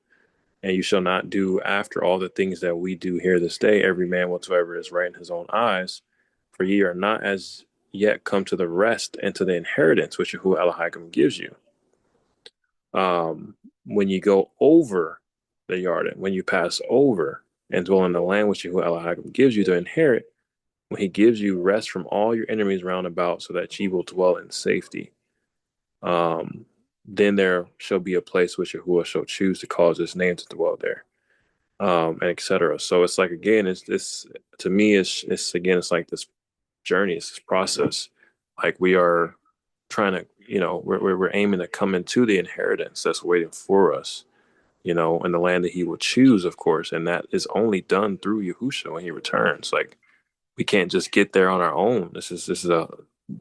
And you shall not do after all the things that we do here this day, every man whatsoever is right in his own eyes. For ye are not as yet come to the rest and to the inheritance which Yahuwah Elohim gives you." When you go over the Yarden, when you pass over and dwell in the land which Yahuwah Elohim gives you to inherit, when he gives you rest from all your enemies round about, so that ye will dwell in safety. Um, then there shall be a place which Yahuwah shall choose to cause his name to dwell there, and etc. So it's like, again, it's this, to me, it's again, it's like this journey, it's this process. Like we are trying to, we're aiming to come into the inheritance that's waiting for us, in the land that he will choose, of course, and that is only done through Yahusha when he returns. Like we can't just get there on our own. This is a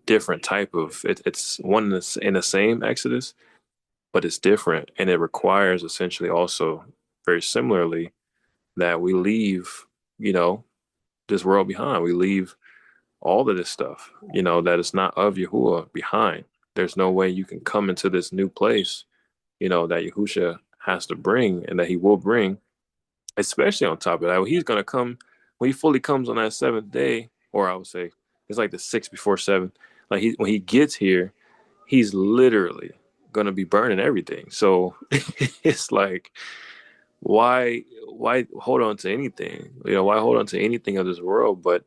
different type of it's one in the same Exodus, but it's different, and it requires essentially also very similarly that we leave, you know, this world behind. We leave all of this stuff, that is not of Yahuwah behind. There's no way you can come into this new place, that Yahusha has to bring and that he will bring, especially on top of that. When he's going to come, when he fully comes on that seventh day, or I would say it's like the sixth before seven. Like when he gets here, he's literally going to be burning everything. So it's like, why hold on to anything? Why hold on to anything of this world? But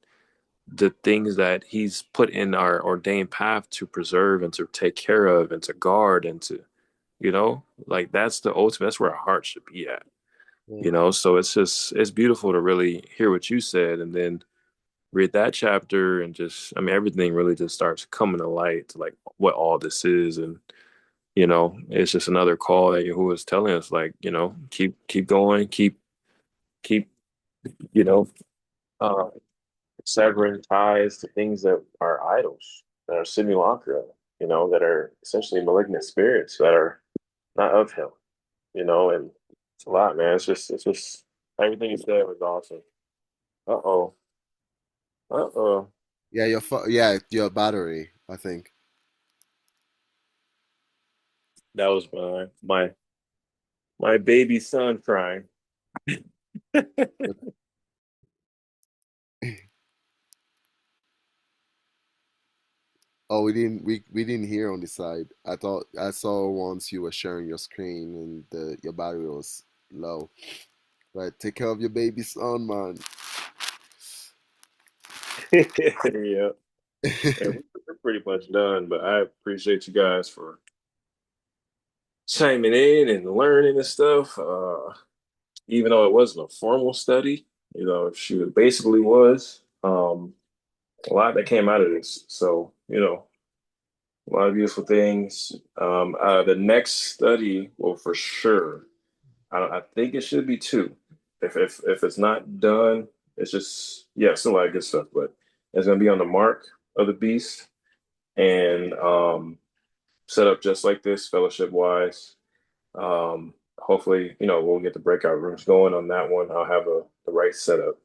the things that he's put in our ordained path to preserve and to take care of and to guard and to, like that's the ultimate, that's where our heart should be at, so it's beautiful to really hear what you said and then read that chapter and just, I mean, everything really just starts coming to light to like what all this is. And, it's just another call that Yahuwah is telling us, like, keep going, keep, you know, uh, severing ties to things that are idols, that are simulacra, that are essentially malignant spirits that are not of him, and it's a lot, man. It's just everything you said was awesome. Uh-oh. Uh-oh. Yeah, your battery, I think. That was my baby son crying. Oh, we didn't hear on the side. I thought I saw once you were sharing your screen and your battery was low. But take care of your baby son, man. Yeah. And we're pretty much done, but I appreciate you guys for chiming in and learning and stuff. Even though it wasn't a formal study, she basically was. A lot that came out of this. So, a lot of beautiful things. The next study, well, for sure, I think it should be two. If it's not done, it's just, yeah, it's a lot of good stuff. But it's gonna be on the mark of the beast and set up just like this, fellowship wise. Hopefully, we'll get the breakout rooms going on that one. I'll have the right setup.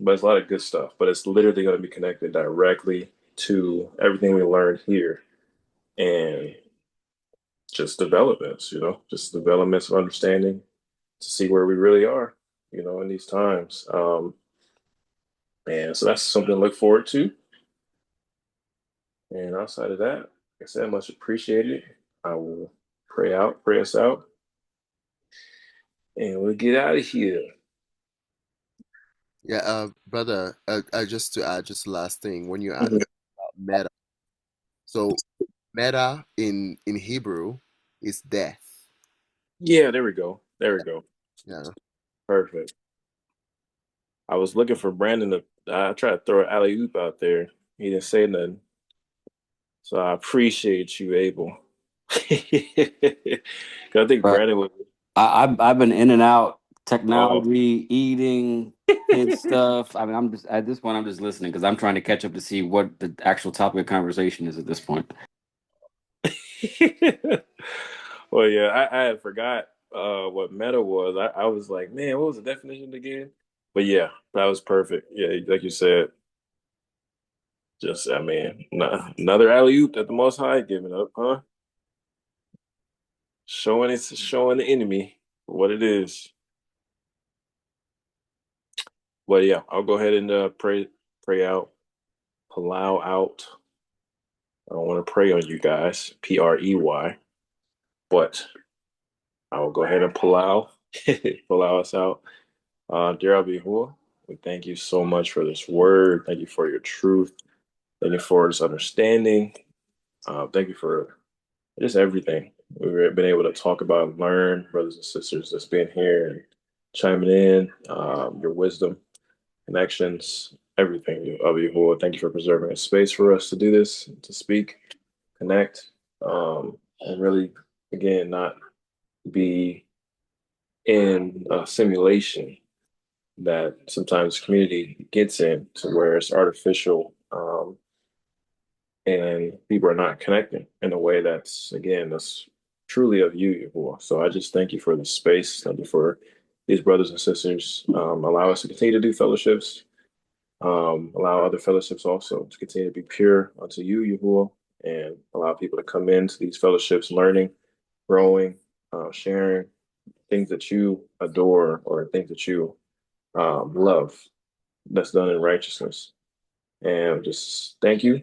But it's a lot of good stuff. But it's literally going to be connected directly to everything we learned here and just developments, just developments of understanding to see where we really are, in these times. And so that's something to look forward to. And outside of that, like I said, much appreciated. I will pray us out, and we'll get out of here. Yeah, brother, just to add just the last thing, when you ask about meta, so meta in Hebrew is death. Yeah, there we go. There we go. Yeah. Perfect. I was looking for Brandon to. I tried to throw an alley oop out there. He didn't say nothing. So I appreciate you, Abel. 'Cause I think But Brandon was. I've been in and out Oh, technology, eating, kid stuff. I mean, I'm just at this point, I'm just listening because I'm trying to catch up to see what the actual topic of conversation is at this point. well, yeah, I had forgot what meta was. I was like, man, what was the definition again? But yeah, that was perfect. Yeah, like you said, just I mean, another alley oop that the Most High giving up, huh? Showing the enemy what it is. Well, yeah, I'll go ahead and pray out, plow out. I don't want to pray on you guys, PREY, but I will go ahead and plow, plow us out. Dear Abihua, we thank you so much for this word. Thank you for your truth. Thank you for this understanding. Thank you for just everything we've been able to talk about and learn, brothers and sisters that's been here and chiming in, your wisdom, connections, everything of you, Lord. Thank you for preserving a space for us to do this, to speak, connect, and really, again, not be in a simulation that sometimes community gets in to where it's artificial, and people are not connecting in a way that's, again, that's truly of you, Yahuwah. So I just thank you for the space. Thank you for these brothers and sisters. Allow us to continue to do fellowships. Allow other fellowships also to continue to be pure unto you, Yahuwah, and allow people to come into these fellowships learning, growing, sharing things that you adore or things that you love that's done in righteousness. And just thank you.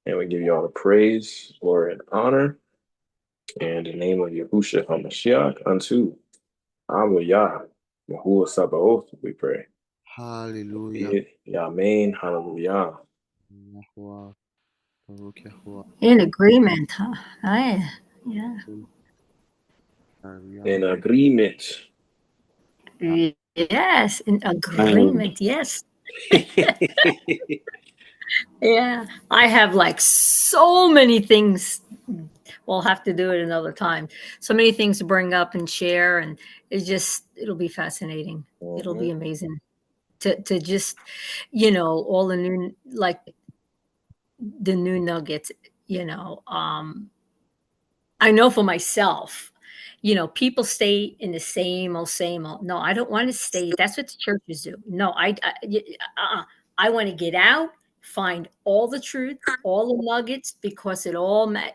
And we give you all the praise, glory, and honor. And in the name of Yahushua HaMashiach unto Abba Yah, Yahuwah Sabaoth, we pray. Hallelujah. Amen. Hallelujah. In agreement, huh? Yeah. In agreement. Yes, in agreement. Yes. Yeah. I have like so many things. We'll have to do it another time. So many things to bring up and share, and it'll be fascinating. It'll be amazing to just, all the new, like the new nuggets, I know for myself, people stay in the same old, same old. No, I don't want to stay. That's what the churches do. No, I want to get out, find all the truth, all the nuggets, because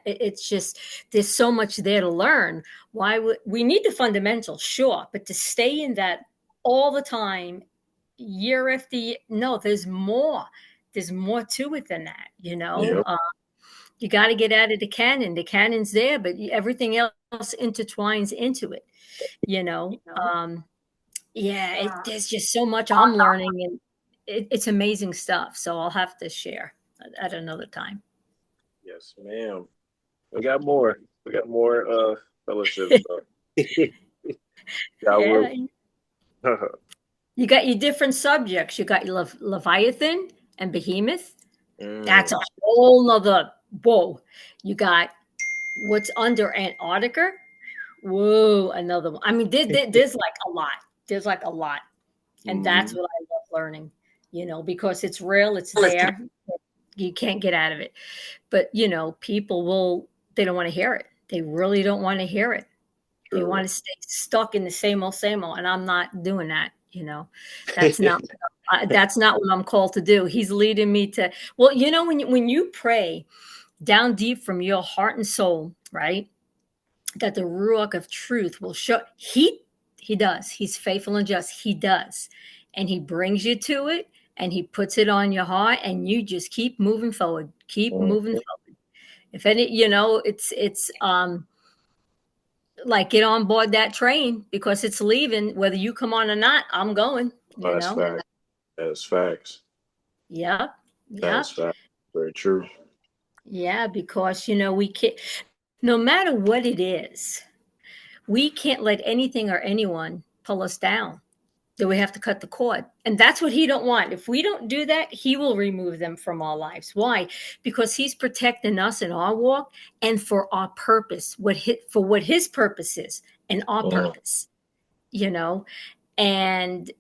it's just, there's so much there to learn. Why would we need the fundamentals? Sure. But to stay in that all the time, year after year, no, there's more. There's more to it than that, Yep. You got to get out of the canon. The canon's there, but everything else intertwines into it. There's just so much I'm learning, and it's amazing stuff. So I'll have to share at another time. Yes, ma'am. We got more. We got more fellowships. Yeah. You got your different subjects. You got your Leviathan and Behemoth. That's a whole nother whoa. You got what's under Antarctica. Whoa, another one. I mean, there's like a lot. There's like a lot. And that's what I love learning, because it's real, it's there. You can't get out of it. But, people they don't want to hear it. They really don't want to hear it. True. They want to stay stuck in the same old, and I'm not doing that. That's not that's not what I'm called to do. He's leading me to, well, when you pray down deep from your heart and soul, right? That the ruach of truth will show. He does. He's faithful and just. He does, and he brings you to it, and he puts it on your heart, and you just keep moving forward. Keep moving forward. If any, it's like get on board that train because it's leaving. Whether you come on or not, I'm going. That's facts. That's facts. Yeah. That's facts. Very true. Yeah, because we can't. No matter what it is, we can't let anything or anyone pull us down. That we have to cut the cord. And that's what he don't want. If we don't do that, he will remove them from our lives. Why? Because he's protecting us in our walk and for our purpose, for what his purpose is and our purpose, and,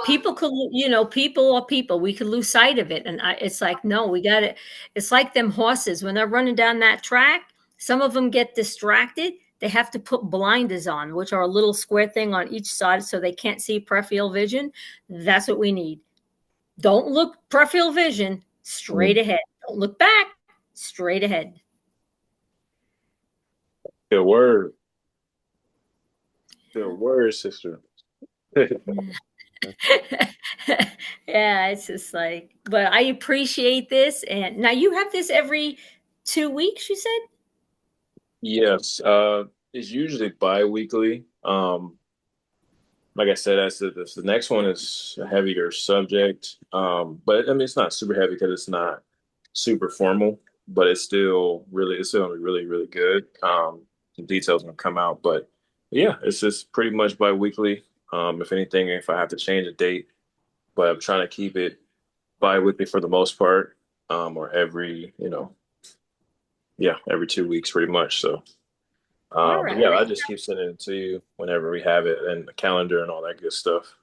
people could, people are people. We could lose sight of it. And it's like, no, we got it. It's like them horses when they're running down that track. Some of them get distracted. They have to put blinders on, which are a little square thing on each side so they can't see peripheral vision. That's what we need. Don't look peripheral vision, straight ahead. Don't look back, straight ahead. Good word. Good word, sister. Yeah, it's just like, but I appreciate this. And now you have this every 2 weeks, you said? Yes. It's usually bi-weekly. Like I said, the next one is a heavier subject. But I mean, it's not super heavy because it's not super formal. but it's still gonna be really, really good. The details gonna come out, but yeah, it's just pretty much bi-weekly. If anything, if I have to change a date, but I'm trying to keep it bi-weekly for the most part, or every 2 weeks pretty much. So, All but right. yeah, I just keep sending it to you whenever we have it and the calendar and all that good stuff.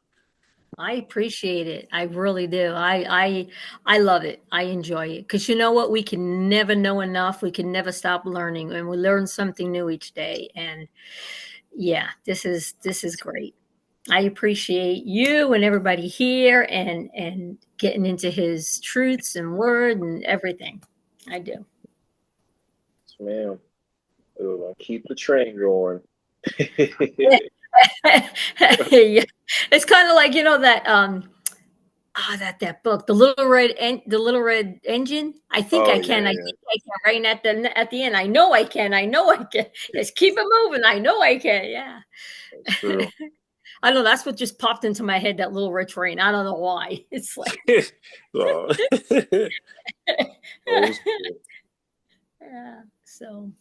I appreciate it. I really do. I love it. I enjoy it because you know what? We can never know enough. We can never stop learning, and we learn something new each day. And yeah, this is great. I appreciate you and everybody here and getting into his truths and word and everything. I do. Yes, ma'am. Ooh, I'll keep the train going. Yeah. It's kind of like that that book, the Little Red Engine. I think Oh I yeah, can. I yeah. think I can. Right at the end, I know I can. I know I can. Just keep it moving. I know I can. Yeah. That's true. I know that's what just popped into my head. That Little Red Train. I don't know why. It's like. Oh. Old school. Yeah. So